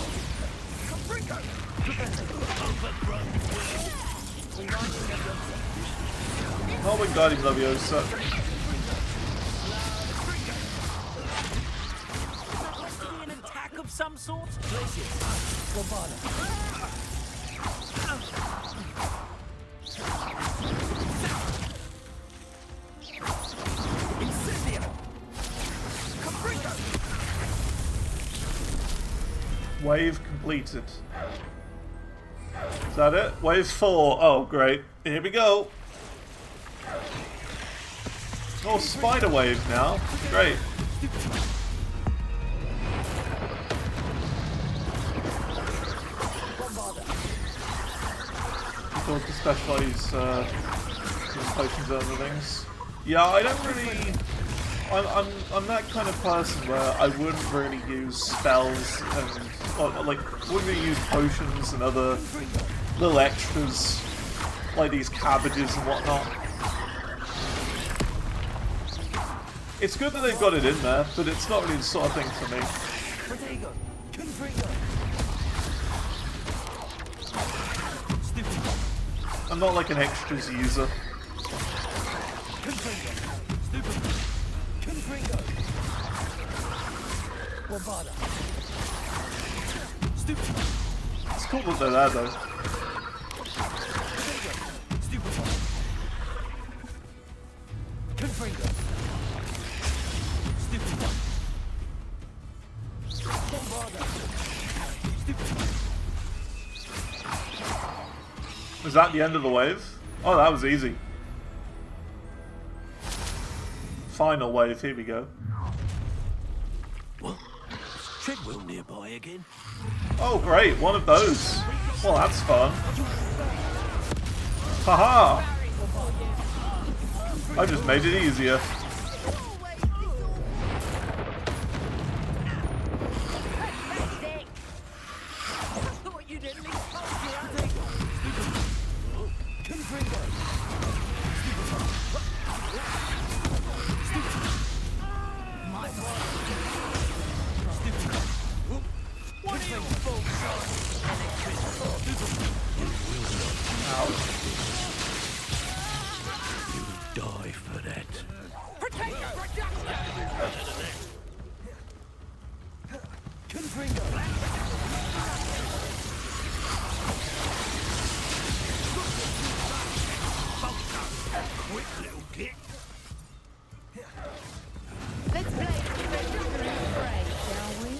Oh, we're guiding Leviosa. An attack of some sort? Wave completed. Is that it? Wave 4. Oh, great. Here we go. Oh, spider wave now. Great. People to specialize potions and other things. Yeah, I don't really. I'm that kind of person where I wouldn't really use spells and like wouldn't really use potions and other little extras like these cabbages and whatnot. It's good that they've got it in there, but it's not really the sort of thing for me. I'm not like an extras user. It's cool that they're there though. Was that the end of the wave? Oh, that was easy. Final wave, here we go. What? Is Treadwell nearby again? Oh great, one of those. Well, that's fun. Haha! I just made it easier. Die for that. Quick little git. Let's play Fray, shall we?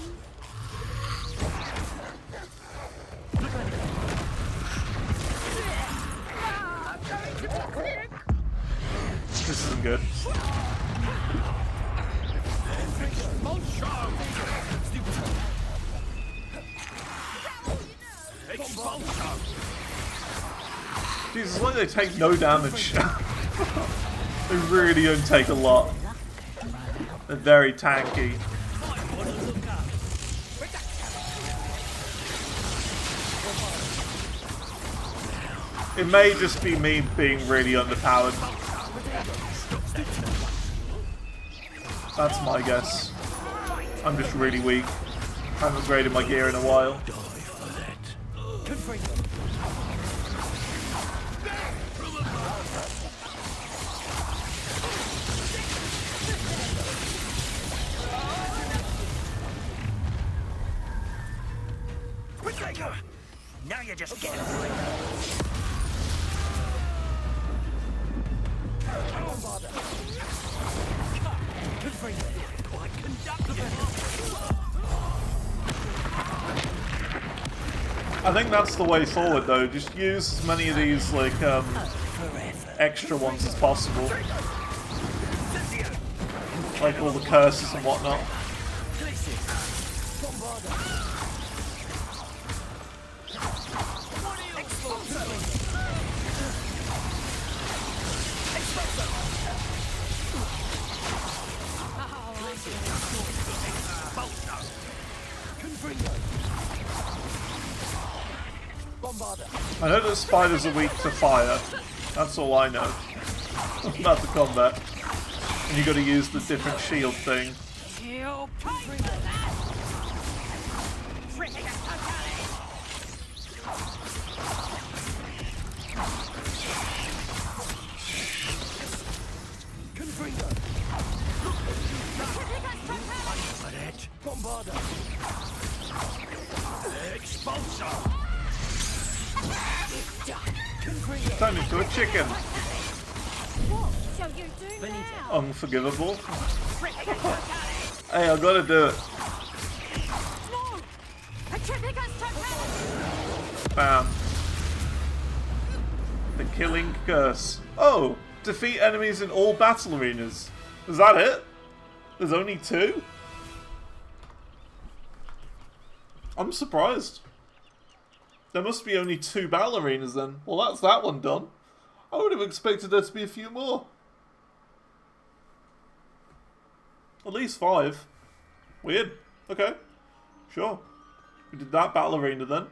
This isn't good. Jesus, it's like they take no damage. They really don't take a lot. They're very tanky. It may just be me being really underpowered. That's my guess. I'm just really weak. I haven't upgraded my gear in a while. Now you're just getting I think that's the way forward though, just use as many of these like extra ones as possible. Like all the curses and whatnot. I know that spiders are weak to fire. That's all I know about the combat. And you got to use the different shield thing. Turned into a chicken. What shall you do now? Unforgivable. Hey, I gotta do it. No! Atripicus totalis! Bam. The killing curse. Oh! Defeat enemies in all battle arenas. Is that it? There's only 2? I'm surprised. There must be only 2 battle arenas then. Well, that's that one done. I would have expected there to be a few more. At least 5. Weird. Okay. Sure. We did that battle arena then.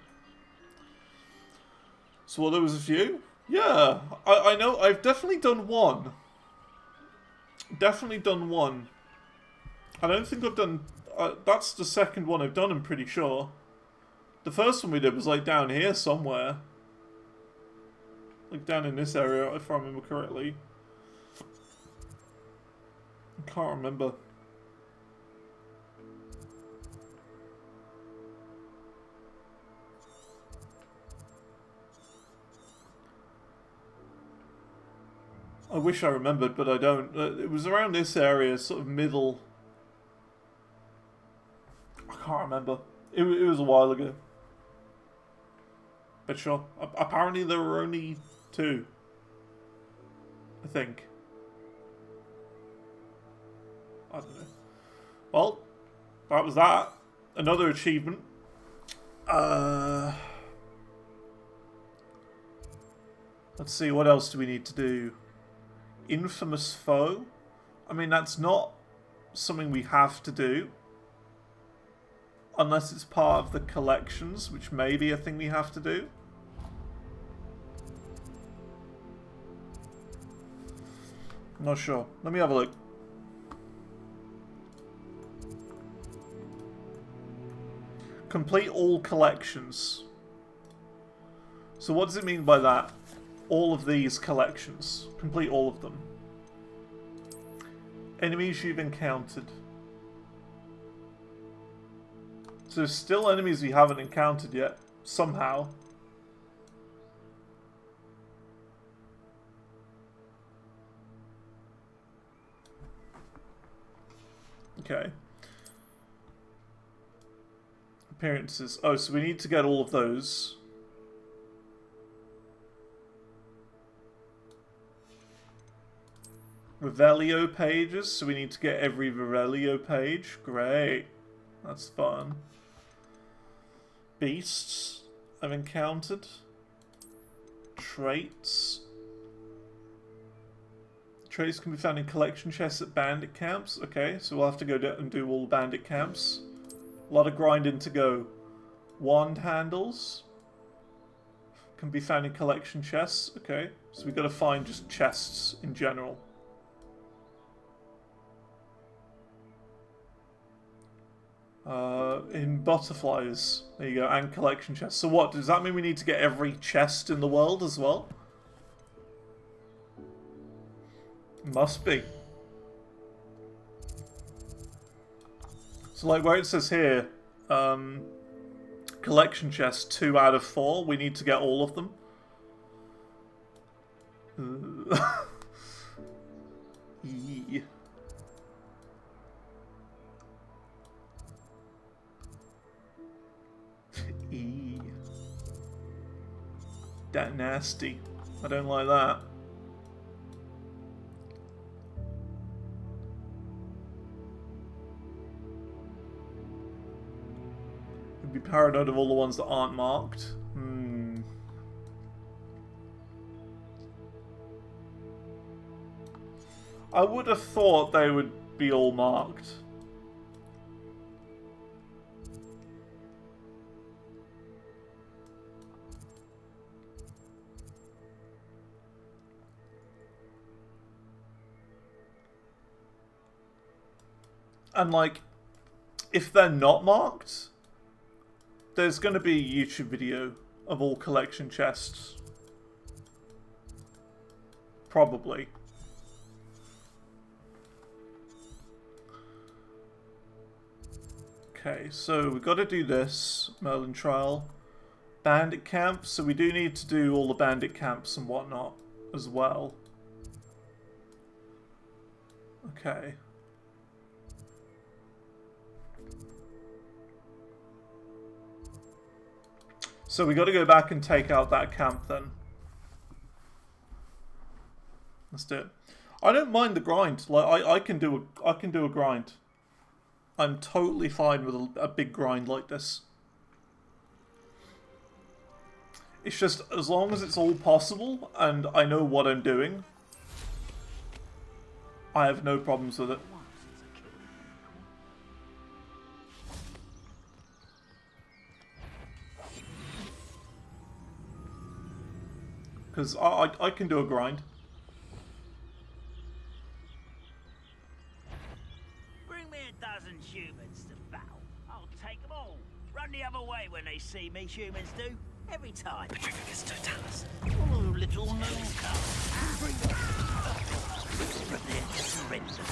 So well, there was a few? Yeah. I know. I've definitely done one. Definitely done one. I don't think I've done... that's the second one I've done, I'm pretty sure. The first one we did was like down here somewhere. Like down in this area, if I remember correctly. I can't remember. I wish I remembered, but I don't. It was around this area, sort of middle. I can't remember. It was a while ago. But sure. Apparently there were only 2. I think. I don't know. Well, that was that. Another achievement. Let's see, what else do we need to do? Infamous foe? I mean, that's not something we have to do. Unless it's part of the collections, which may be a thing we have to do. I'm not sure. Let me have a look. Complete all collections. So what does it mean by that? All of these collections. Complete all of them. Enemies you've encountered. So there's still enemies we haven't encountered yet. Somehow. Okay. Appearances. Oh, so we need to get all of those. Revelio pages, so we need to get every Revelio page. Great. That's fun. Beasts I've encountered. Traits. Traits can be found in collection chests at bandit camps. Okay, so we'll have to go and do all the bandit camps. A lot of grinding to go. Wand handles can be found in collection chests. Okay, so we've got to find just chests in general. In butterflies. There you go, and collection chests. So what, does that mean we need to get every chest in the world as well? Must be. So like where it says here, collection chests 2 out of 4, we need to get all of them. Yeah. That nasty. I don't like that. You'd be paranoid of all the ones that aren't marked. I would have thought they would be all marked. And like, if they're not marked, there's going to be a YouTube video of all collection chests. Probably. Okay, so we've got to do this, Merlin trial. bandit camp, so we do need to do all the bandit camps and whatnot as well. Okay. So we got to go back and take out that camp then. Let's do it. I don't mind the grind. Like I can do a grind. I'm totally fine with a big grind like this. It's just as long as it's all possible and I know what I'm doing, I have no problems with it. Because I can do a grind. Bring me a dozen humans to battle. I'll take them all. Run the other way when they see me, humans do. Every time. Oh, little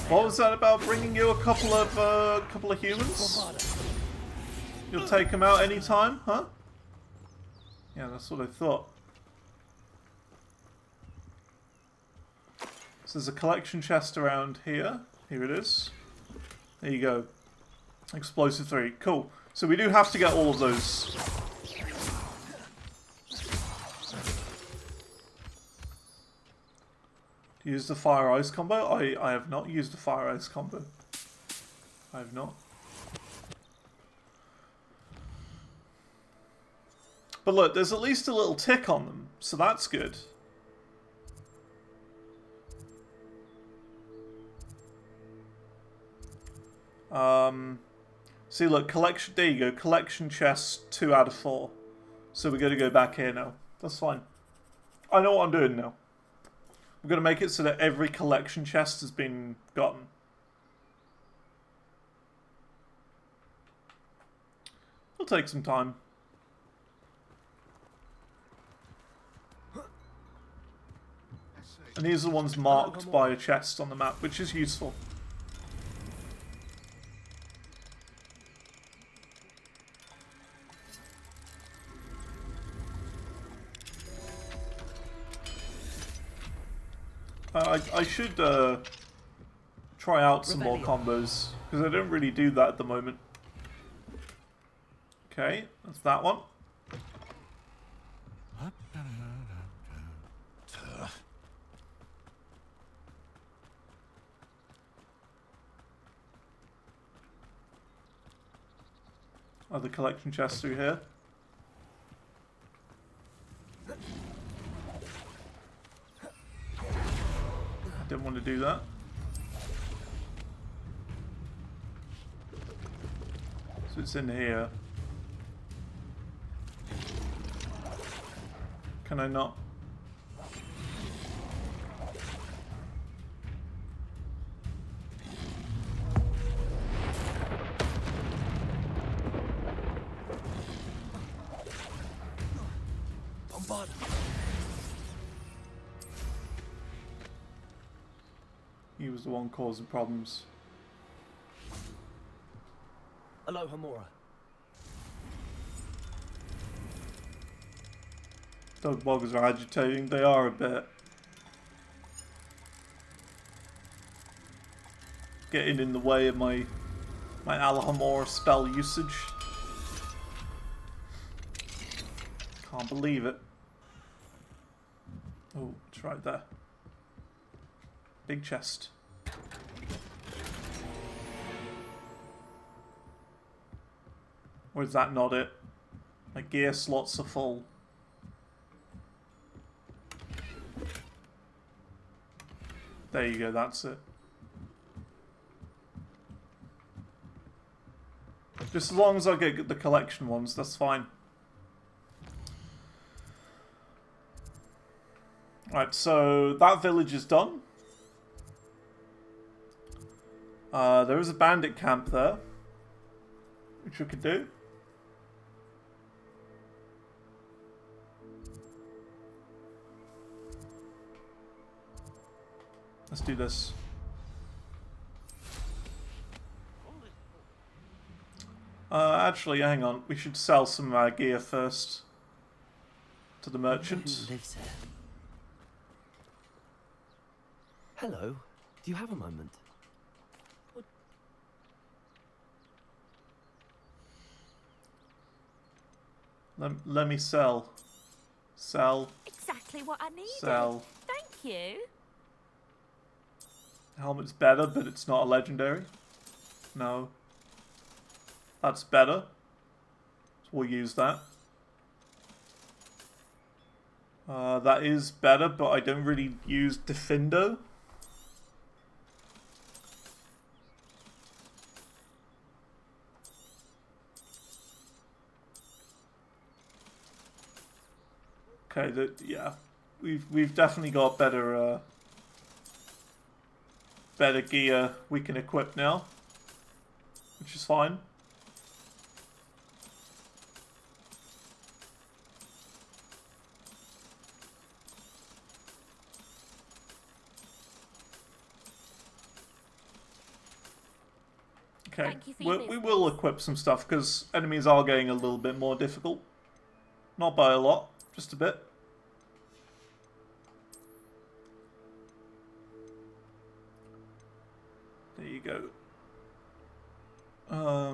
What was that about bringing you a couple of humans? You'll take them out anytime, huh? Yeah, that's what I thought. So there's a collection chest around here. Here it is. There you go. Explosive 3. Cool. So we do have to get all of those. Use the fire ice combo? I have not used the fire ice combo. I have not. But look, there's at least a little tick on them, so that's good. See, look, collection. There you go. Collection chest 2 out of 4. So we're gonna go back here now. That's fine. I know what I'm doing now. We're gonna make it so that every collection chest has been gotten. It'll take some time. And these are the ones marked by a chest on the map, which is useful. I should try out some more combos, because I don't really do that at the moment. Okay, that's that one. Other collection chests through here. Didn't want to do that. So it's in here. Can I not? Bombard. He was the one causing problems. Hello, Hamura. Those bugs are agitating. They are a bit. Getting in the way of my Alhamor spell usage. Can't believe it. Oh, it's right there. Big chest. Or is that not it? My gear slots are full. There you go, that's it. Just as long as I get the collection ones, that's fine. Right, so that village is done. There is a bandit camp there, which we could do. Let's do this. Actually, hang on. We should sell some of our gear first. the merchant. Lives here. Hello. Do you have a moment? Let me sell. Sell. Exactly what I needed. Sell. Thank you. Helmet's better, but it's not a legendary. No. That's better. So we'll use that. That is better, but I don't really use Defindo. Okay, yeah, we've definitely got better better gear we can equip now, which is fine. Okay, we will equip some stuff because enemies are getting a little bit more difficult. Not by a lot, just a bit. There you go. I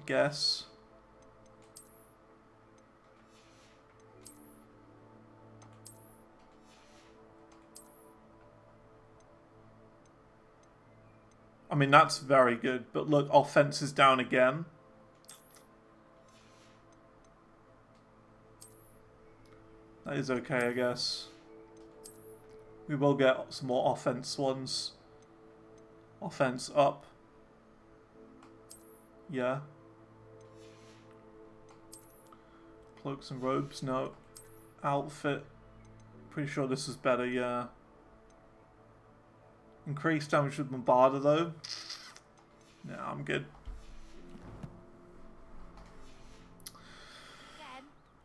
guess. I mean, that's very good, but look, offense is down again. That is okay, I guess. We will get some more offense ones. Offense up. Yeah. Cloaks and robes, no. Outfit. Pretty sure this is better, yeah. Increased damage with Bombarder, though. Yeah, I'm good.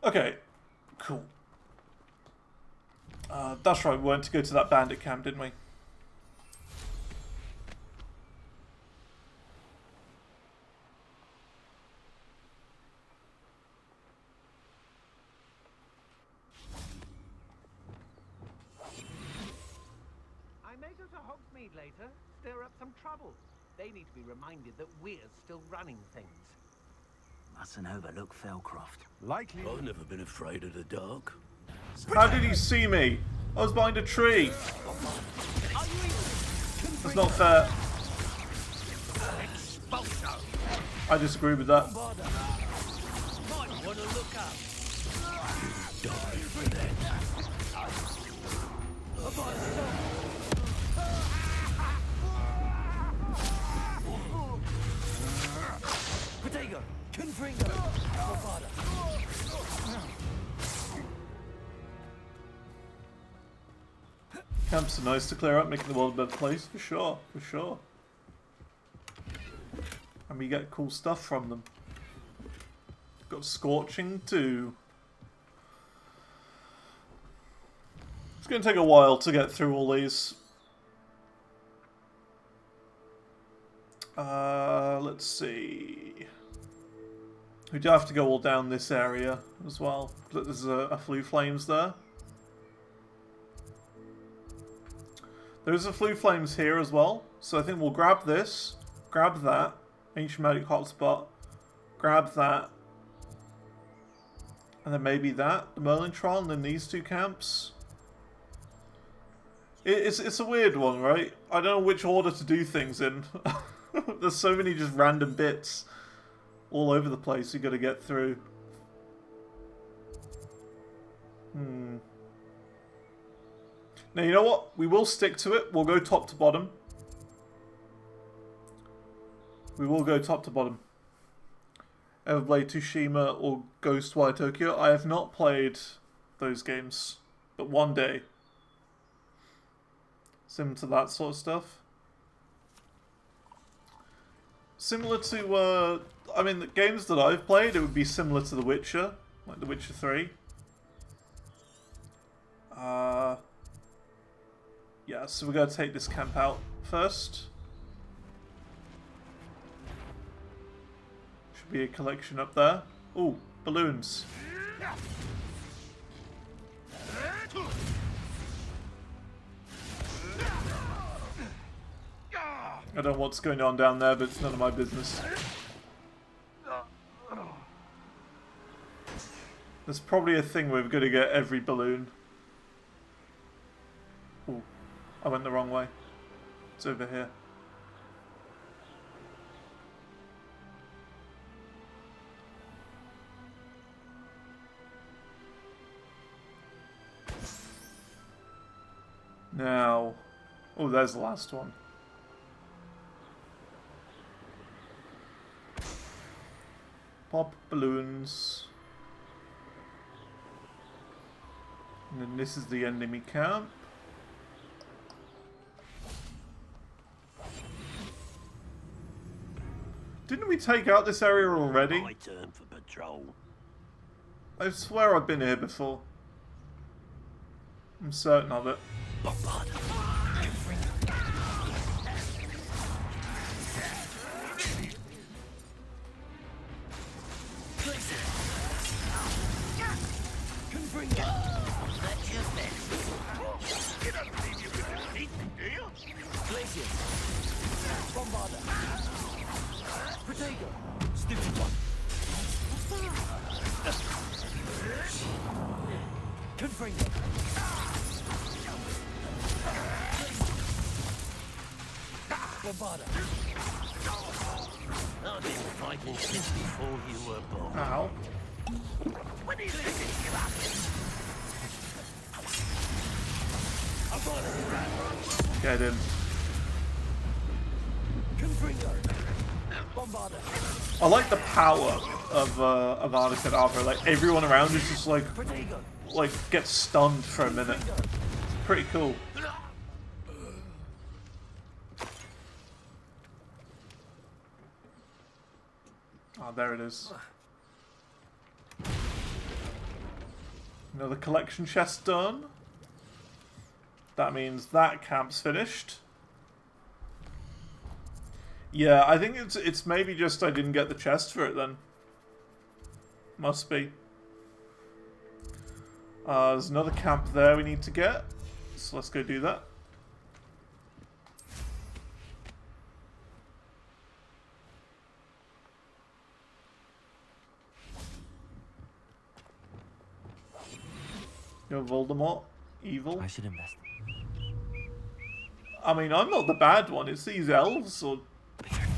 Okay, cool. That's right, we went to go to that bandit camp, didn't we? I may go to Hogsmeade later, stir up some trouble. They need to be reminded that we're still running things. Mustn't overlook Felcroft. Likely. I've never been afraid of the dark. How did he see me? I was behind a tree. That's not fair. I disagree with that. Protego! Confringo! Camps are nice to clear up, making the world a better place, for sure, for sure. And we get cool stuff from them. Got Scorching too. It's going to take a while to get through all these. Let's see. We do have to go all down this area as well. There's a Flue Flames there. There's a Flue Flames here as well. So I think we'll grab this, grab that, Ancient Magic Hotspot, grab that, and then maybe that, the Merlin Trial, and then these two camps. It's a weird one, right? I don't know which order to do things in. There's so many just random bits all over the place you got to get through. Now, you know what? We will stick to it. We'll go top to bottom. We will go top to bottom. Everblade Tsushima or Ghostwire Tokyo. I have not played those games, but one day. Similar to that sort of stuff. Similar to, I mean, the games that I've played, it would be similar to The Witcher, like The Witcher 3. Yeah, so we're going to take this camp out first. Should be a collection up there. Ooh, balloons. I don't know what's going on down there, but it's none of my business. There's probably a thing where we're going to get every balloon. Ooh, I went the wrong way. It's over here. Now, oh, there's the last one. Pop balloons. And then this is the enemy camp. Didn't we take out this area already? My turn for patrol. I swear I've been here before. I'm certain of it. I've been fighting since before you were born. Ow. When are you leaving? Get him. I like the power of Anakin. Like everyone around is just like gets stunned for a minute. It's pretty cool. Oh, there it is. Another collection chest done. That means that camp's finished. Yeah, I think it's maybe just I didn't get the chest for it then. Must be. There's another camp there we need to get. So let's go do that. Yo, Voldemort. Evil. I should invest. I mean, I'm not the bad one. It's these elves or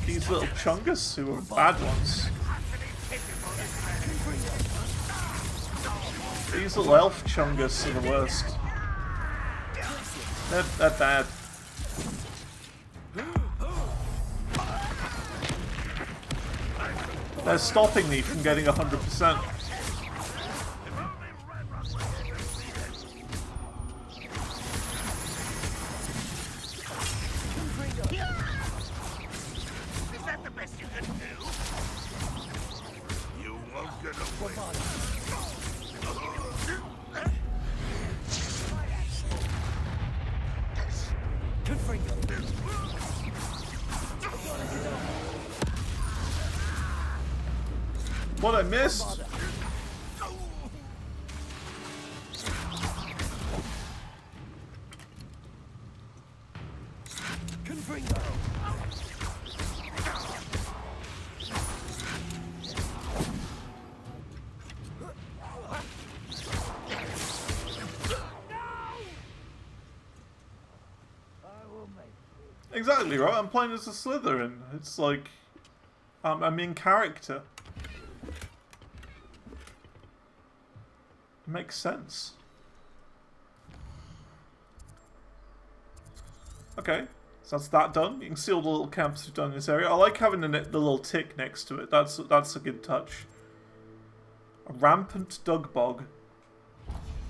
these little chungus who are bad ones. These little elf chungus are the worst. They're bad. They're stopping me from getting 100%. What I missed? Exactly right. I'm playing as a Slytherin. It's like I'm in character. Makes sense. Okay, so that's that done. You can see all the little camps we've done in this area. I like having the little tick next to it. That's a good touch. A rampant dug bog.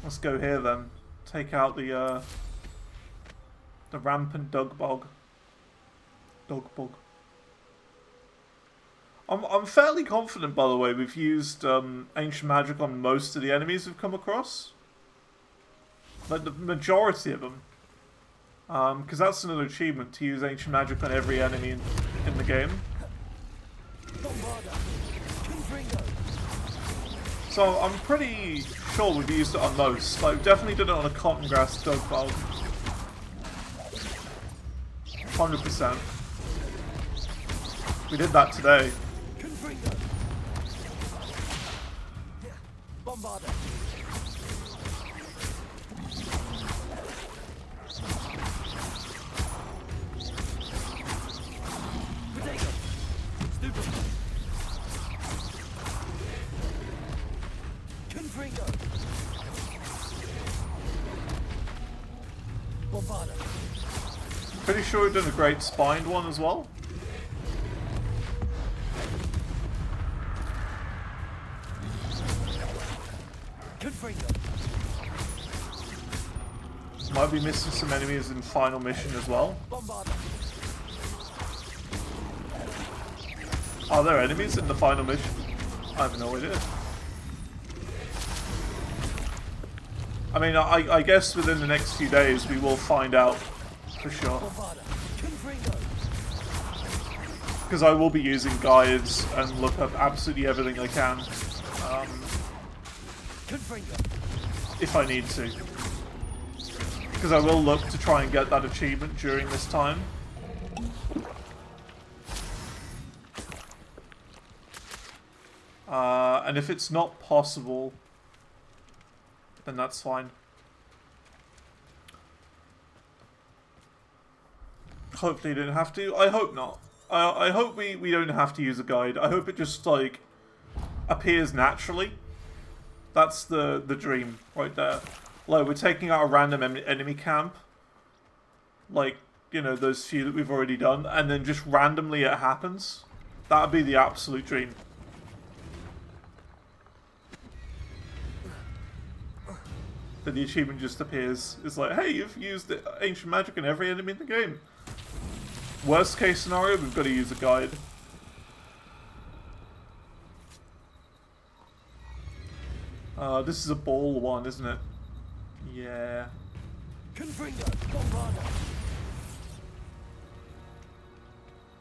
Let's go here then. Take out the rampant dug bog. Dog bog. I'm fairly confident, by the way, we've used ancient magic on most of the enemies we've come across. Like the majority of them. Because that's another achievement, to use ancient magic on every enemy in the game. So I'm pretty sure we've used it on most. Like, we definitely did it on a cotton grass dog bug. 100%. We did that today. Bombarder. Pretty sure we've done a great spined one as well. Might be missing some enemies in final mission as well. Are there enemies in the final mission? I have no idea. I mean, I guess within the next few days we will find out for sure. Because I will be using guides and look up absolutely everything I can. If I need to. Because I will look to try and get that achievement during this time. And if it's not possible, then that's fine. Hopefully you didn't have to. I hope not. I hope we don't have to use a guide. I hope it just, like, appears naturally. That's the dream right there. Like, we're taking out a random enemy camp. Like, you know, those few that we've already done. And then just randomly it happens. That would be the absolute dream. Then the achievement just appears. It's like, hey, you've used ancient magic in every enemy in the game. Worst case scenario, we've got to use a guide. This is a ball one, isn't it? Yeah.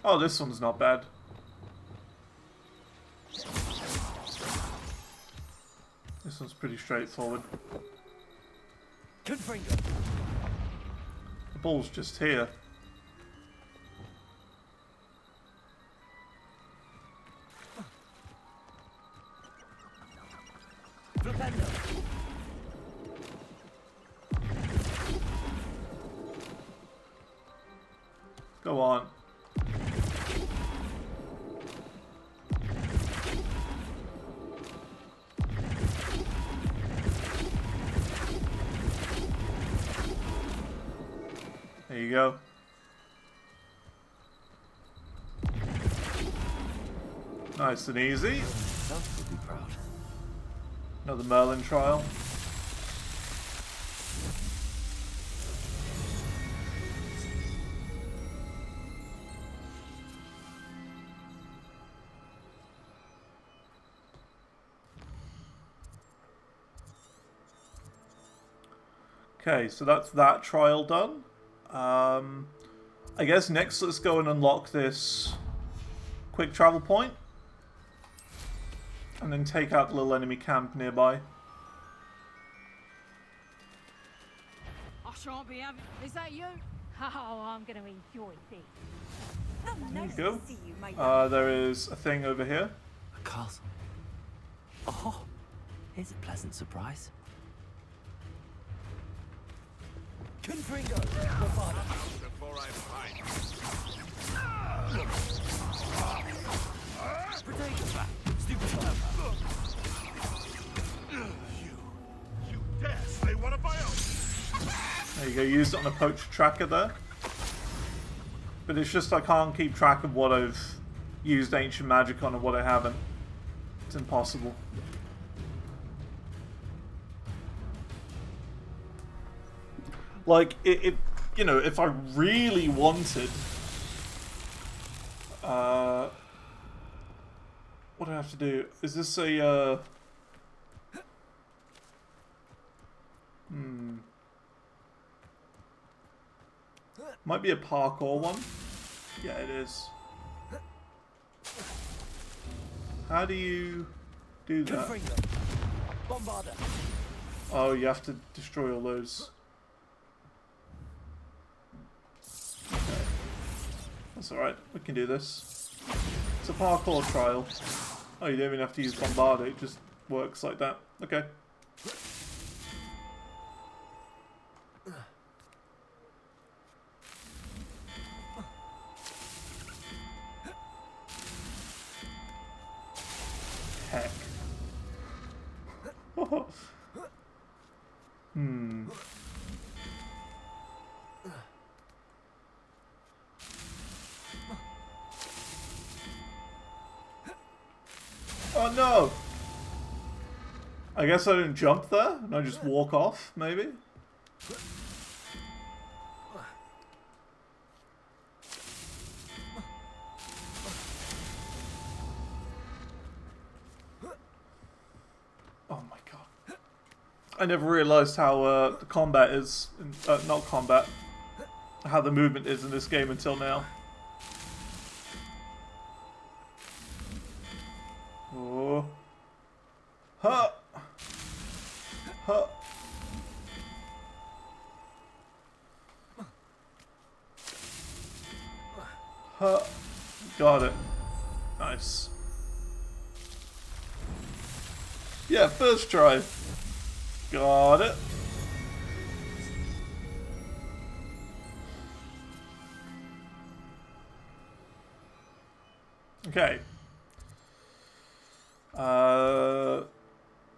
Oh, this one's not bad. This one's pretty straightforward. The ball's just here. Go on. There you go. Nice and easy. Another Merlin trial. Okay, so that's that trial done. I guess next let's go and unlock this quick travel point. And then take out the little enemy camp nearby. I shan't be having... Is that you? Oh, I'm going to enjoy this. There you go. There is a thing over here. A castle. Oh, here's a pleasant surprise. Confringo! Before I fight. Potato back! Stupid You dare slay one of my own! There you go, used it on a poacher tracker there. But it's just I can't keep track of what I've used ancient magic on and what I haven't. It's impossible. Like, it you know, if I really wanted... what do I have to do? Is this a, Might be a parkour one. Yeah, it is. How do you do that? Oh, you have to destroy all those. Okay. That's alright, we can do this. It's a parkour trial. Oh, you don't even have to use Bombard, it just works like that. Okay. Heck. Hmm. Oh no! I guess I didn't jump there, and I just walk off, maybe? Oh my god. I never realised how the combat is, not combat, how the movement is in this game until now. Oh. Huh. Huh. Huh. Got it. Nice. Yeah, first try. Got it. Okay.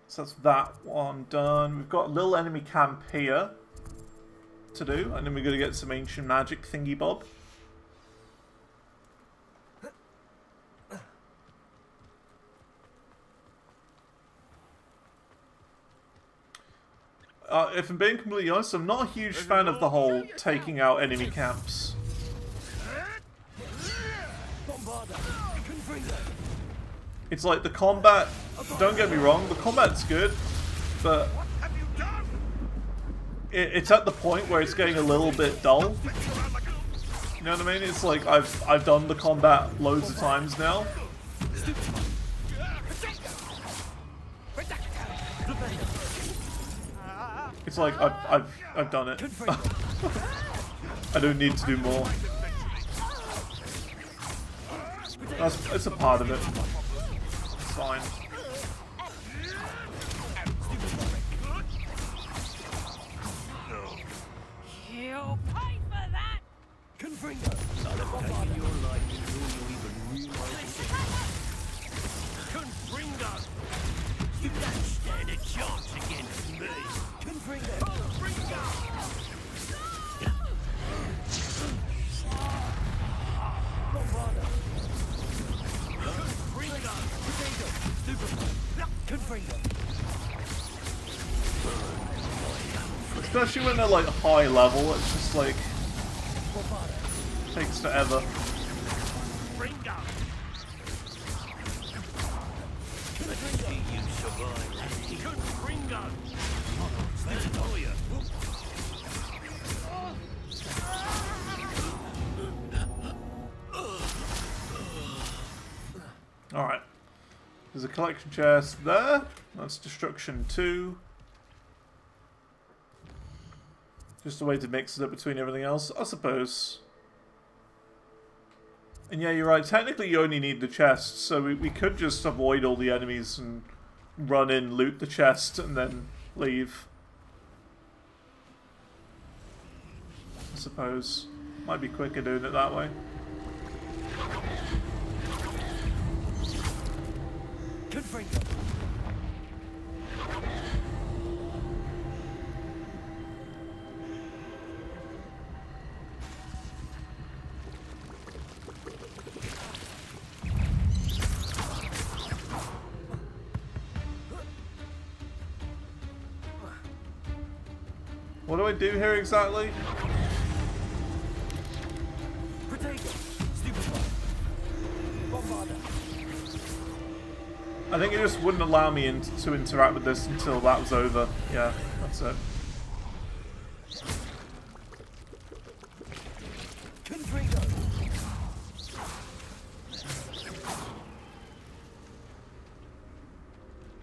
So that's that one done. We've got a little enemy camp here to do, and then we're going to get some ancient magic thingy bob. If I'm being completely honest, I'm not a huge fan of the whole taking out enemy camps. It's like the combat, don't get me wrong, the combat's good, but it's at the point where it's getting a little bit dull. You know what I mean? It's like I've done the combat loads of times now. It's like I've done it. I don't need to do more. It's a part of it. It's fine. You'll pay for that! Confringo! Taking your life before you even realize it. Confringo! You don't stand a chance against me! Confringo! Confringo! Especially when they're like high level, it's just like takes forever. Alright. There's a collection chest there. That's destruction 2. Just a way to mix it up between everything else, I suppose. And yeah, you're right. Technically, you only need the chest, so we could just avoid all the enemies and run in, loot the chest, and then leave. I suppose. Might be quicker doing it that way. Confringo! What do I do here exactly? I think it just wouldn't allow me to interact with this until that was over. Yeah, that's it.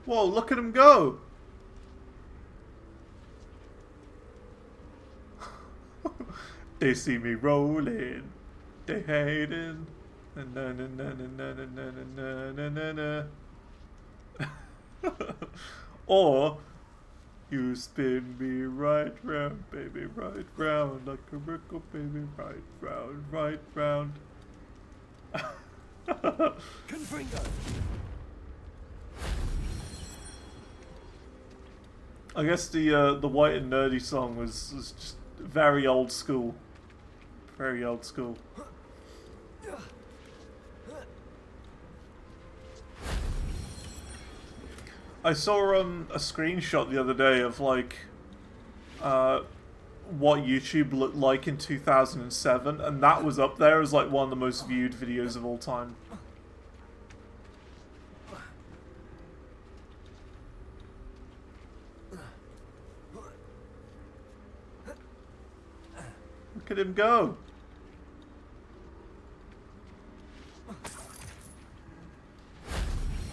Whoa, look at him go! They see me rolling. They hating. Na na na na na na na na na na na. Or you spin me right round, baby, right round, like a record, baby, right round. Confringo. I guess the white and nerdy song was just very old school. Very old school. I saw a screenshot the other day of like what YouTube looked like in 2007, and that was up there as like one of the most viewed videos of all time. Look at him go.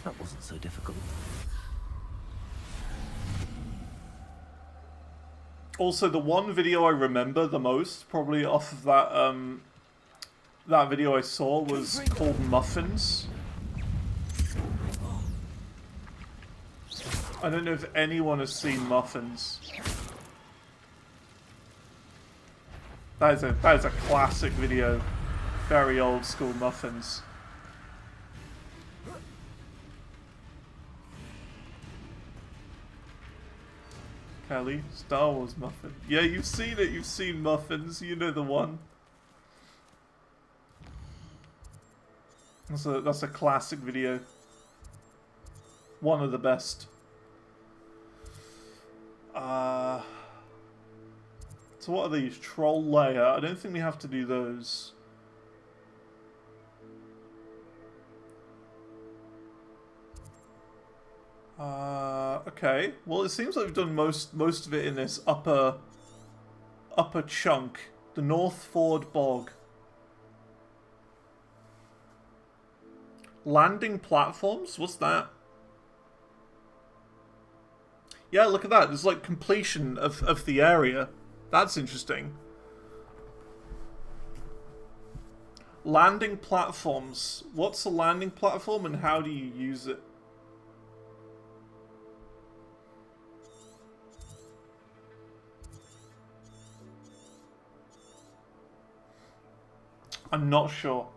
That wasn't so difficult. Also, the one video I remember the most, probably off of that that video I saw, was called Muffins. I don't know if anyone has seen Muffins. That is a classic video. Very old school Muffins. Kelly, Star Wars Muffin. Yeah, you've seen it. You've seen Muffins. You know the one. That's a classic video. One of the best. So what are these? Troll layer. I don't think we have to do those. Okay. Well, it seems like we've done most of it in this upper chunk. The North Ford Bog. Landing platforms? What's that? Yeah, look at that. There's like completion of the area. That's interesting. Landing platforms. What's a landing platform and how do you use it? I'm not sure.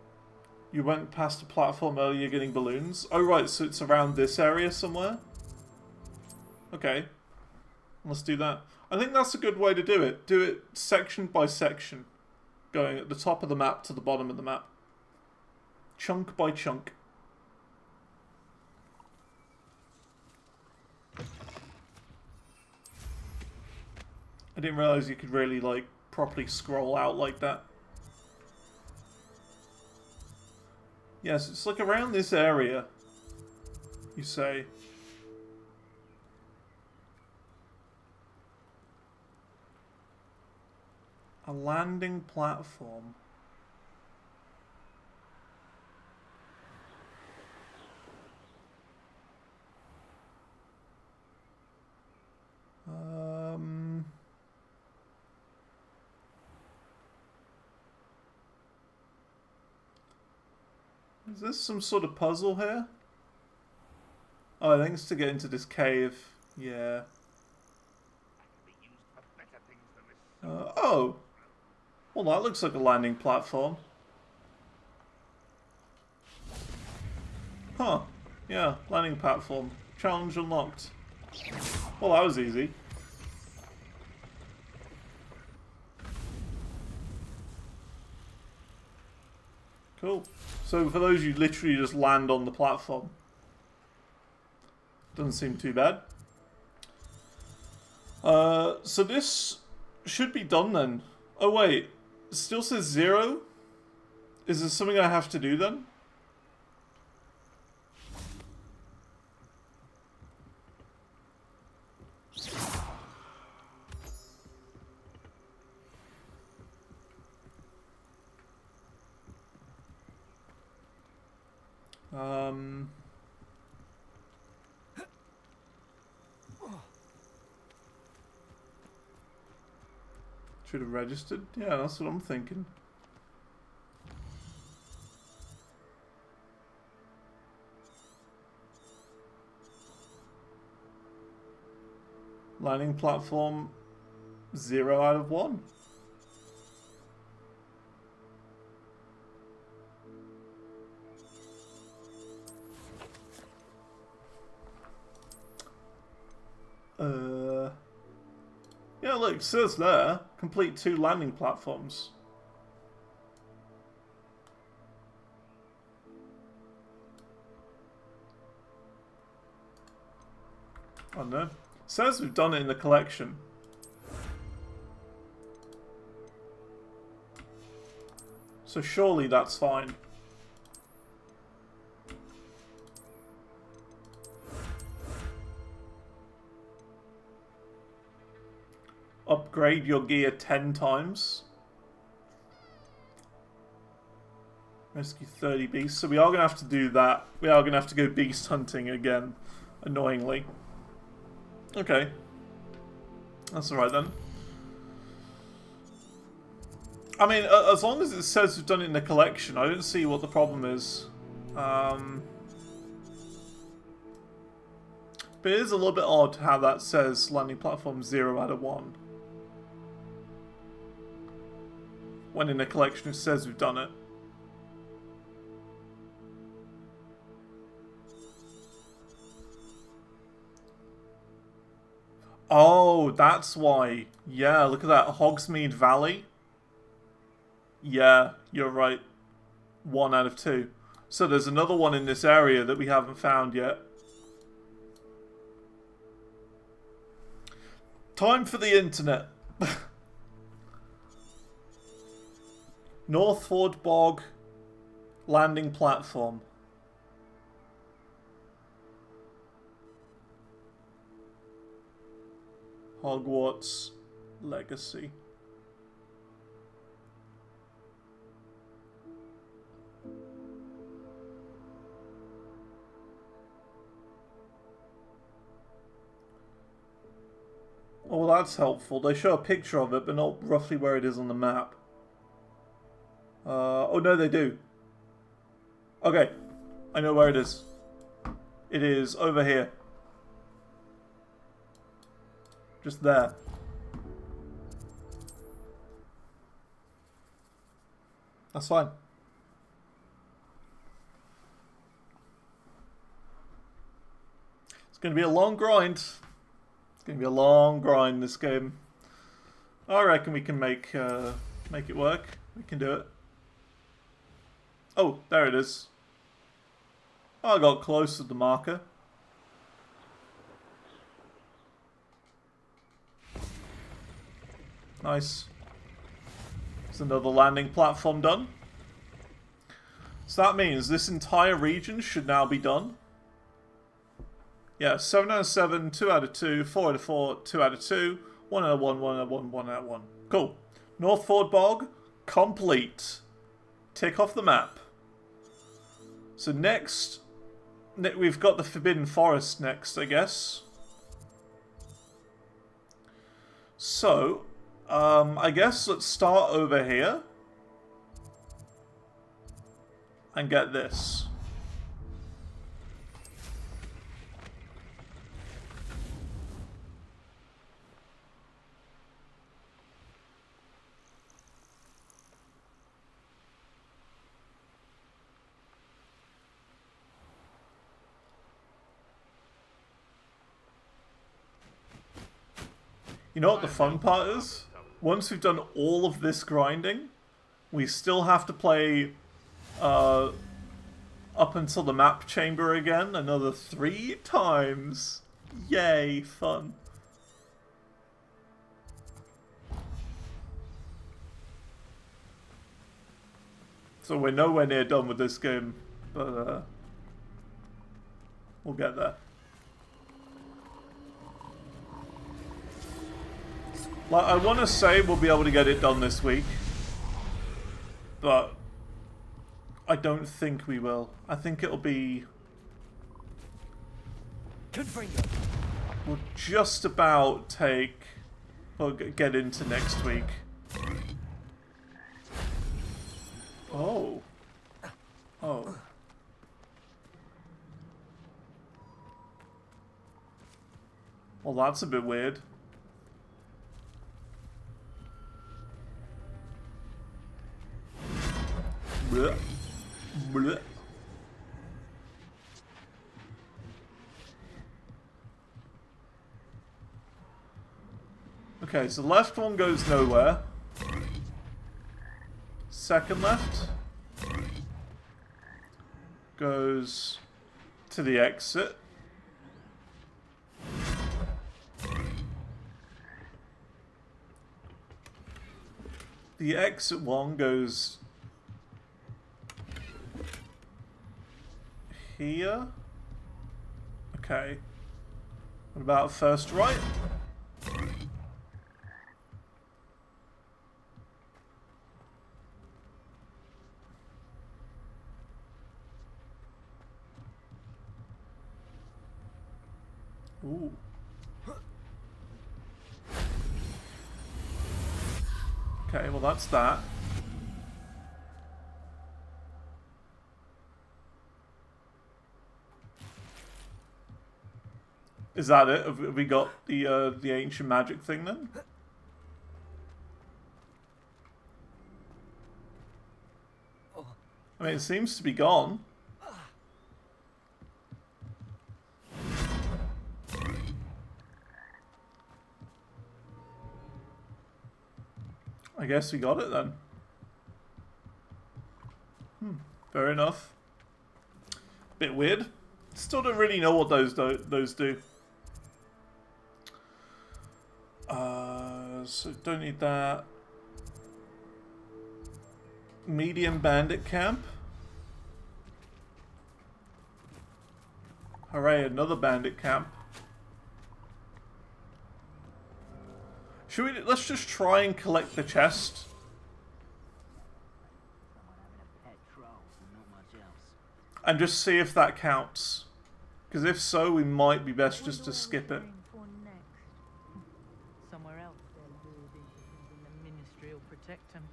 You went past a platform earlier getting balloons? Oh right, so it's around this area somewhere? Okay. Let's do that. I think that's a good way to do it. Do it section by section. Going at the top of the map to the bottom of the map. Chunk by chunk. I didn't realize you could really, like, properly scroll out like that. Yes, it's like around this area, you say. A landing platform. Is this some sort of puzzle here? Oh, I think it's to get into this cave. Yeah. Oh. Well, that looks like a landing platform. Huh. Yeah, landing platform. Challenge unlocked. Well, that was easy. Cool. So for those, you literally just land on the platform. Doesn't seem too bad. So this should be done then. Oh wait, it still says 0? Is there something I have to do then? Should have registered. Yeah, that's what I'm thinking. Landing platform 0 out of 1. Yeah, look, it says there, complete 2 landing platforms. I don't know. It says we've done it in the collection. So surely that's fine. Upgrade your gear 10 times. Rescue 30 beasts. So we are going to have to do that. We are going to have to go beast hunting again. Annoyingly. Okay. That's alright then. I mean, as long as it says we've done it in the collection, I don't see what the problem is. But it is a little bit odd how that says landing platform 0 out of 1. When in the collection it says we've done it. Oh, that's why. Yeah, look at that. Hogsmeade Valley. Yeah, you're right. 1 out of 2. So there's another one in this area that we haven't found yet. Time for the internet. Northford Bog landing platform. Hogwarts Legacy. Oh, well, that's helpful. They show a picture of it, but not roughly where it is on the map. Oh, no, they do. Okay. I know where it is. It is over here. Just there. That's fine. It's going to be a long grind. It's going to be a long grind, this game. I reckon we can make it work. We can do it. Oh, there it is. Oh, I got close to the marker. Nice. There's another landing platform done. So that means this entire region should now be done. Yeah, 7 out of 7, 2 out of 2, 4 out of 4, 2 out of 2, 1 out of 1, 1 out of 1, 1 out of 1. Cool. Northford Bog, complete. Tick off the map. So next, we've got the Forbidden Forest next, I guess. So, I guess let's start over here. And get this. You know what the fun part is? Once we've done all of this grinding, we still have to play up until the map chamber again another 3 times. Yay, fun. So we're nowhere near done with this game, but we'll get there. Like, I want to say we'll be able to get it done this week, but I don't think we will. I think it'll be... We'll just about get into next week. Oh. Oh. Well, that's a bit weird. Blech. Blech. Okay, so the left one goes nowhere. Second left goes to the exit. The exit one goes here. Okay. What about first right? Ooh. Okay, well that's that. Is that it? Have we got the ancient magic thing then? I mean, it seems to be gone. I guess we got it then. Fair enough. Bit weird. Still don't really know what those do. So don't need that. Medium bandit camp. Hooray, another bandit camp. Should we? Let's just try and collect the chest. And just see if that counts. Because if so, we might be best just to skip it. Somewhere else they'll do the ministry will protect him.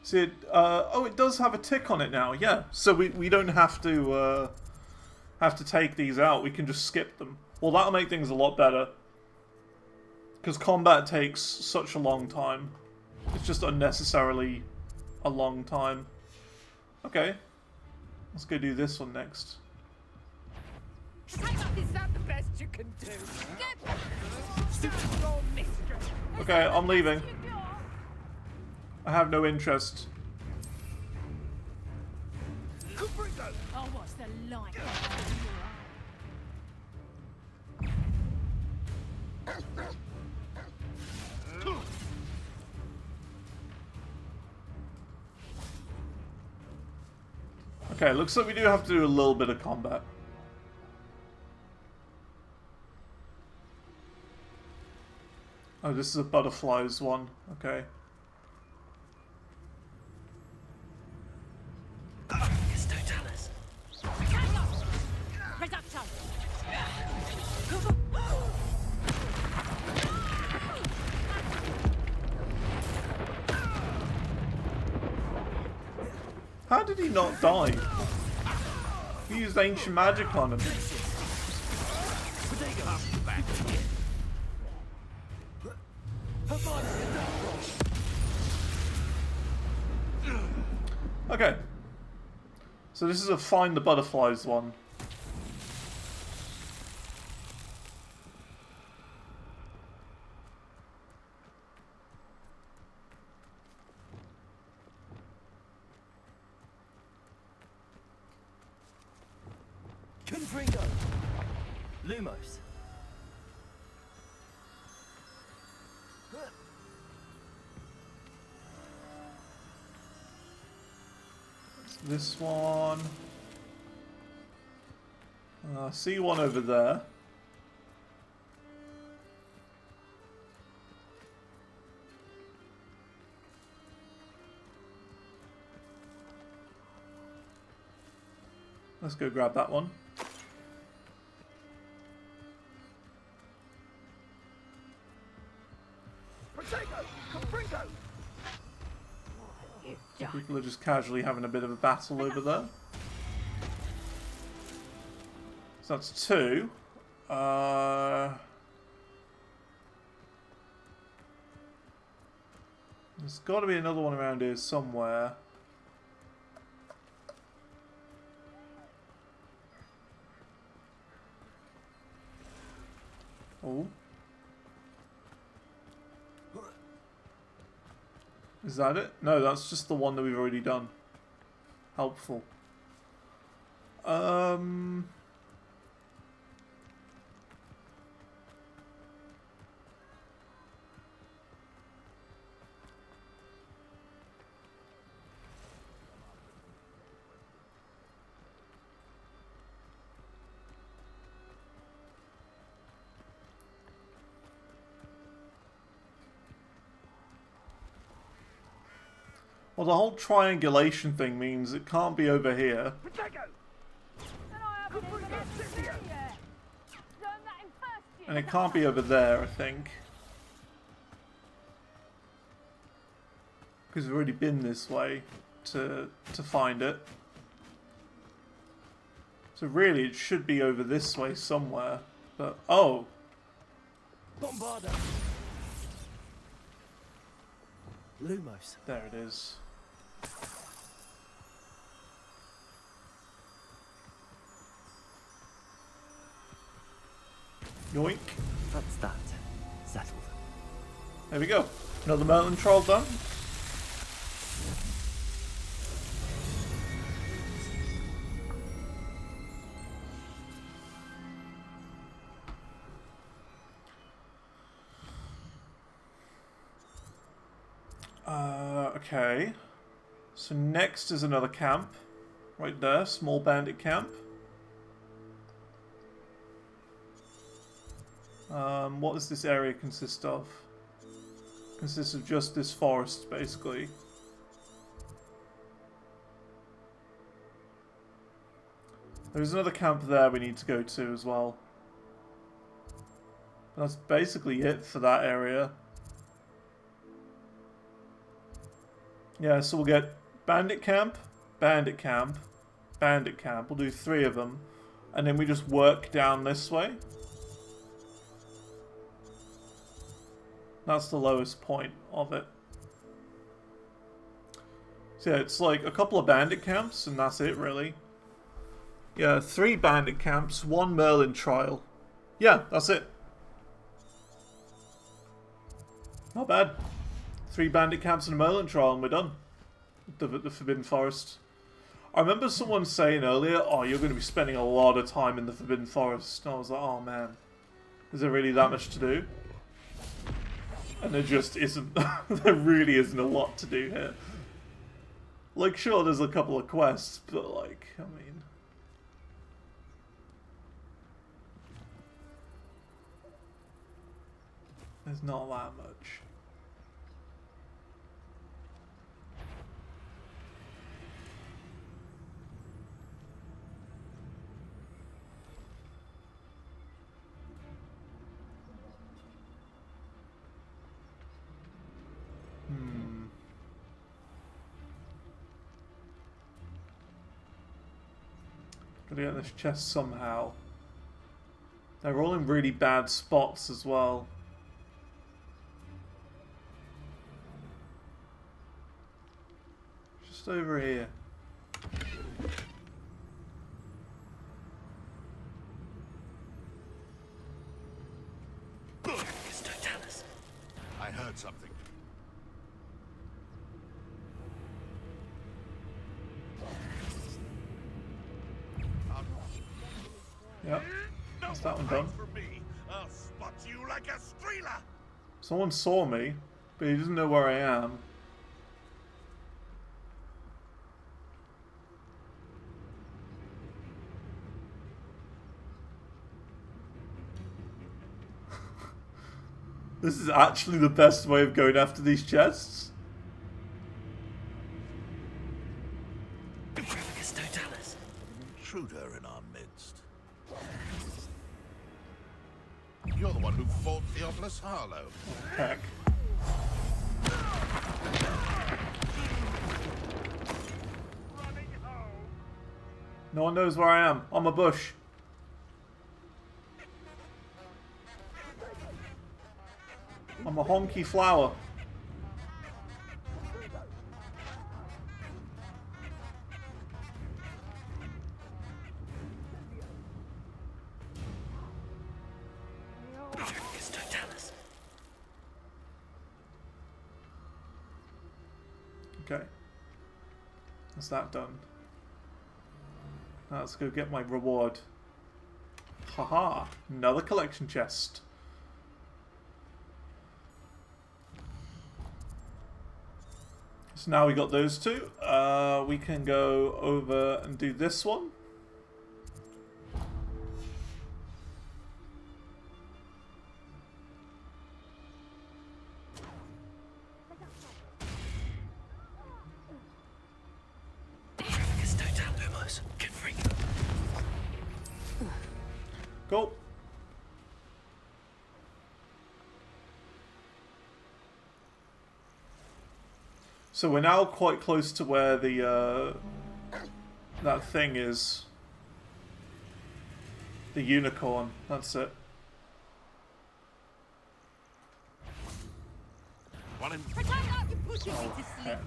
See, oh, it does have a tick on it now. Yeah, so we don't have to take these out. We can just skip them. Well, that'll make things a lot better. Because combat takes such a long time. It's just unnecessarily a long time. Okay. Let's go do this one next. Is that the best you can do? Okay, I'm leaving. I have no interest. Oh, what's the light? Okay, looks like we do have to do a little bit of combat. Oh, this is a butterflies one. Okay. It's Totalis. Reducto! How did he not die? He used ancient magic on him. Okay. So this is a find the butterflies one. Confringo! Lumos. This one. See one over there. Let's go grab that one. People are just casually having a bit of a battle over there. So that's 2. There's got to be another one around here somewhere. Oh. Is that it? No, that's just the one that we've already done. Helpful. Well, the whole triangulation thing means it can't be over here. And it can't be over there, I think. Because we've already been this way to find it. So really, it should be over this way somewhere. But, oh! Bombarda! Lumos. There it is. Yoink. That's that. Settled. There we go. Another Merlin troll done. Okay. So next is another camp. Right there, small bandit camp. What does this area consist of? Consists of just this forest, basically. There's another camp there we need to go to as well. But that's basically it for that area. Yeah, so we'll get bandit camp, bandit camp, bandit camp. We'll do 3 of them. And then we just work down this way. That's the lowest point of it. So yeah, it's like a couple of bandit camps and that's it really. Yeah, 3 bandit camps, 1 Merlin trial. Yeah, that's it. Not bad. 3 bandit camps and a Merlin trial and we're done. The Forbidden Forest. I remember someone saying earlier, oh, you're going to be spending a lot of time in the Forbidden Forest. And I was like, oh man, is there really that much to do? And there just isn't. There really isn't a lot to do here. Like, sure, there's a couple of quests, but like, I mean... there's not that much. Gotta get this chest somehow. They're all in really bad spots as well. Just over here. I heard something. Yep. That's that one done. I'll spot you like a streeler. Someone saw me, but he doesn't know where I am. This is actually the best way of going after these chests. intruder in our midst. You're the one who fought Theophilus Harlow. Heck. No one knows where I am. I'm a bush. I'm a honky flower. Okay. That's that done. Now let's go get my reward. Haha! Another collection chest. So now we got those two. We can go over and do this one. Cool. So we're now quite close to where the that thing is. The unicorn. That's it. One in. Oh, heck.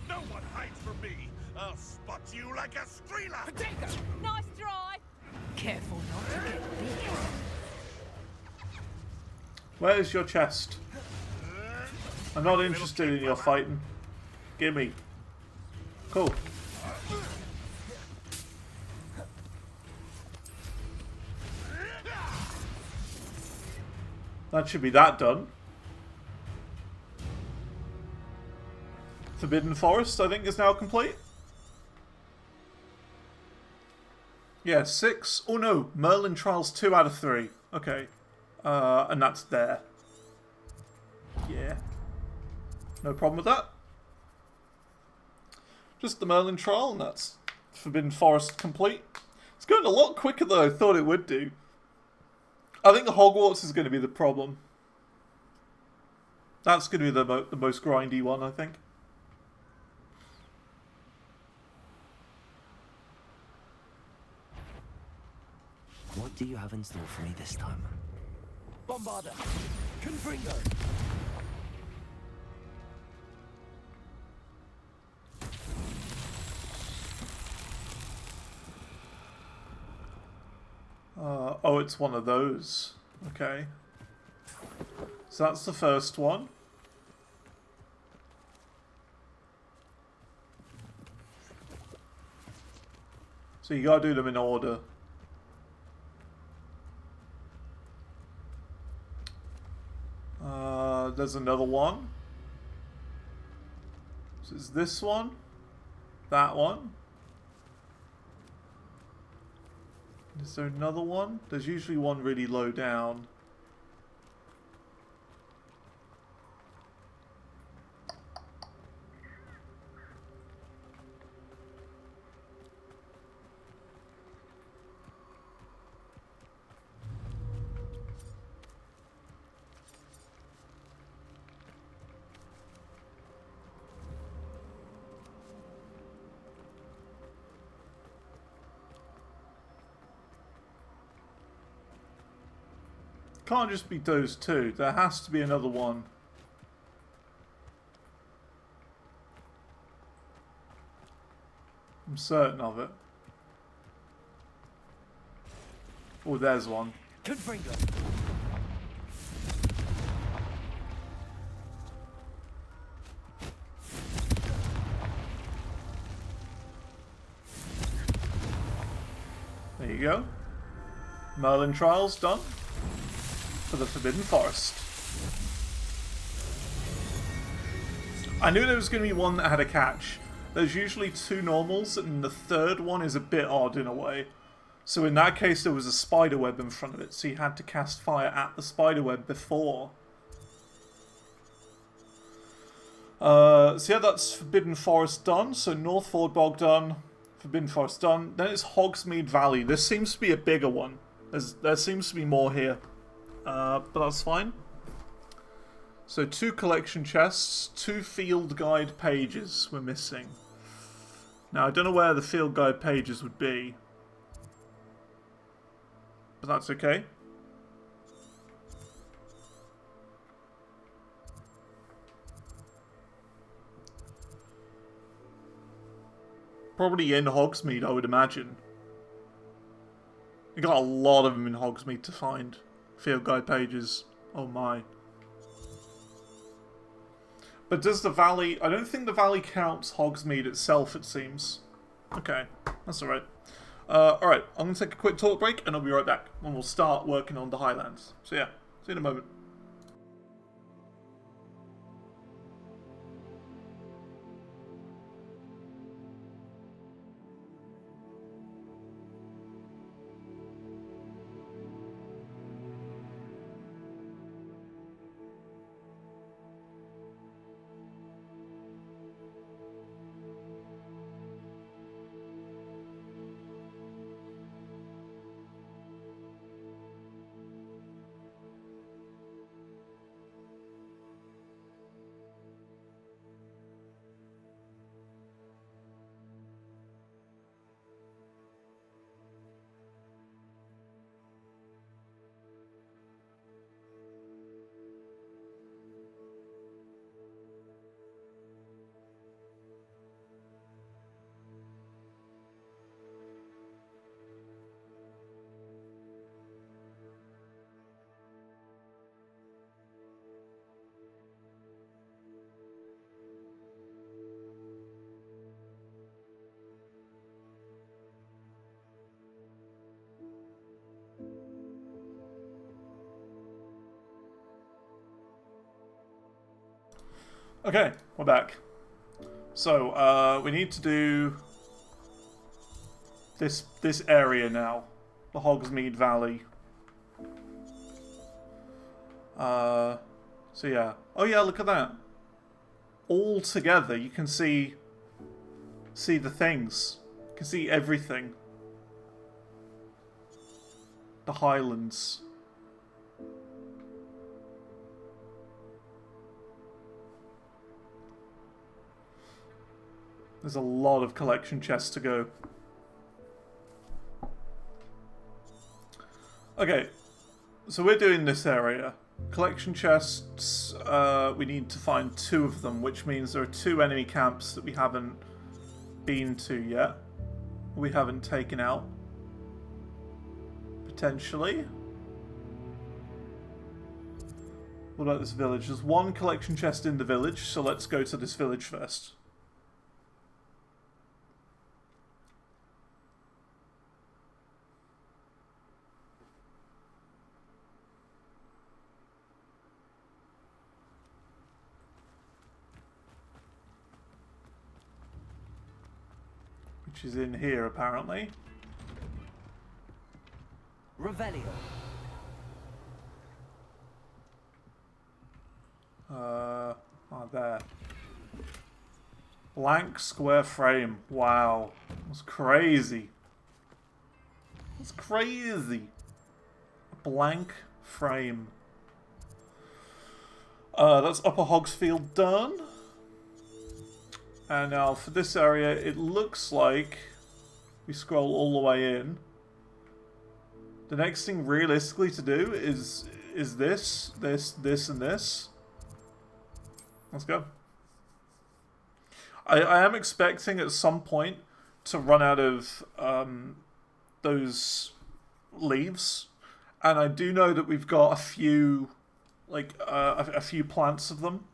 No one hides from me. I'll spot you like a streeler. Potato! Nice try! Careful not to get bit. Where's your chest? I'm not interested in your fighting. Gimme. Cool. That should be that done. Forbidden Forest, I think, is now complete. Yeah, 6. Oh no, Merlin Trials 2 out of 3. Okay. And that's there. Yeah. No problem with that. Just the Merlin Trial, and that's Forbidden Forest complete. It's going a lot quicker than I thought it would do. I think Hogwarts is going to be the problem. That's going to be the most grindy one, I think. What do you have in store for me this time? Bombarder! Confringo! Oh, it's one of those. Okay. So that's the first one. So you gotta do them in order. There's another one. So it's this one. That one. Is there another one? There's usually one really low down. Can't just be those two. There has to be another one. I'm certain of it. Oh, there's one. Confringo! There you go. Merlin Trials done. For the Forbidden Forest. I knew there was going to be one that had a catch. There's usually 2 normals, and the third one is a bit odd in a way. So in that case, there was a spider web in front of it, so you had to cast fire at the spider web before. So yeah, that's Forbidden Forest done. So North Ford Bog done. Forbidden Forest done. Then it's Hogsmeade Valley. This seems to be a bigger one. There seems to be more here. But that's fine. So 2 collection chests, 2 field guide pages we're missing. Now I don't know where the field guide pages would be. But that's okay. Probably in Hogsmeade, I would imagine. You got a lot of them in Hogsmeade to find. Field guide pages. Oh my. But does the valley... I don't think the valley counts Hogsmeade itself, it seems. Okay, that's alright. Alright, I'm going to take a quick talk break and I'll be right back. And we'll start working on the Highlands. So yeah, see you in a moment. Okay, we're back. So, we need to do this area now. The Hogsmeade Valley. So yeah. Oh yeah, look at that. All together, you can see the things. You can see everything. The Highlands. There's a lot of collection chests to go. Okay, so we're doing this area. Collection chests, we need to find 2 of them, which means there are 2 enemy camps that we haven't been to yet. We haven't taken out. Potentially. What about this village? There's 1 collection chest in the village, so let's go to this village first. Which is in here, apparently. Revelio. There. Blank square frame. Wow. That's crazy. That's crazy. A blank frame. That's Upper Hogsfield done. And now for this area, it looks like we scroll all the way in. The next thing realistically to do is this, and this. Let's go. I am expecting at some point to run out of those leaves, and I do know that we've got a few, like a few plants of them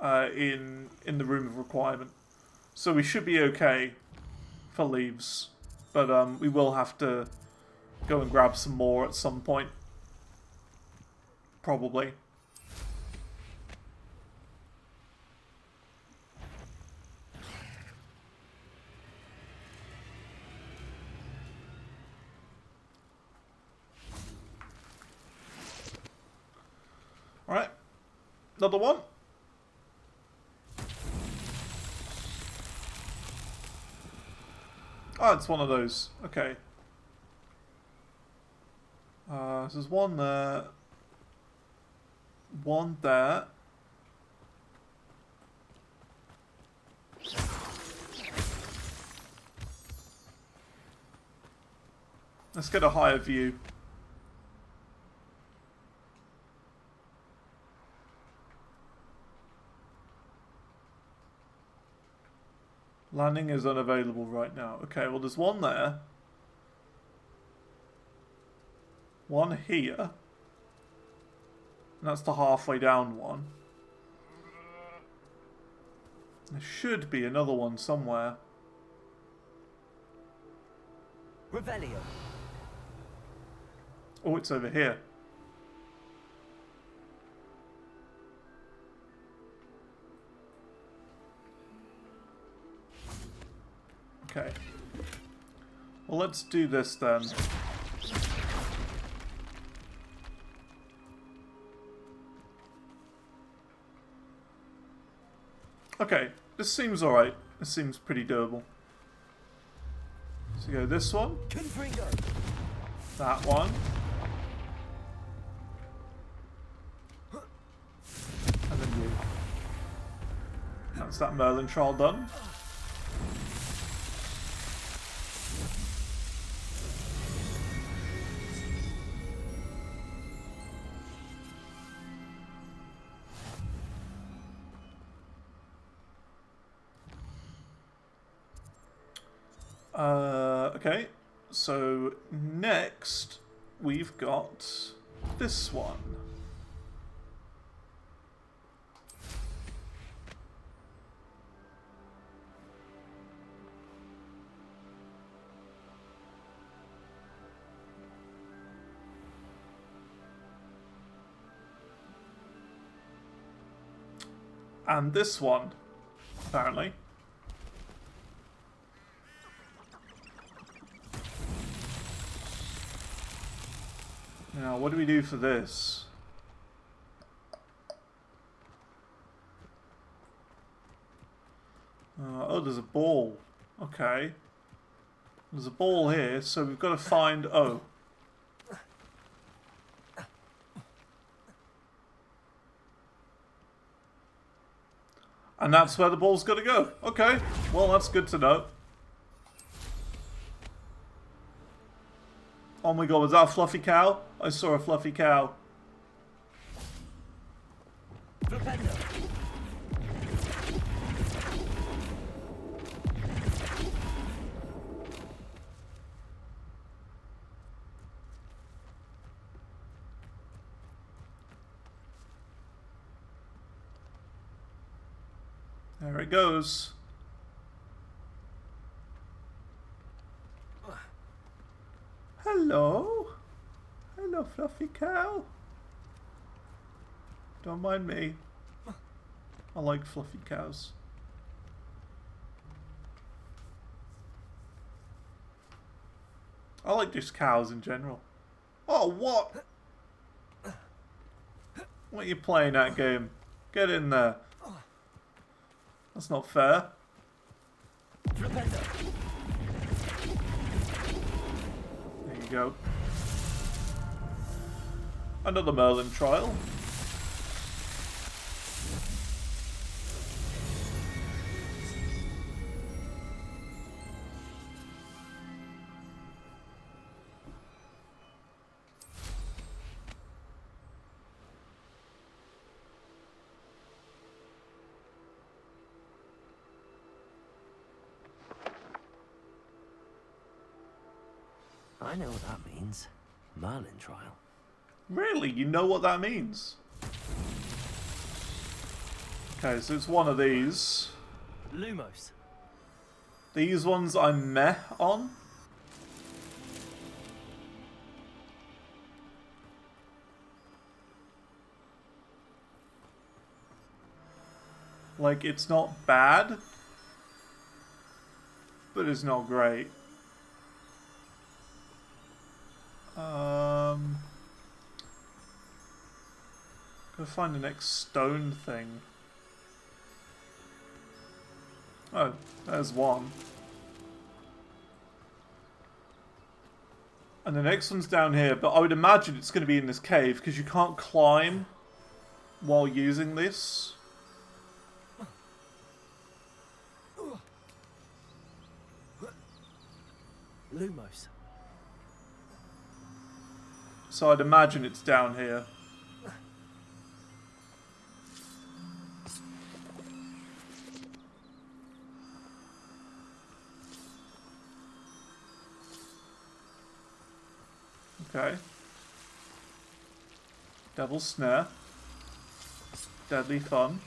in the room of requirement, so we should be okay for leaves. But we will have to go and grab some more at some point, probably. Alright, another one. Oh, it's one of those. Okay. So there's one there. One there. Let's get a higher view. Landing is unavailable right now. Okay, well there's one there. One here. And that's the halfway down one. There should be another one somewhere. Revelio. Oh, it's over here. Okay. Well, let's do this then. Okay, this seems alright. This seems pretty doable. So go this one. That one. And then you. That's that Merlin trial done. Okay, so next we've got this one. And this one, apparently. Now, what do we do for this? Oh, there's a ball. Okay. There's a ball here, so we've got to find... Oh. And that's where the ball's got to go. Okay. Well, that's good to know. Oh my god, was that a fluffy cow? I saw a fluffy cow. There it goes. Hello? Hello, fluffy cow. Don't mind me. I like fluffy cows. I like just cows in general. Oh, what? What are you playing at, game? Get in there. That's not fair. There you go. Another Merlin trial. I know what that means. Merlin trial. Really? You know what that means? Okay, so it's one of these. Lumos. These ones I'm meh on. Like, it's not bad, but it's not great. Gotta find the next stone thing. Oh, there's one. And the next one's down here, but I would imagine it's going to be in this cave because you can't climb while using this. Lumos. So I'd imagine it's down here. Okay. Devil's Snare. Deadly fun.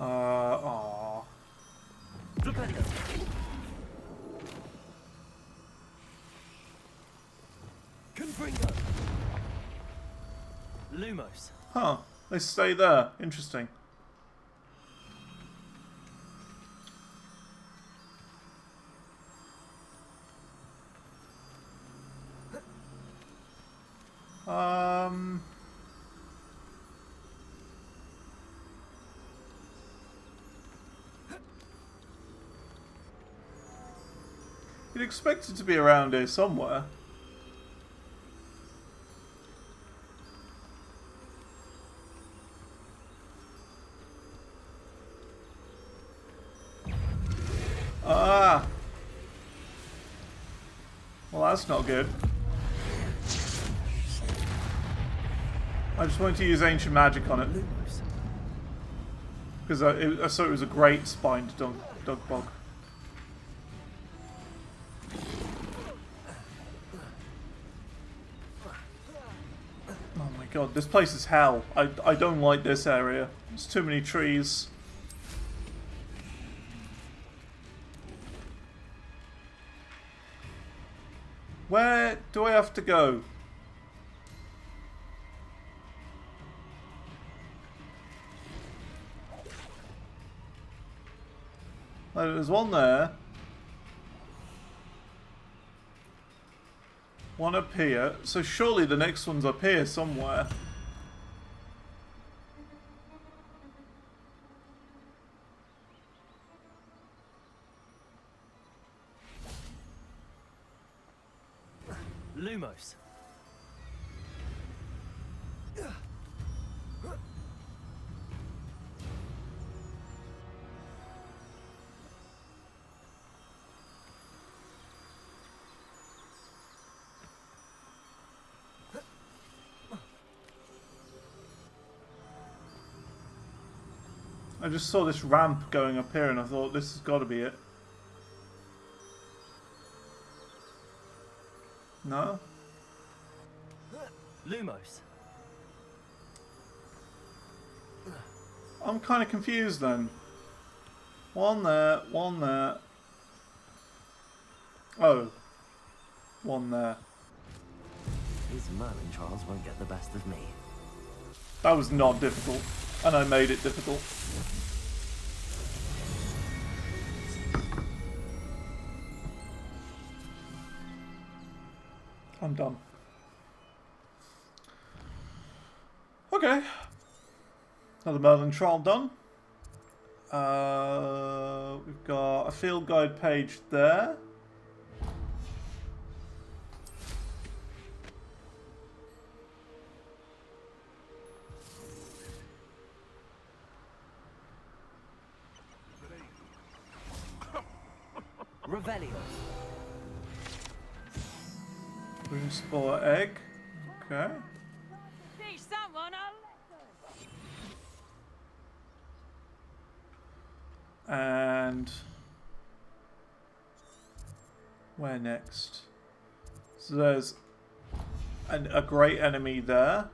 Aww. Confringo. Lumos. Huh. They stay there. Interesting. You'd expect it to be around here somewhere. Ah! Well, that's not good. I just wanted to use ancient magic on it. Because I saw it was a great spined dog bug. Oh my god, this place is hell. I don't like this area. There's too many trees. Where do I have to go? Oh, there's one there. One up here. So surely the next one's up here somewhere. Lumos. I just saw this ramp going up here and I thought this has got to be it. No? Lumos. I'm kind of confused then. One there, one there. Oh. One there. These Merlin trials won't get the best of me. That was not difficult. And I made it difficult. I'm done. Okay. Another Merlin trial done. We've got a field guide page there. Revelio. Rune Spore Egg. Okay. Teach someone a And where next? So there's a great enemy there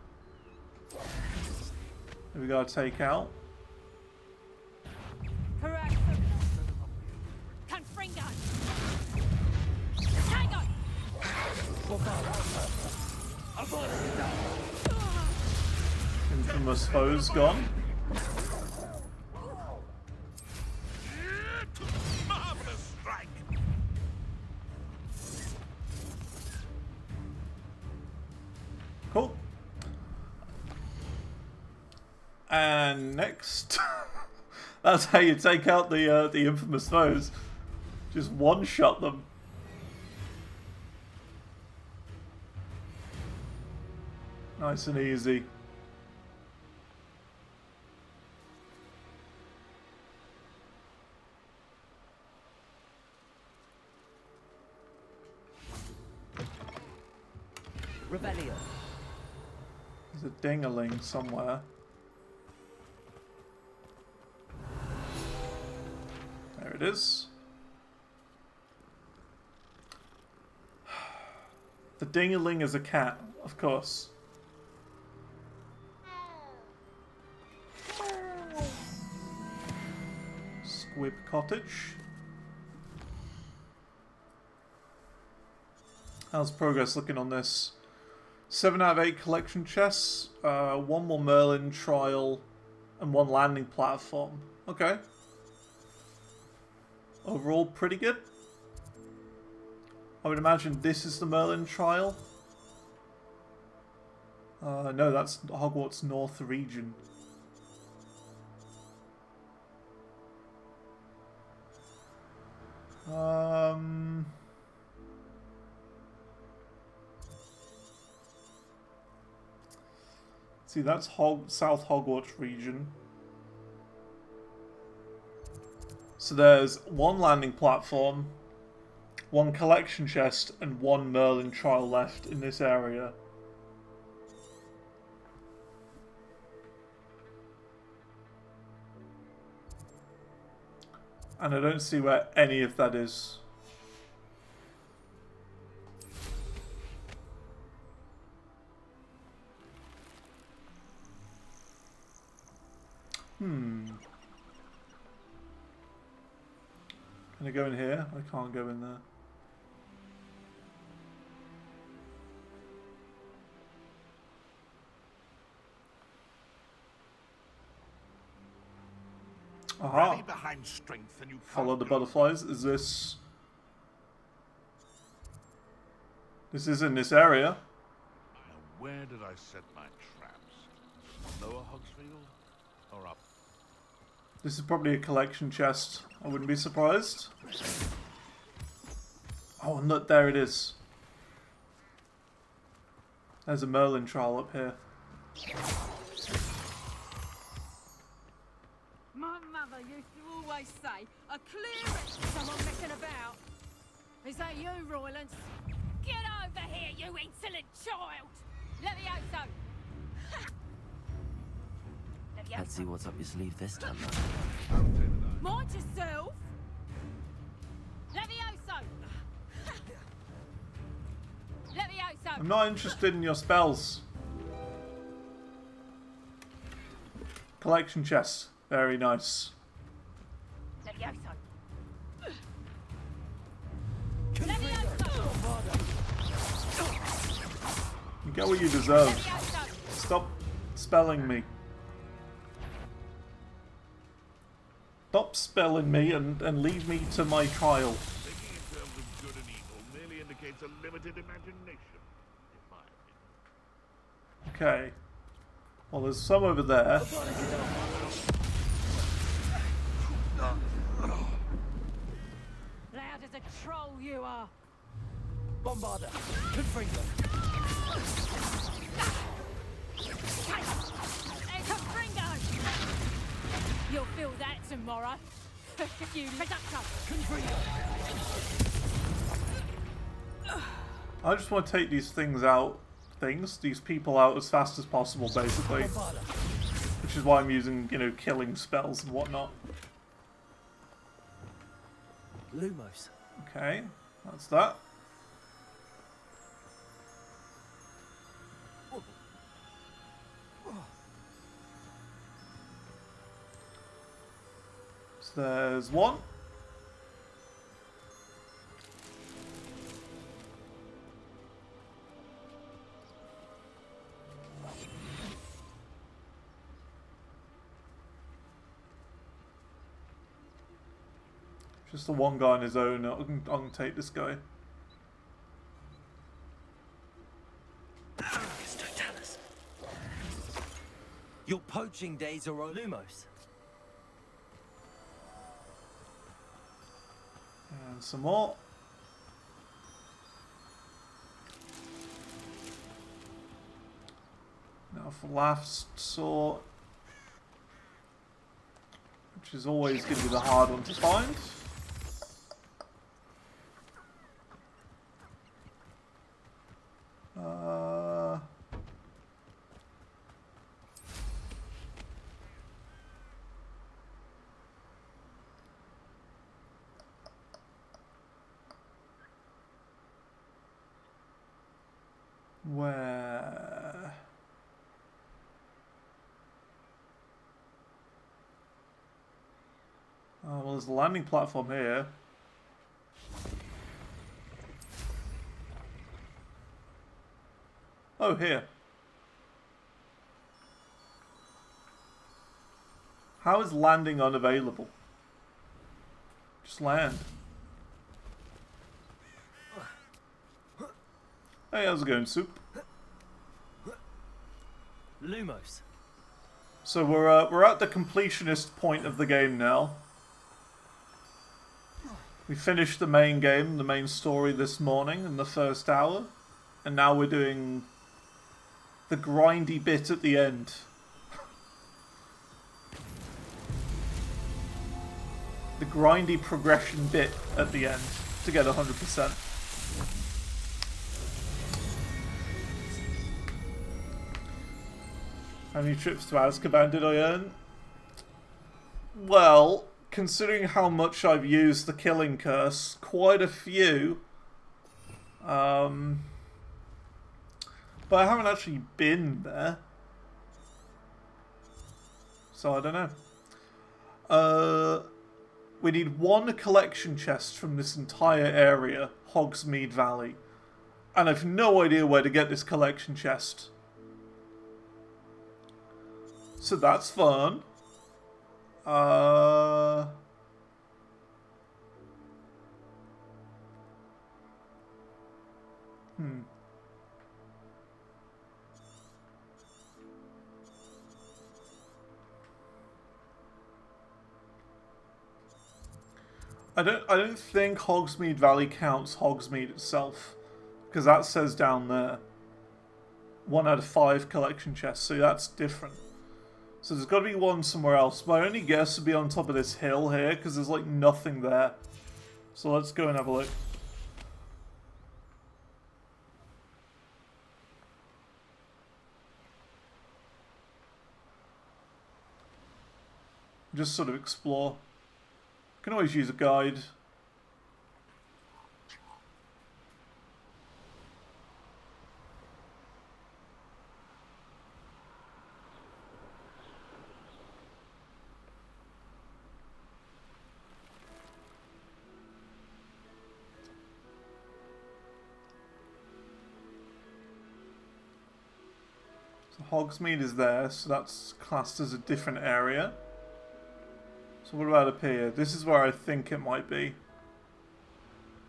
that we gotta take out. correct. Confringo. Tango. Infamous foe's gone. Marvelous strike. Cool. And next, that's how you take out the infamous foes. Just one-shot them. Nice and easy. Revelio. There's a ding-a-ling somewhere. There it is. The ding-a-ling is a cat, of course. Squib Cottage. How's progress looking on this? 7 out of 8 collection chests, 1 more Merlin trial, and 1 landing platform. Okay. Overall, pretty good. I would imagine this is the Merlin trial. No, that's Hogwarts North region. See, that's South Hogwarts region. So there's 1 landing platform, 1 collection chest, and 1 Merlin trial left in this area. And I don't see where any of that is. Can I go in here? I can't go in there. Aha. Rally behind strength and you Follow the butterflies. Is this... This is in this area. Now, where did I set my traps? Lower Hogsfield or up? This is probably a collection chest. I wouldn't be surprised. Oh, and look, there it is. There's a Merlin trial up here. My mother used to always say, a clear someone messing about. Is that you, Roylance? Get over here, you insolent child! Let me out so. Let's see what's up your sleeve this time. Mind yourself! Levioso! Levioso! I'm not interested in your spells. Collection chest. Very nice. Levioso! You get what you deserve. Stop spelling me. Stop spelling me and leave me to my trial. Thinking in terms of good and evil merely indicates a limited imagination, in my opinion. Okay. Well, there's some over there. Loud as a troll you are! Bombarder, Confringo. Hey, Confringo! You'll feel that tomorrow. You reducto! Confringo. I just want to take these things out. These people out as fast as possible, basically. Which is why I'm using, you know, killing spells and whatnot. Lumos. Okay, that's that. So there's 1. Just the 1 guy on his own. I can take this guy. Your poaching days are over. Lumos. And some more. Now for last sort, which is always going to be the hard one to find. Where? Oh, well, there's a landing platform here. Oh, here. How is landing unavailable? Just land. Hey, how's it going, Soup? Lumos. So we're at the completionist point of the game now. We finished the main game, the main story this morning in the first hour, and now we're doing the grindy bit at the end. The grindy progression bit at the end to get 100%. How many trips to Azkaban did I earn? Well, considering how much I've used the killing curse, quite a few. But I haven't actually been there. So I don't know. We need one collection chest from this entire area, Hogsmeade Valley. And I've no idea where to get this collection chest. So that's fun. I don't think Hogsmeade Valley counts Hogsmeade itself, because that says down there 1 out of 5 collection chests, so that's different. So there's got to be one somewhere else. My only guess would be on top of this hill here, because there's like nothing there. So let's go and have a look. Just sort of explore. Can always use a guide. So Hogsmeade is there, so that's classed as a different area. So what about up here? This is where I think it might be.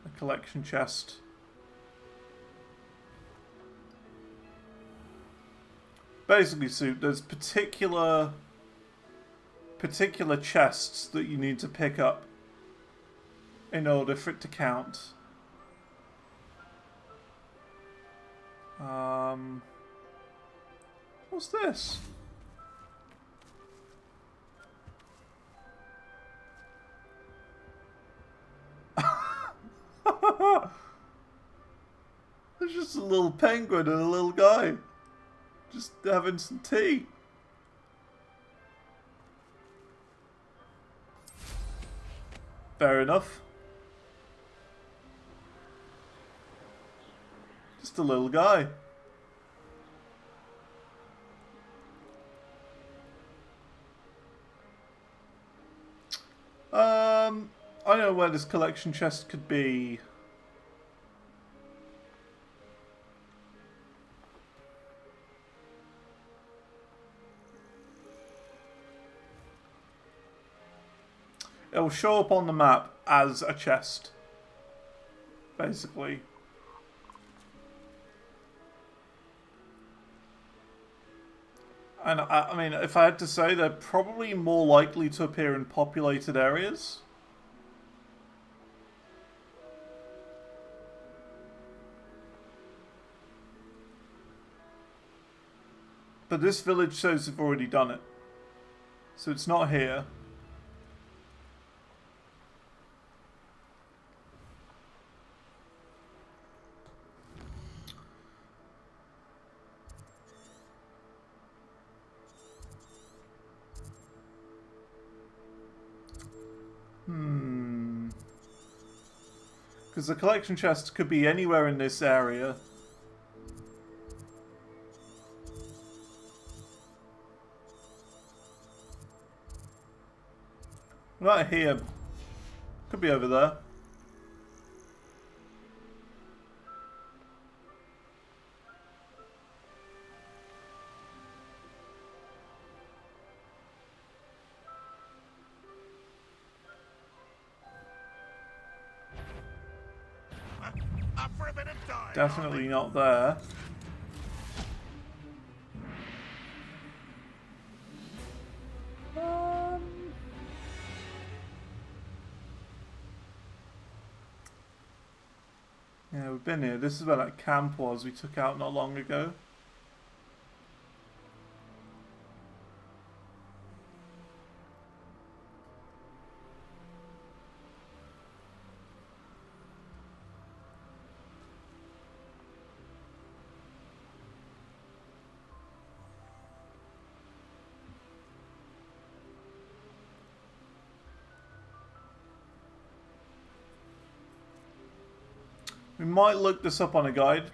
A collection chest. Basically, Soup, there's particular chests that you need to pick up in order for it to count. What's this? There's just a little penguin and a little guy just having some tea. Fair enough. Just a little guy. I know where this collection chest could be. It will show up on the map as a chest, basically. And I mean, if I had to say, they're probably more likely to appear in populated areas. But this village says they've already done it. So it's not here. Because the collection chest could be anywhere in this area. Right here. Could be over there. Up for a bit of time. Definitely not there. Yeah, we've been here. This is where that camp was we took out not long ago. We might look this up on a guide.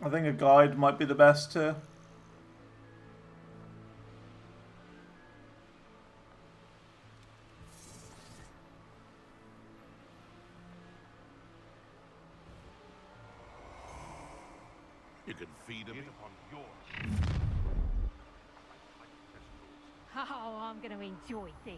I think a guide might be the best here. You can feed him upon your. Oh, I'm going to enjoy this.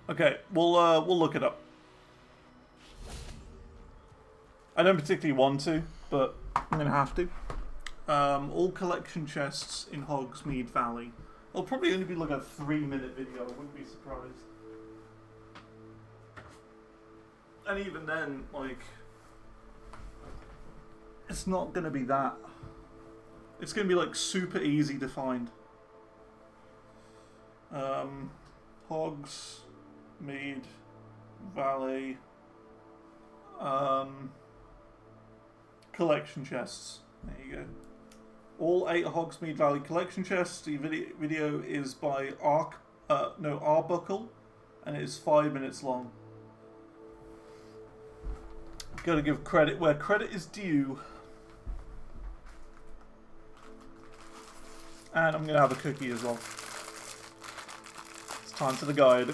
Okay, we'll look it up. I don't particularly want to, but I'm gonna have to. All collection chests in Hogsmeade Valley. It'll probably only be like a 3-minute video. I wouldn't be surprised. And even then, like, it's not gonna be that. It's gonna be like super easy to find. Hogsmeade Valley collection chests. There you go. All 8 Hogsmeade Valley collection chests. The video is by Arbuckle, and it is 5 minutes long. Gotta give credit where credit is due. And I'm gonna have a cookie as well. It's time for the guide.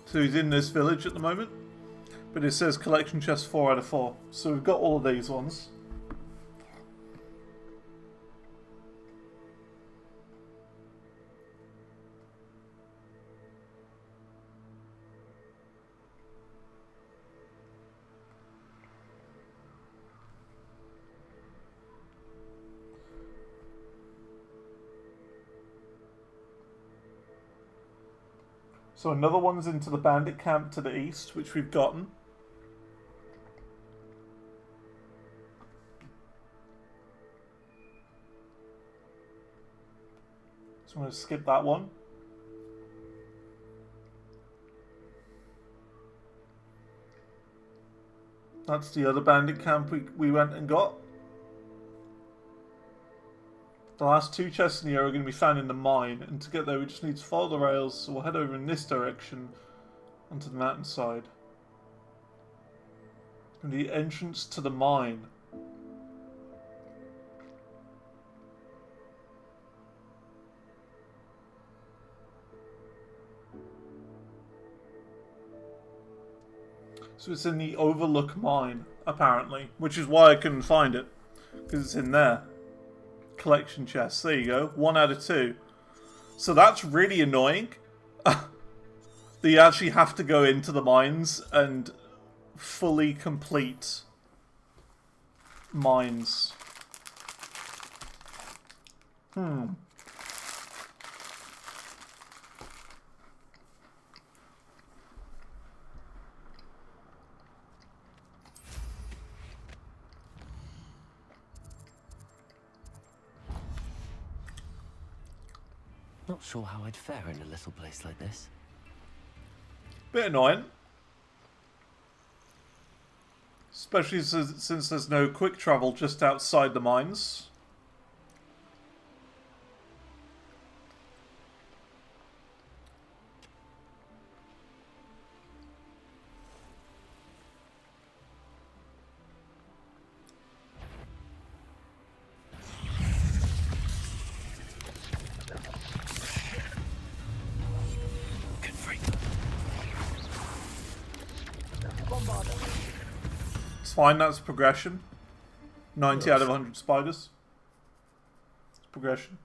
So he's in this village at the moment, but it says collection chest 4 out of 4. So we've got all of these ones. So another one's into the bandit camp to the east, which we've gotten. So I'm going to skip that one. That's the other bandit camp we went and got. The last two chests in the area are going to be found in the mine, and to get there we just need to follow the rails, so we'll head over in this direction onto the mountainside. And the entrance to the mine. So it's in the Overlook Mine, apparently, which is why I couldn't find it, because it's in there. Collection chests. There you go. 1 out of 2. So that's really annoying. That you actually have to go into the mines and fully complete mines. Not sure how I'd fare in a little place like this. Bit annoying. Especially since there's no quick travel just outside the mines. It's fine, that's progression. 90 out of 100 spiders. It's progression.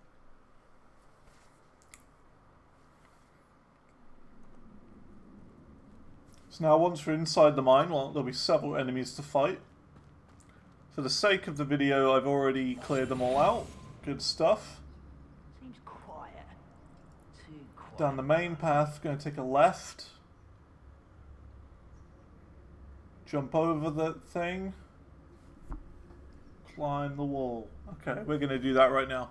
So now once we're inside the mine, well, there'll be several enemies to fight. For the sake of the video, I've already cleared them all out. Good stuff. Seems quiet. Too quiet. Down the main path, going to take a left. Jump over the thing. Climb the wall. Okay, we're going to do that right now.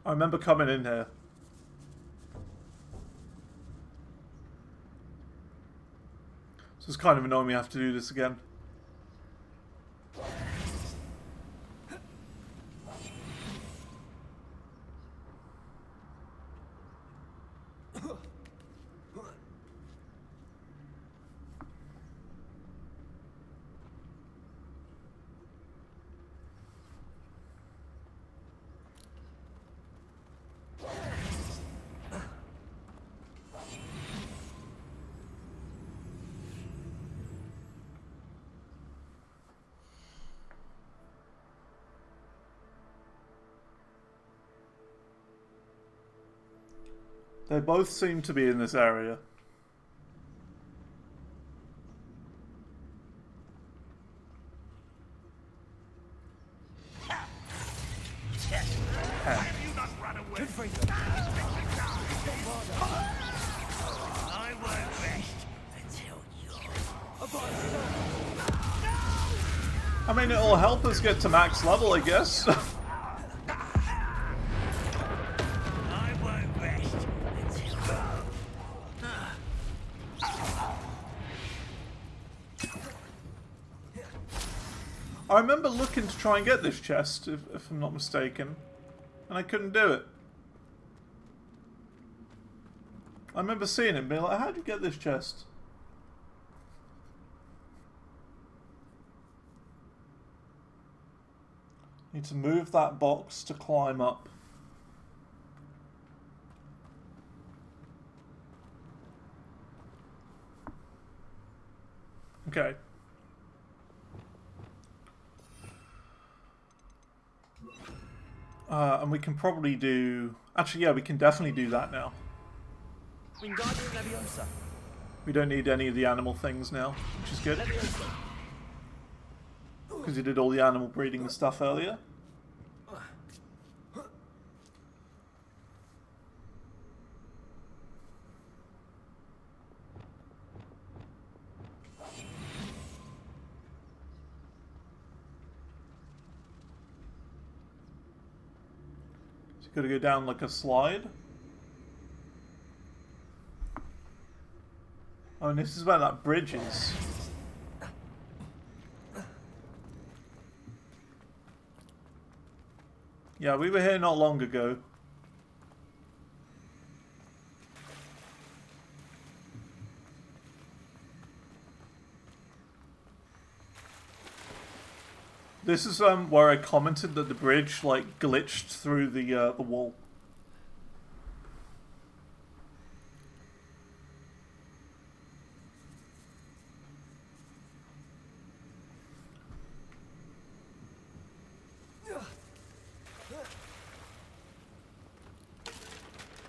I remember coming in here. So it's kind of annoying we have to do this again. They both seem to be in this area. I won't rest until you're... I mean, it'll help us get to max level, I guess. I remember looking to try and get this chest, if I'm not mistaken, and I couldn't do it. I remember seeing it and being like, how'd you get this chest? Need to move that box to climb up. Okay. And we can probably do... Actually, yeah, we can definitely do that now. We don't need any of the animal things now, which is good. Because you did all the animal breeding and stuff earlier. Gotta go down like a slide. Oh, and this is where that bridge is. Yeah, we were here not long ago. This is where I commented that the bridge like glitched through the wall.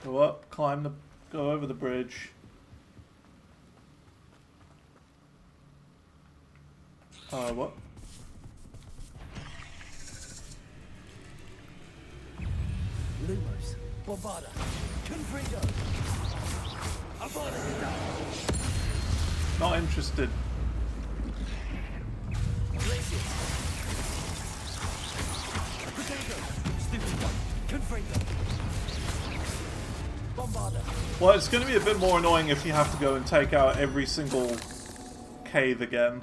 Go up, go over the bridge. What? Lumos, Bombarda, Confringo, Avada. Not interested. Potato, stupid one, Confringo, Bombarda. Well, it's going to be a bit more annoying if you have to go and take out every single cave again.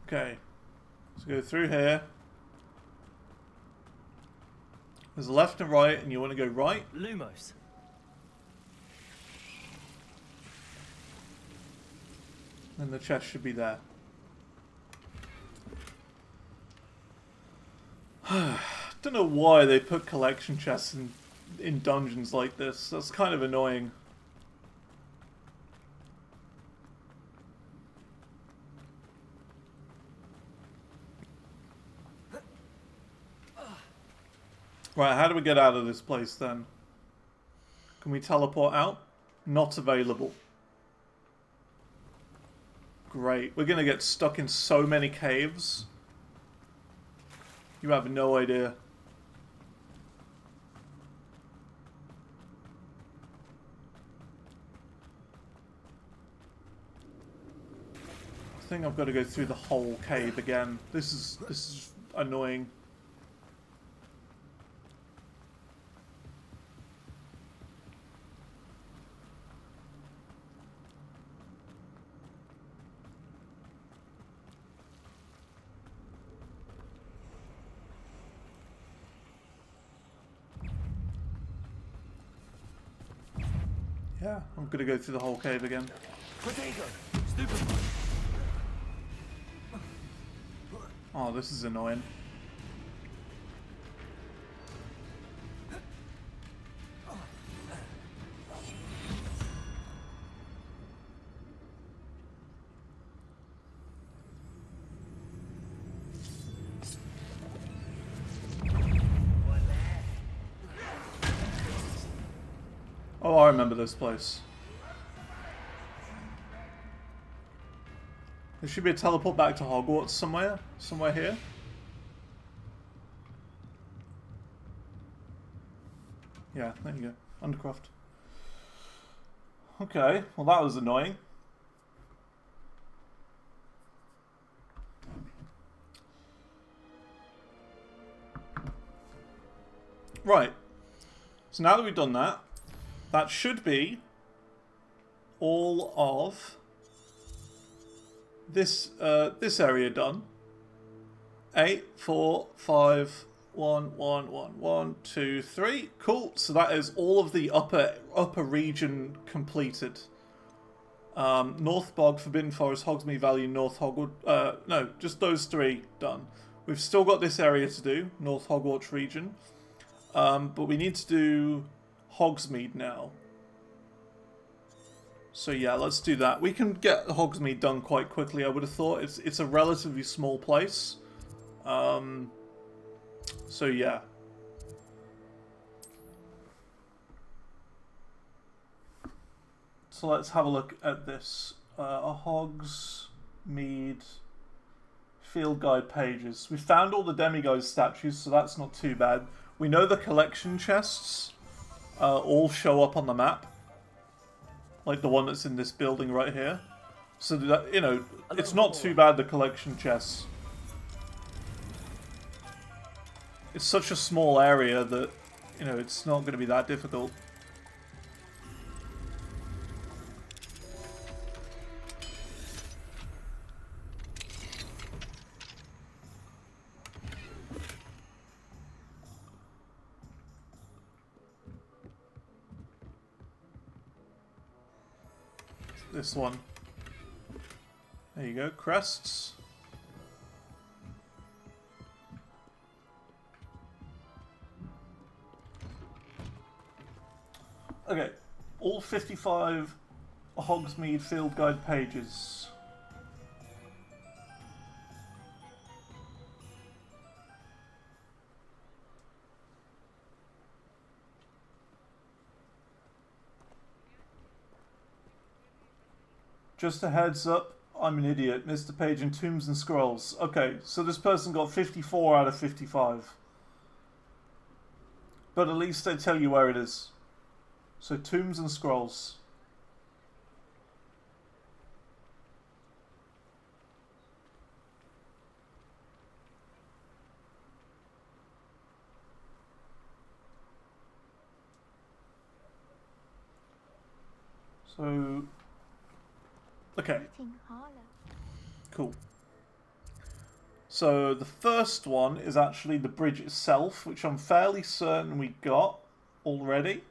Okay, let's go through here. There's a left and right, and you want to go right. Lumos. And the chest should be there. Don't know why they put collection chests in dungeons like this. That's kind of annoying. Right, how do we get out of this place then? Can we teleport out? Not available. Great. We're going to get stuck in so many caves. You have no idea. I think I've got to go through the whole cave again. This is annoying. Yeah, I'm gonna go through the whole cave again. Potato, stupid one. Oh, this is annoying. Oh, I remember this place. There should be a teleport back to Hogwarts somewhere. Somewhere here. Yeah, there you go. Undercroft. Okay, well that was annoying. Right. So now that we've done that, that should be all of this this area done. 8, 4, 5, 1, 1, 1, 1, 2, 3. Cool. So that is all of the upper region completed. North Bog, Forbidden Forest, Hogsmeade Valley, North Hogwarts. No, just those 3 done. We've still got this area to do, North Hogwarts region. But we need to do Hogsmeade now. So yeah, let's do that. We can get Hogsmeade done quite quickly, I would have thought. It's a relatively small place. So yeah. So let's have a look at this. Hogsmeade Field guide pages. We found all the demigod statues, so that's not too bad. We know the collection chests all show up on the map. Like the one that's in this building right here. So that, you know, it's not too bad, the collection chests. It's such a small area that, you know, it's not going to be that difficult. This one. There you go, crests. Okay, all 55 Hogsmeade Field Guide pages. Just a heads up, I'm an idiot. Missed a page in Tombs and Scrolls. Okay, so this person got 54 out of 55. But at least they tell you where it is. So Tombs and Scrolls. So, okay. Cool. So the first one is actually the bridge itself, which I'm fairly certain we got already.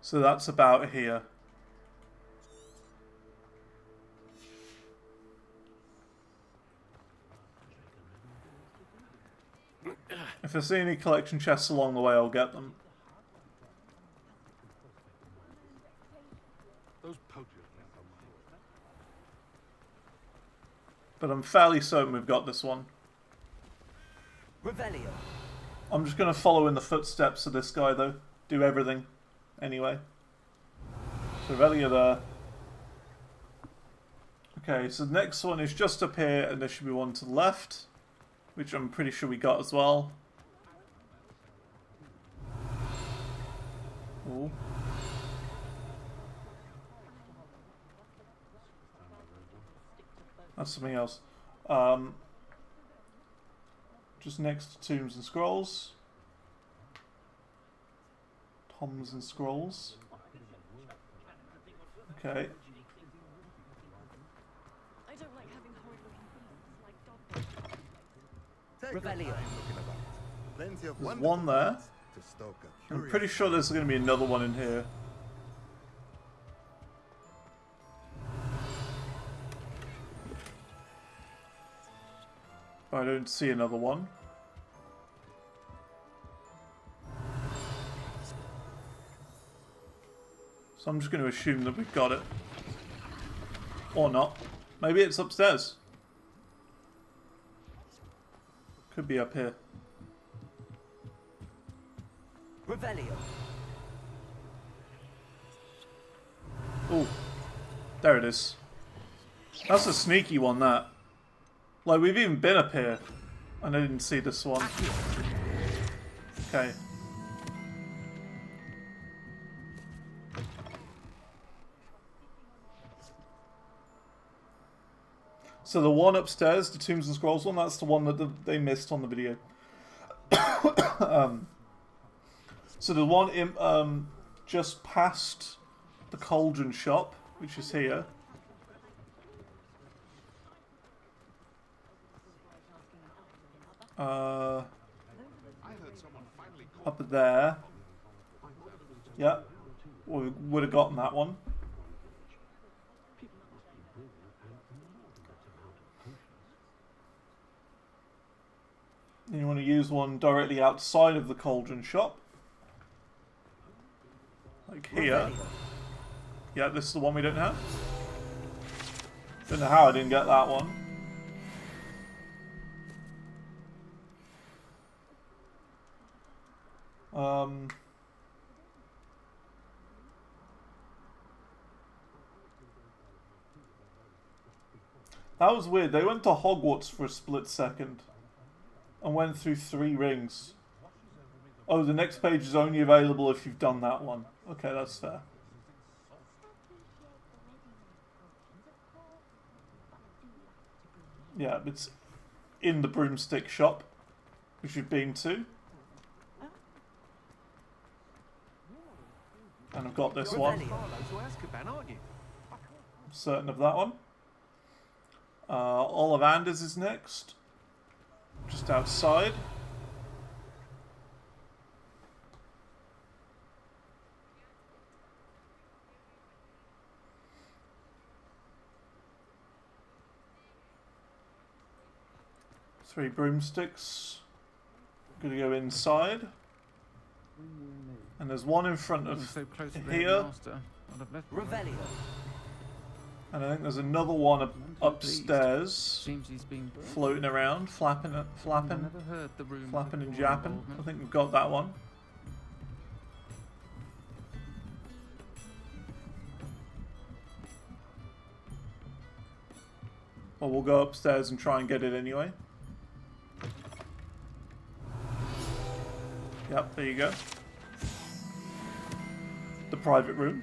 So that's about here. If I see any collection chests along the way, I'll get them. But I'm fairly certain we've got this one. Revelio. I'm just going to follow in the footsteps of this guy, though. Do everything. Anyway. So Revelio there. Okay, so the next one is just up here, and there should be one to the left, which I'm pretty sure we got as well. Ooh. That's something else. Just next to Tombs and Scrolls. Toms and Scrolls. Okay. I don't like having horrid looking Revelio. There's one there. I'm pretty sure there's going to be another one in here. I don't see another one. So I'm just going to assume that we've got it. Or not. Maybe it's upstairs. Could be up here. Revelio. Oh, there it is. That's a sneaky one, that. Like, we've even been up here, and I didn't see this one. Okay. So the one upstairs, the Tombs and Scrolls one, that's the one that they missed on the video. So the one in, just past the Cauldron shop, which is here. Up there. Yeah, we would have gotten that one. And you want to use one directly outside of the Cauldron shop. Like here. Yeah, this is the one we don't have. Don't know how I didn't get that one. That was weird. They went to Hogwarts for a split second and went through 3 rings. Oh, the next page is only available if you've done that one. Okay, that's fair. Yeah, it's in the broomstick shop, which you've been to. And I've got this one. I'm certain of that one. Ollivanders is next. Just outside. Three broomsticks. Gonna go inside. And there's one in front of here. And I think there's another one upstairs, floating around, flapping and japping. I think we've got that one. Well, we'll go upstairs and try and get it anyway. Yep, there you go. The private room.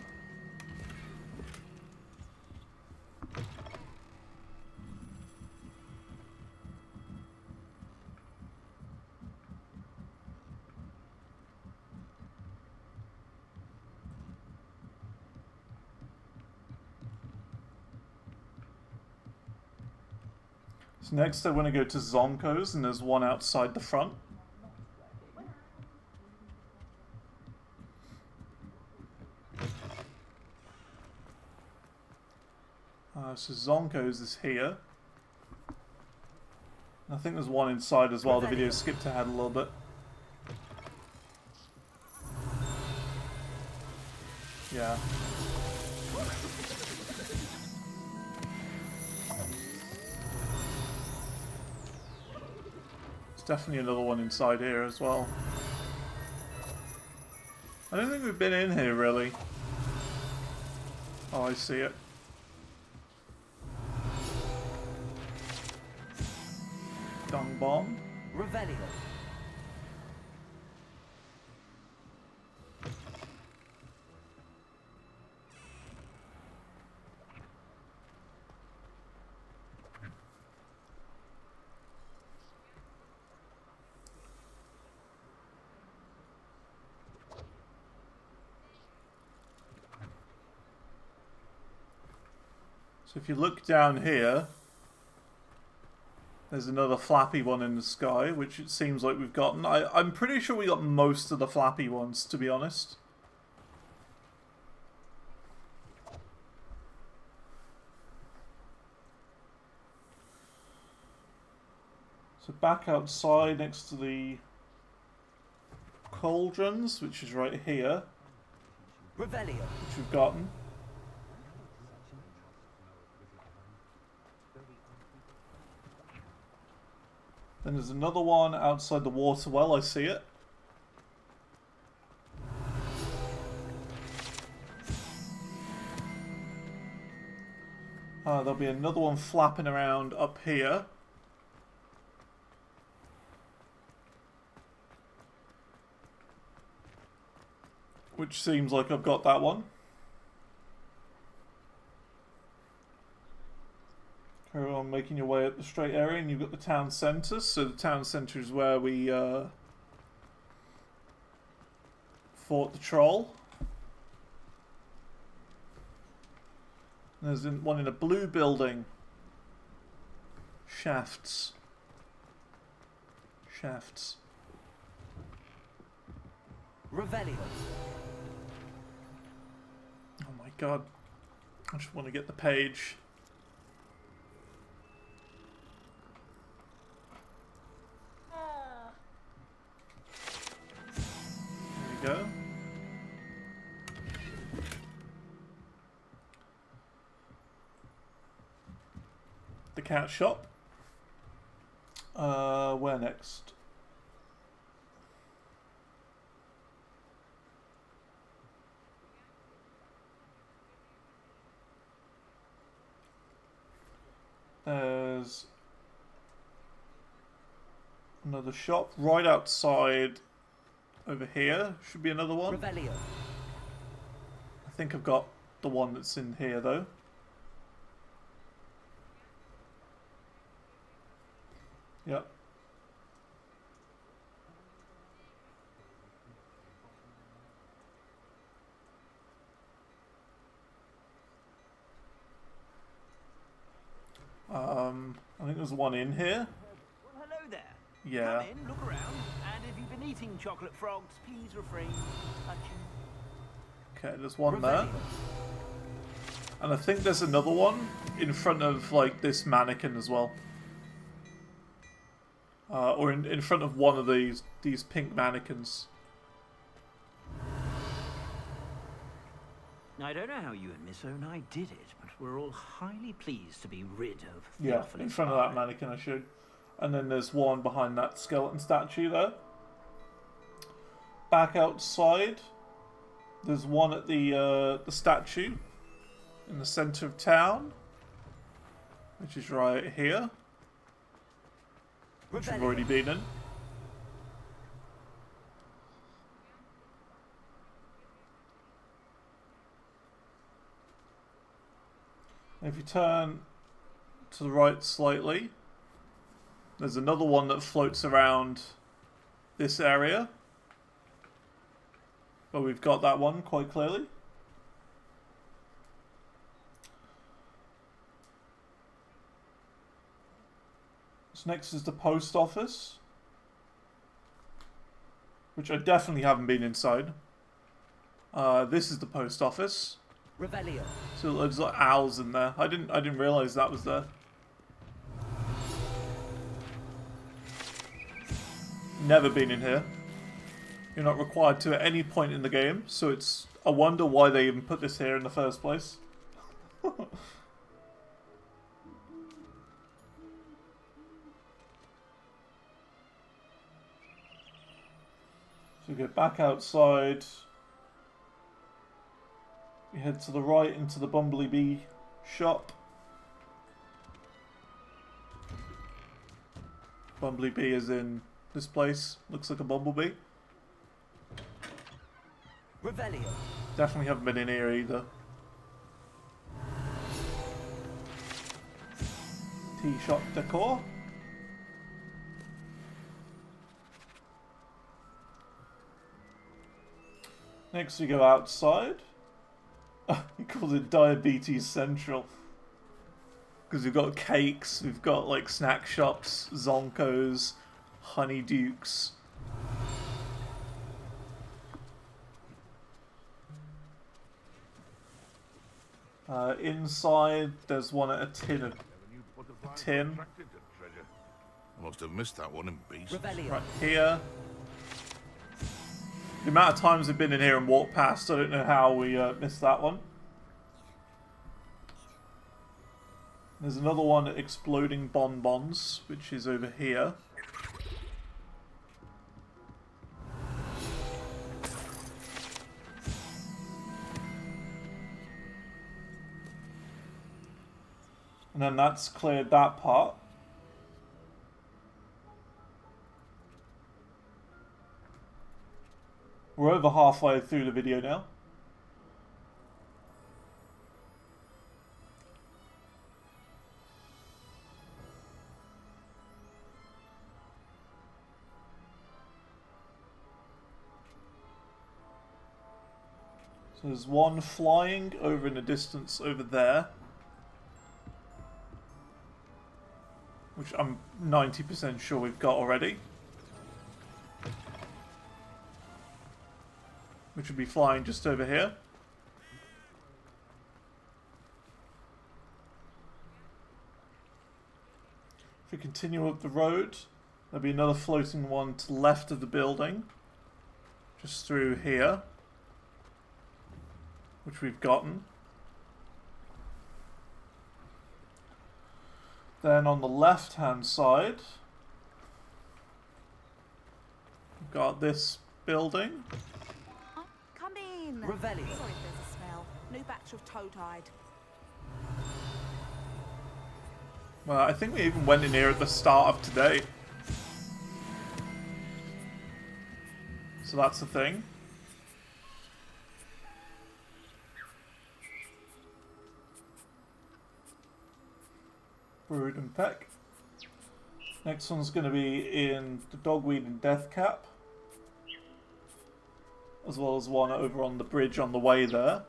So next I want to go to Zonko's, and there's one outside the front. So Zonko's is here. And I think there's one inside as well. The video skipped ahead a little bit. Yeah. There's definitely another one inside here as well. I don't think we've been in here really. Oh, I see it. Dung bomb. Revelio. So if you look down here, there's another flappy one in the sky, which it seems like we've gotten. I'm pretty sure we got most of the flappy ones, to be honest. So back outside next to the cauldrons, which is right here. Revelio. Which we've gotten. Then there's another one outside the water well, I see it. There'll be another one flapping around up here. Which seems like I've got that one. Carry on making your way up the straight area, and you've got the town centre. So the town centre is where we fought the troll. There's one in a blue building. Shafts. Shafts. Revelio. Oh my god. I just want to get the page. There we go. The cat shop. Where next? There's another shop right outside over here. Should be another one. Revelio. I think I've got the one that's in here though. Yep. I think there's one in here. Well, hello there. Yeah. Come in, look around, and if you've been eating chocolate frogs, please refrain from touching. Okay, there's one there. And I think there's another one in front of like this mannequin as well. Or in front of one of these pink mannequins. Now, I don't know how you and Miss Onai did it, but we're all highly pleased to be rid of Yeah, Theophilus in front of that mannequin I showed. And then there's one behind that skeleton statue there. Back outside, there's one at the statue in the center of town, which is right here, which we've already been in. If you turn to the right slightly, there's another one that floats around this area. But we've got that one quite clearly. So next is the post office, which I definitely haven't been inside. This is the post office. Revelio. So there's like owls in there. I didn't realize that was there. Never been in here. You're not required to at any point in the game, so it's I wonder why they even put this here in the first place. So we go back outside. We head to the right into the Bumblebee shop. Bumblebee is in this place. Looks like a bumblebee. Revelio. Definitely haven't been in here either. Tea shop decor. Next we go outside. He calls it Diabetes Central. Because we've got cakes, we've got like snack shops, Zonkos, Honeydukes. Inside, there's one at a tin. I must have missed that one in Beast. Right here. The amount of times we've been in here and walked past, I don't know how we missed that one. There's another one at Exploding Bonbons, which is over here. And then that's cleared that part. We're over halfway through the video now. So there's one flying over in the distance over there, which I'm 90% sure we've got already. Which would be flying just over here. If we continue up the road, there'll be another floating one to the left of the building. Just through here. Which we've gotten. Then on the left hand side, we've got this building. Come in. Revelio. Sorry if there's a smell. New batch of toad hide. Well, I think we even went in here at the start of today. So that's the thing. Brood and Peck. Next one's going to be in the Dogweed and Deathcap. As well as one over on the bridge on the way there.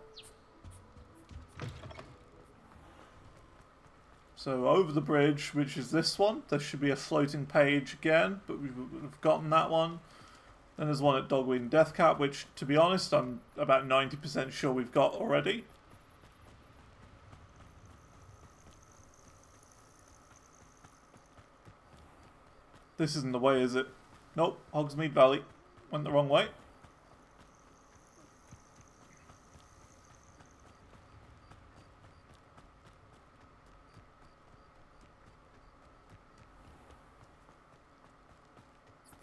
So over the bridge, which is this one, there should be a floating page again, but we've gotten that one. Then there's one at Dogweed and Deathcap, which, to be honest, I'm about 90% sure we've got already. This isn't the way, is it? Nope, Hogsmeade Valley. Went the wrong way.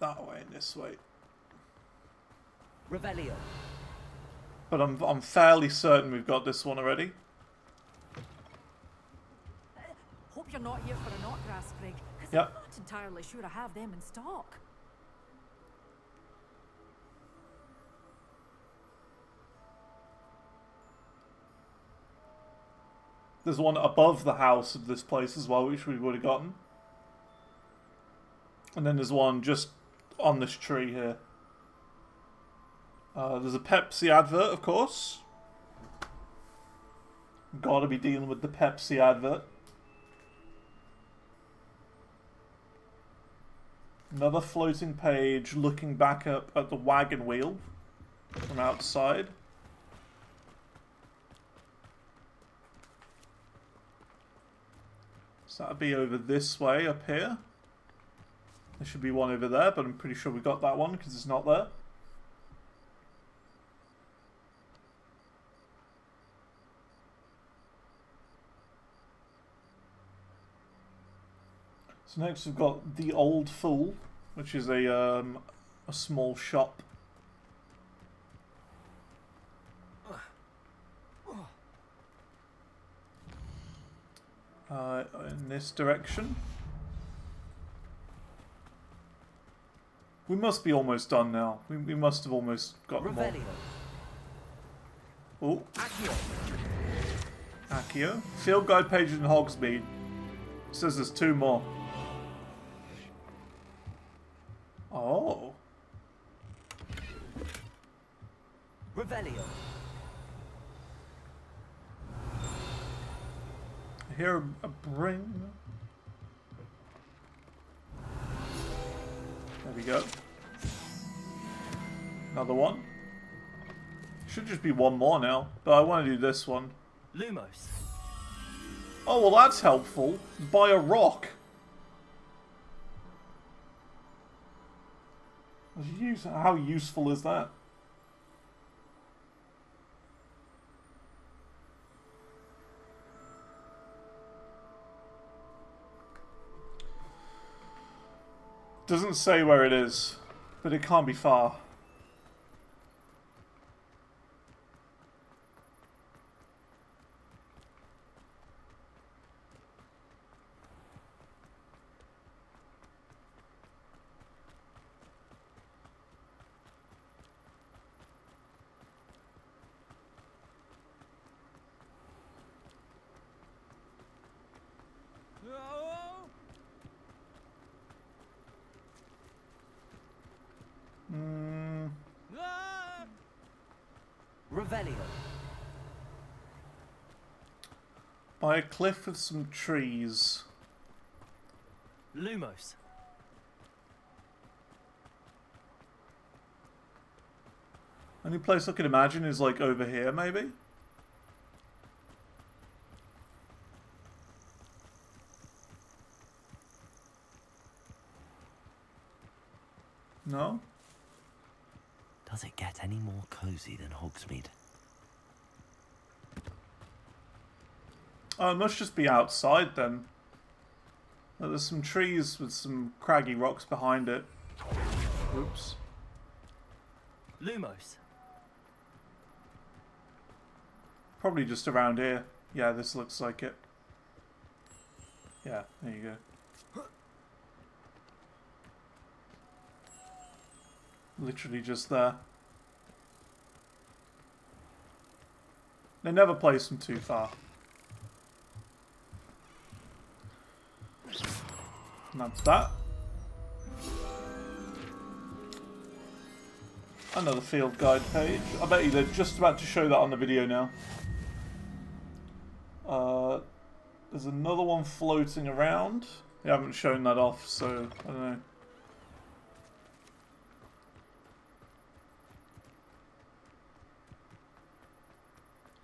That way and this way. Revelio. But I'm fairly certain we've got this one already. Hope you're not here for an Knotgrass sprig, because Yep. I'm not entirely sure I have them in stock. There's one above the house of this place as well, which we would have gotten. And then there's one just on this tree here. There's a Pepsi advert, of course. Gotta be dealing with the Pepsi advert. Another floating page looking back up at the wagon wheel from outside. So that'd be over this way up here. There should be one over there, but I'm pretty sure we got that one because it's not there. So next we've got the Old Fool, which is a small shop. In this direction. We must be almost done now. We must have almost got them all. Oh. Accio. Field guide page in Hogsmeade. Says there's 2 more. Oh. Revelio. I hear a bring. There we go. Another one. Should just be one more now, but I want to do this one. Lumos. Oh, well that's helpful. Buy a rock. How useful is that? Doesn't say where it is, but it can't be far. Revelio. By a cliff with some trees. Lumos. Only place I can imagine is like over here, maybe? No? Does it get any more cozy than Hogsmeade? Oh, it must just be outside then. There's some trees with some craggy rocks behind it. Oops. Lumos. Probably just around here. Yeah, this looks like it. Yeah, there you go. Literally just there. They never place them too far. And that's that. Another field guide page. I bet you they're just about to show that on the video now. There's another one floating around. They haven't shown that off, so I don't know.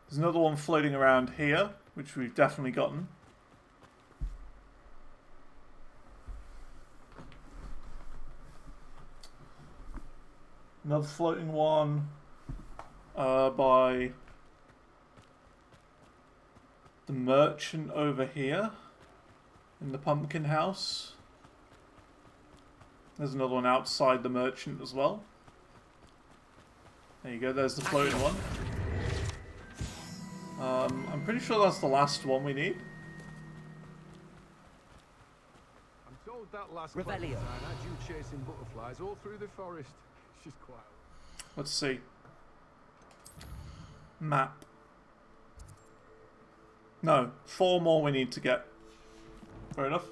There's another one floating around here, which we've definitely gotten. Another floating one by the merchant over here in the pumpkin house. There's another one outside the merchant as well. There you go, there's the floating one. I'm pretty sure that's the last one we need. I'm told that last Revelio. clementine had you chasing butterflies all through the forest. She's quite... Let's see. Map. No, 4 more we need to get. Fair enough.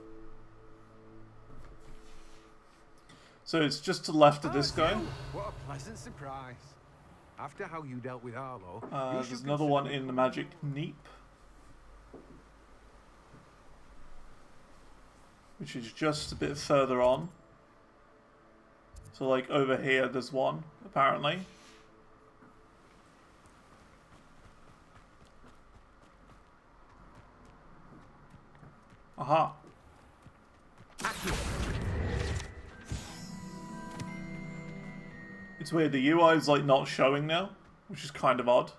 So it's just to the left of this guy. What a pleasant surprise. After how you dealt with Arlo, there's another one in the magic Neep, which is just a bit further on. So like over here there's one, apparently. Aha. It's weird, the UI is like not showing now, which is kind of odd.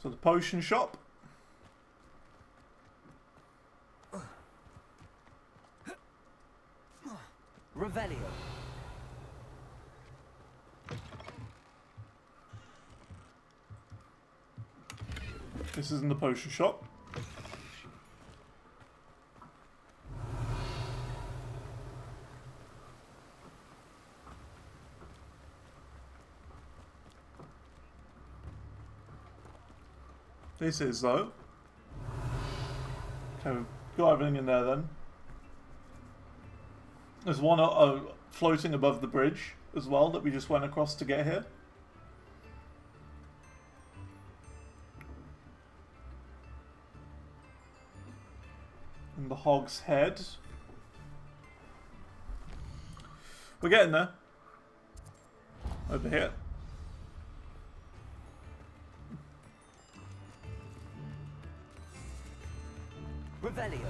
So the potion shop. Revelio. This isn't the potion shop. This is though. Okay, we've got everything in there then. There's one floating above the bridge as well that we just went across to get here. And the Hog's Head. We're getting there. Over here. Revelio.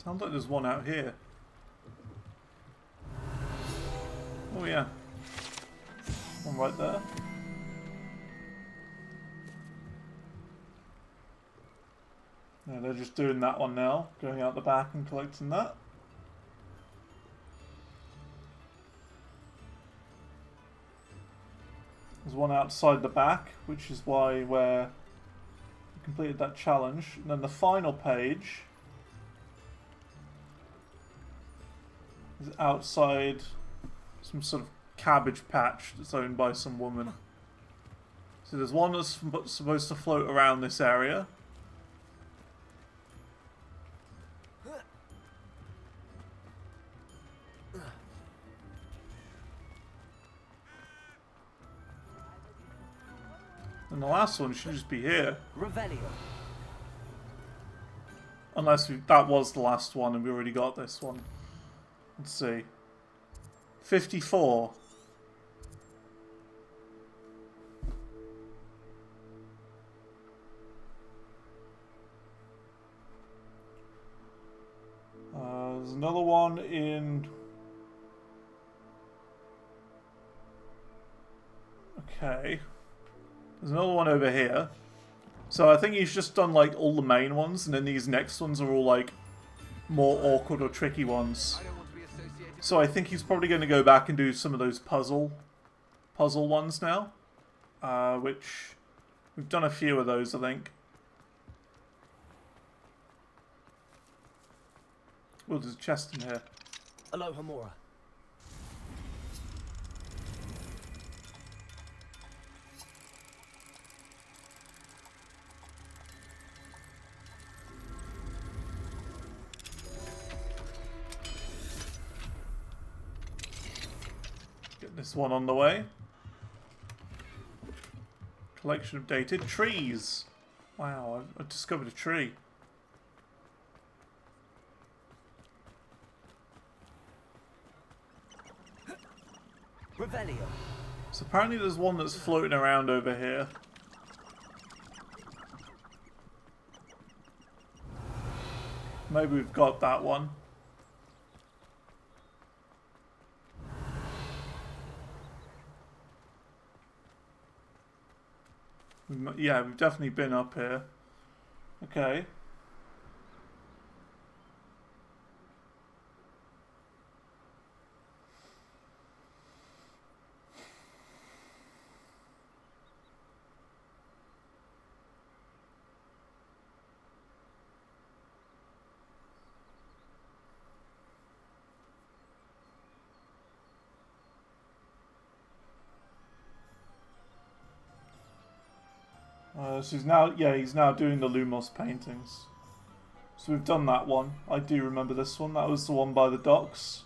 Sounds like there's one out here. Oh yeah. One right there. No, they're just doing that one now. Going out the back and collecting that. There's one outside the back, which is why we completed that challenge. And then the final page is outside some sort of cabbage patch that's owned by some woman. So there's one that's supposed to float around this area. And the last one should just be here. Revelio. Unless that was the last one and we already got this one. Let's see. 54. There's another one in... Okay. There's another one over here. So I think he's just done like all the main ones, and then these next ones are all like more awkward or tricky ones. So I think he's probably going to go back and do some of those puzzle ones now. Which we've done a few of those, I think. Oh, there's a chest in here. Aloha Mora. Get this one on the way. Collection of dated trees. Wow, I've discovered a tree. Revelio. So apparently there's one that's floating around over here. Maybe we've got that one. Yeah, we've definitely been up here. Okay. So he's now doing the Lumos paintings. So we've done that one. I do remember this one. That was the one by the docks.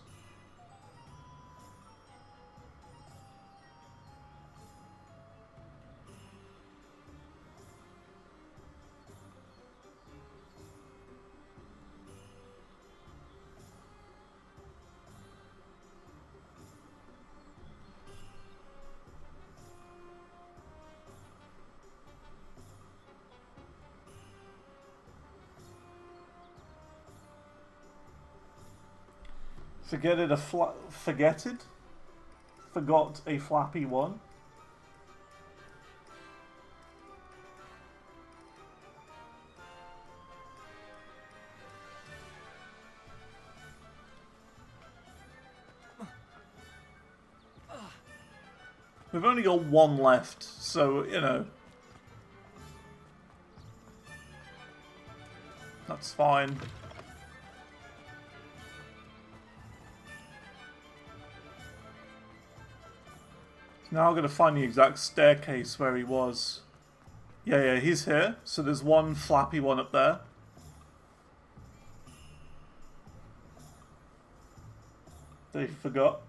Forgot a flappy one. We've only got one left, so, you know. That's fine. Now I'm going to find the exact staircase where he was. Yeah, he's here. So there's one flappy one up there. They forgot.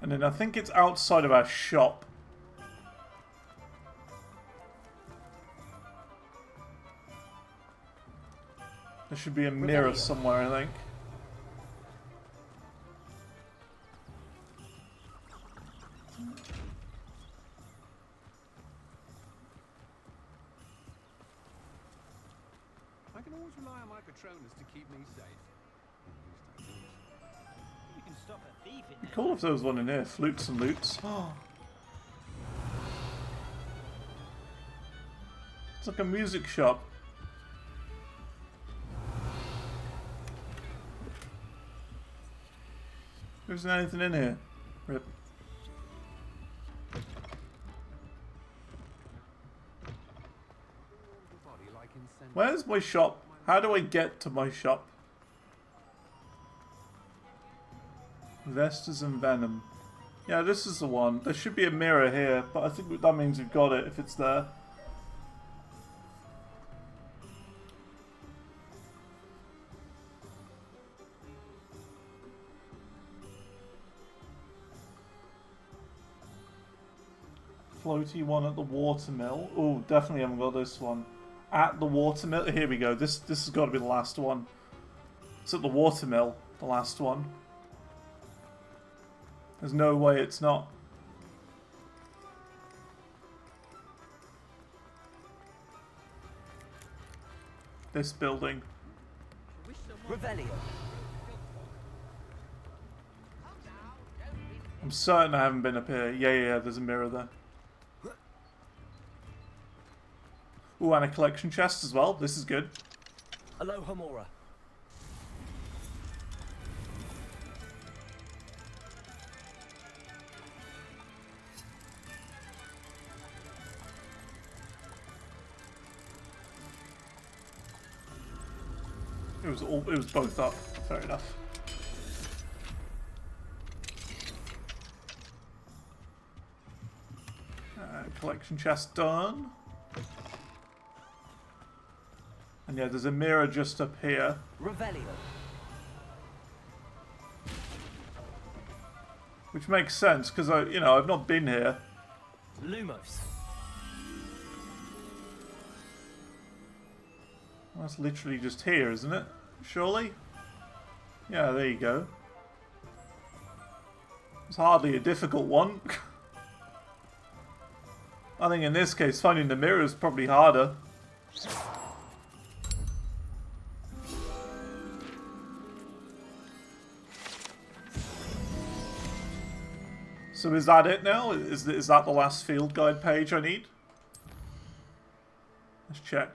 And then I think it's outside of our shop. There should be a mirror somewhere, I think. I can always rely on my Patronus to keep me safe. You can stop a thief in It'd be cool if there was one in here. Flutes and loots. Oh. It's like a music shop. There isn't anything in here. Rip. Where's my shop? How do I get to my shop? Vestas and Venom. Yeah, this is the one. There should be a mirror here, but I think that means we've got it if it's there. Floaty one at the watermill. Oh, definitely haven't got this one. At the watermill. Here we go. This has got to be the last one. It's at the watermill. The last one. There's no way it's not. this building. Revelio. I'm certain I haven't been up here. Yeah, there's a mirror there. Ooh, and a collection chest as well. This is good. Aloha Mora. It was both up. Fair enough. Collection chest done. And yeah, there's a mirror just up here. Revelio. Which makes sense because I've not been here. Lumos. Well, that's literally just here, isn't it? Surely? Yeah, there you go. It's hardly a difficult one. I think in this case, finding the mirror is probably harder. So is that it now? Is that the last field guide page I need? Let's check.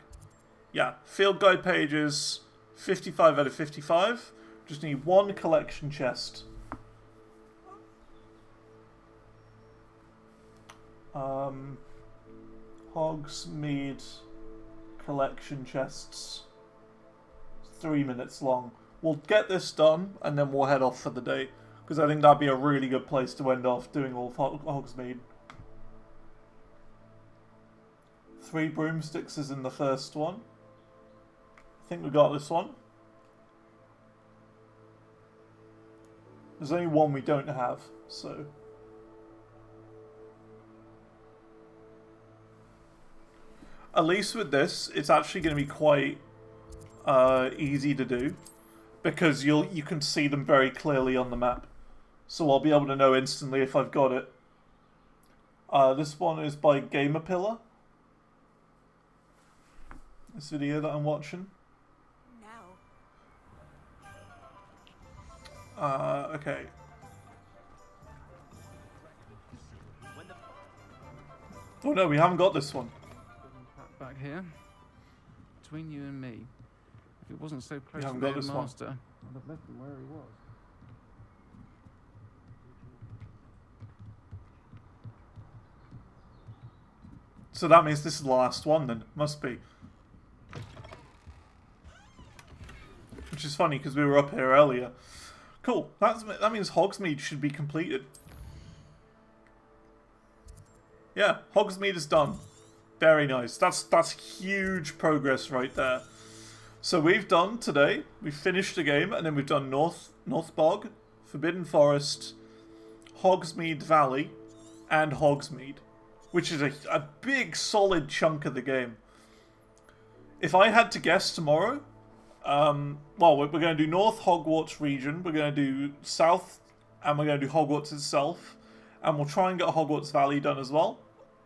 Yeah, field guide page is 55 out of 55. Just need one collection chest. Hogsmeade collection chests. 3 minutes long. We'll get this done and then we'll head off for the day. Because I think that'd be a really good place to end off doing all of Hogsmeade. 3 broomsticks is in the first one. I think we got this one. There's only one we don't have, so... At least with this, it's actually going to be quite easy to do. Because you can see them very clearly on the map. So I'll be able to know instantly if I've got it. This one is by Gamer Pillar. This video that I'm watching. Okay. Oh no, we haven't got this one. Back here. Between you and me. If it wasn't so close haven't to got the this one. master, I'd have left him where he was. So that means this is the last one then. Must be. Which is funny because we were up here earlier. Cool. That means Hogsmeade should be completed. Yeah, Hogsmeade is done. Very nice. That's huge progress right there. So we've done today, we've finished the game, and then we've done North Bog, Forbidden Forest, Hogsmeade Valley, and Hogsmeade. Which is a big solid chunk of the game. If I had to guess tomorrow, well, we're going to do North Hogwarts region, we're going to do South, and we're going to do Hogwarts itself, and we'll try and get Hogwarts Valley done as well,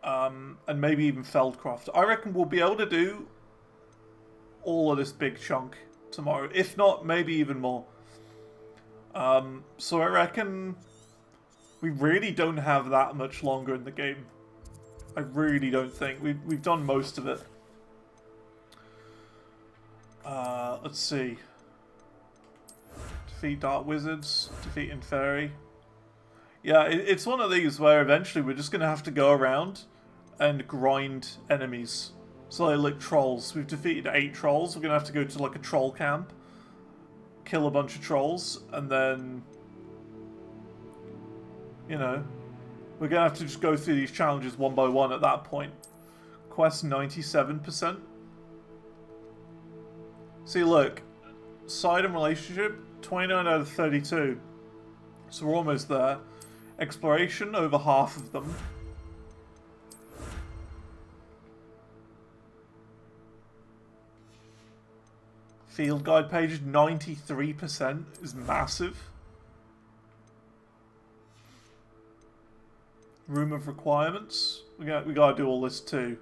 and maybe even Feldcroft. I reckon we'll be able to do all of this big chunk tomorrow, if not, maybe even more. So I reckon we really don't have that much longer in the game. I really don't think. We've done most of it. Let's see. Defeat Dark Wizards. Defeat Inferi. Yeah, it's one of these where eventually we're just going to have to go around and grind enemies. So like trolls. We've defeated 8 trolls. We're going to have to go to like a troll camp. Kill a bunch of trolls. And then... You know... We're going to have to just go through these challenges one by one at that point. Quest 97%. See, look. Side and relationship, 29 out of 32. So we're almost there. Exploration, over half of them. Field guide pages, 93% is massive. Room of requirements. We gotta do all this too.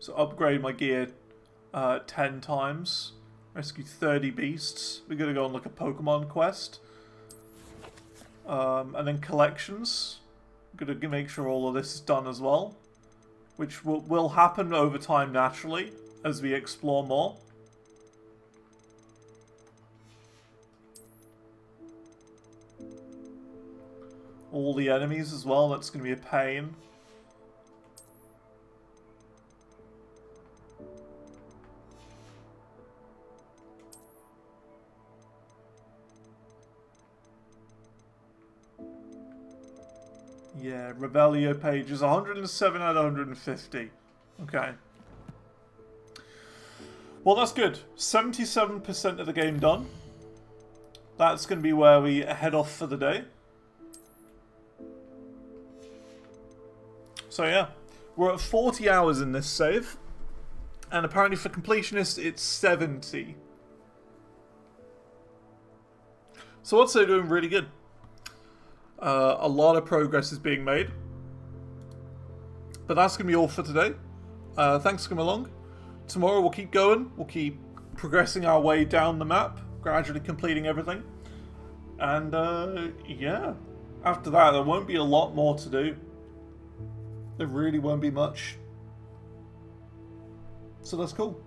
So upgrade my gear. 10 times. Rescue 30 beasts. We're going to go on like a Pokemon quest. And then collections. Going to make sure all of this is done as well. Which will happen over time naturally as we explore more. All the enemies as well, that's going to be a pain. Yeah, Revelio pages, 107 out of 150. Okay. Well, that's good. 77% of the game done. That's going to be where we head off for the day. So yeah, we're at 40 hours in this save. And apparently for completionists, it's 70. So I'd say doing really good. A lot of progress is being made. But that's going to be all for today. Thanks for coming along. Tomorrow we'll keep going. We'll keep progressing our way down the map. Gradually completing everything. And yeah. After that, there won't be a lot more to do. There really won't be much. So that's cool.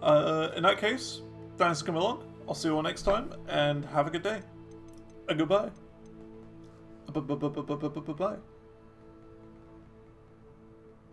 In that case, thanks for coming along. I'll see you all next time. And have a good day. And goodbye. Bye-bye.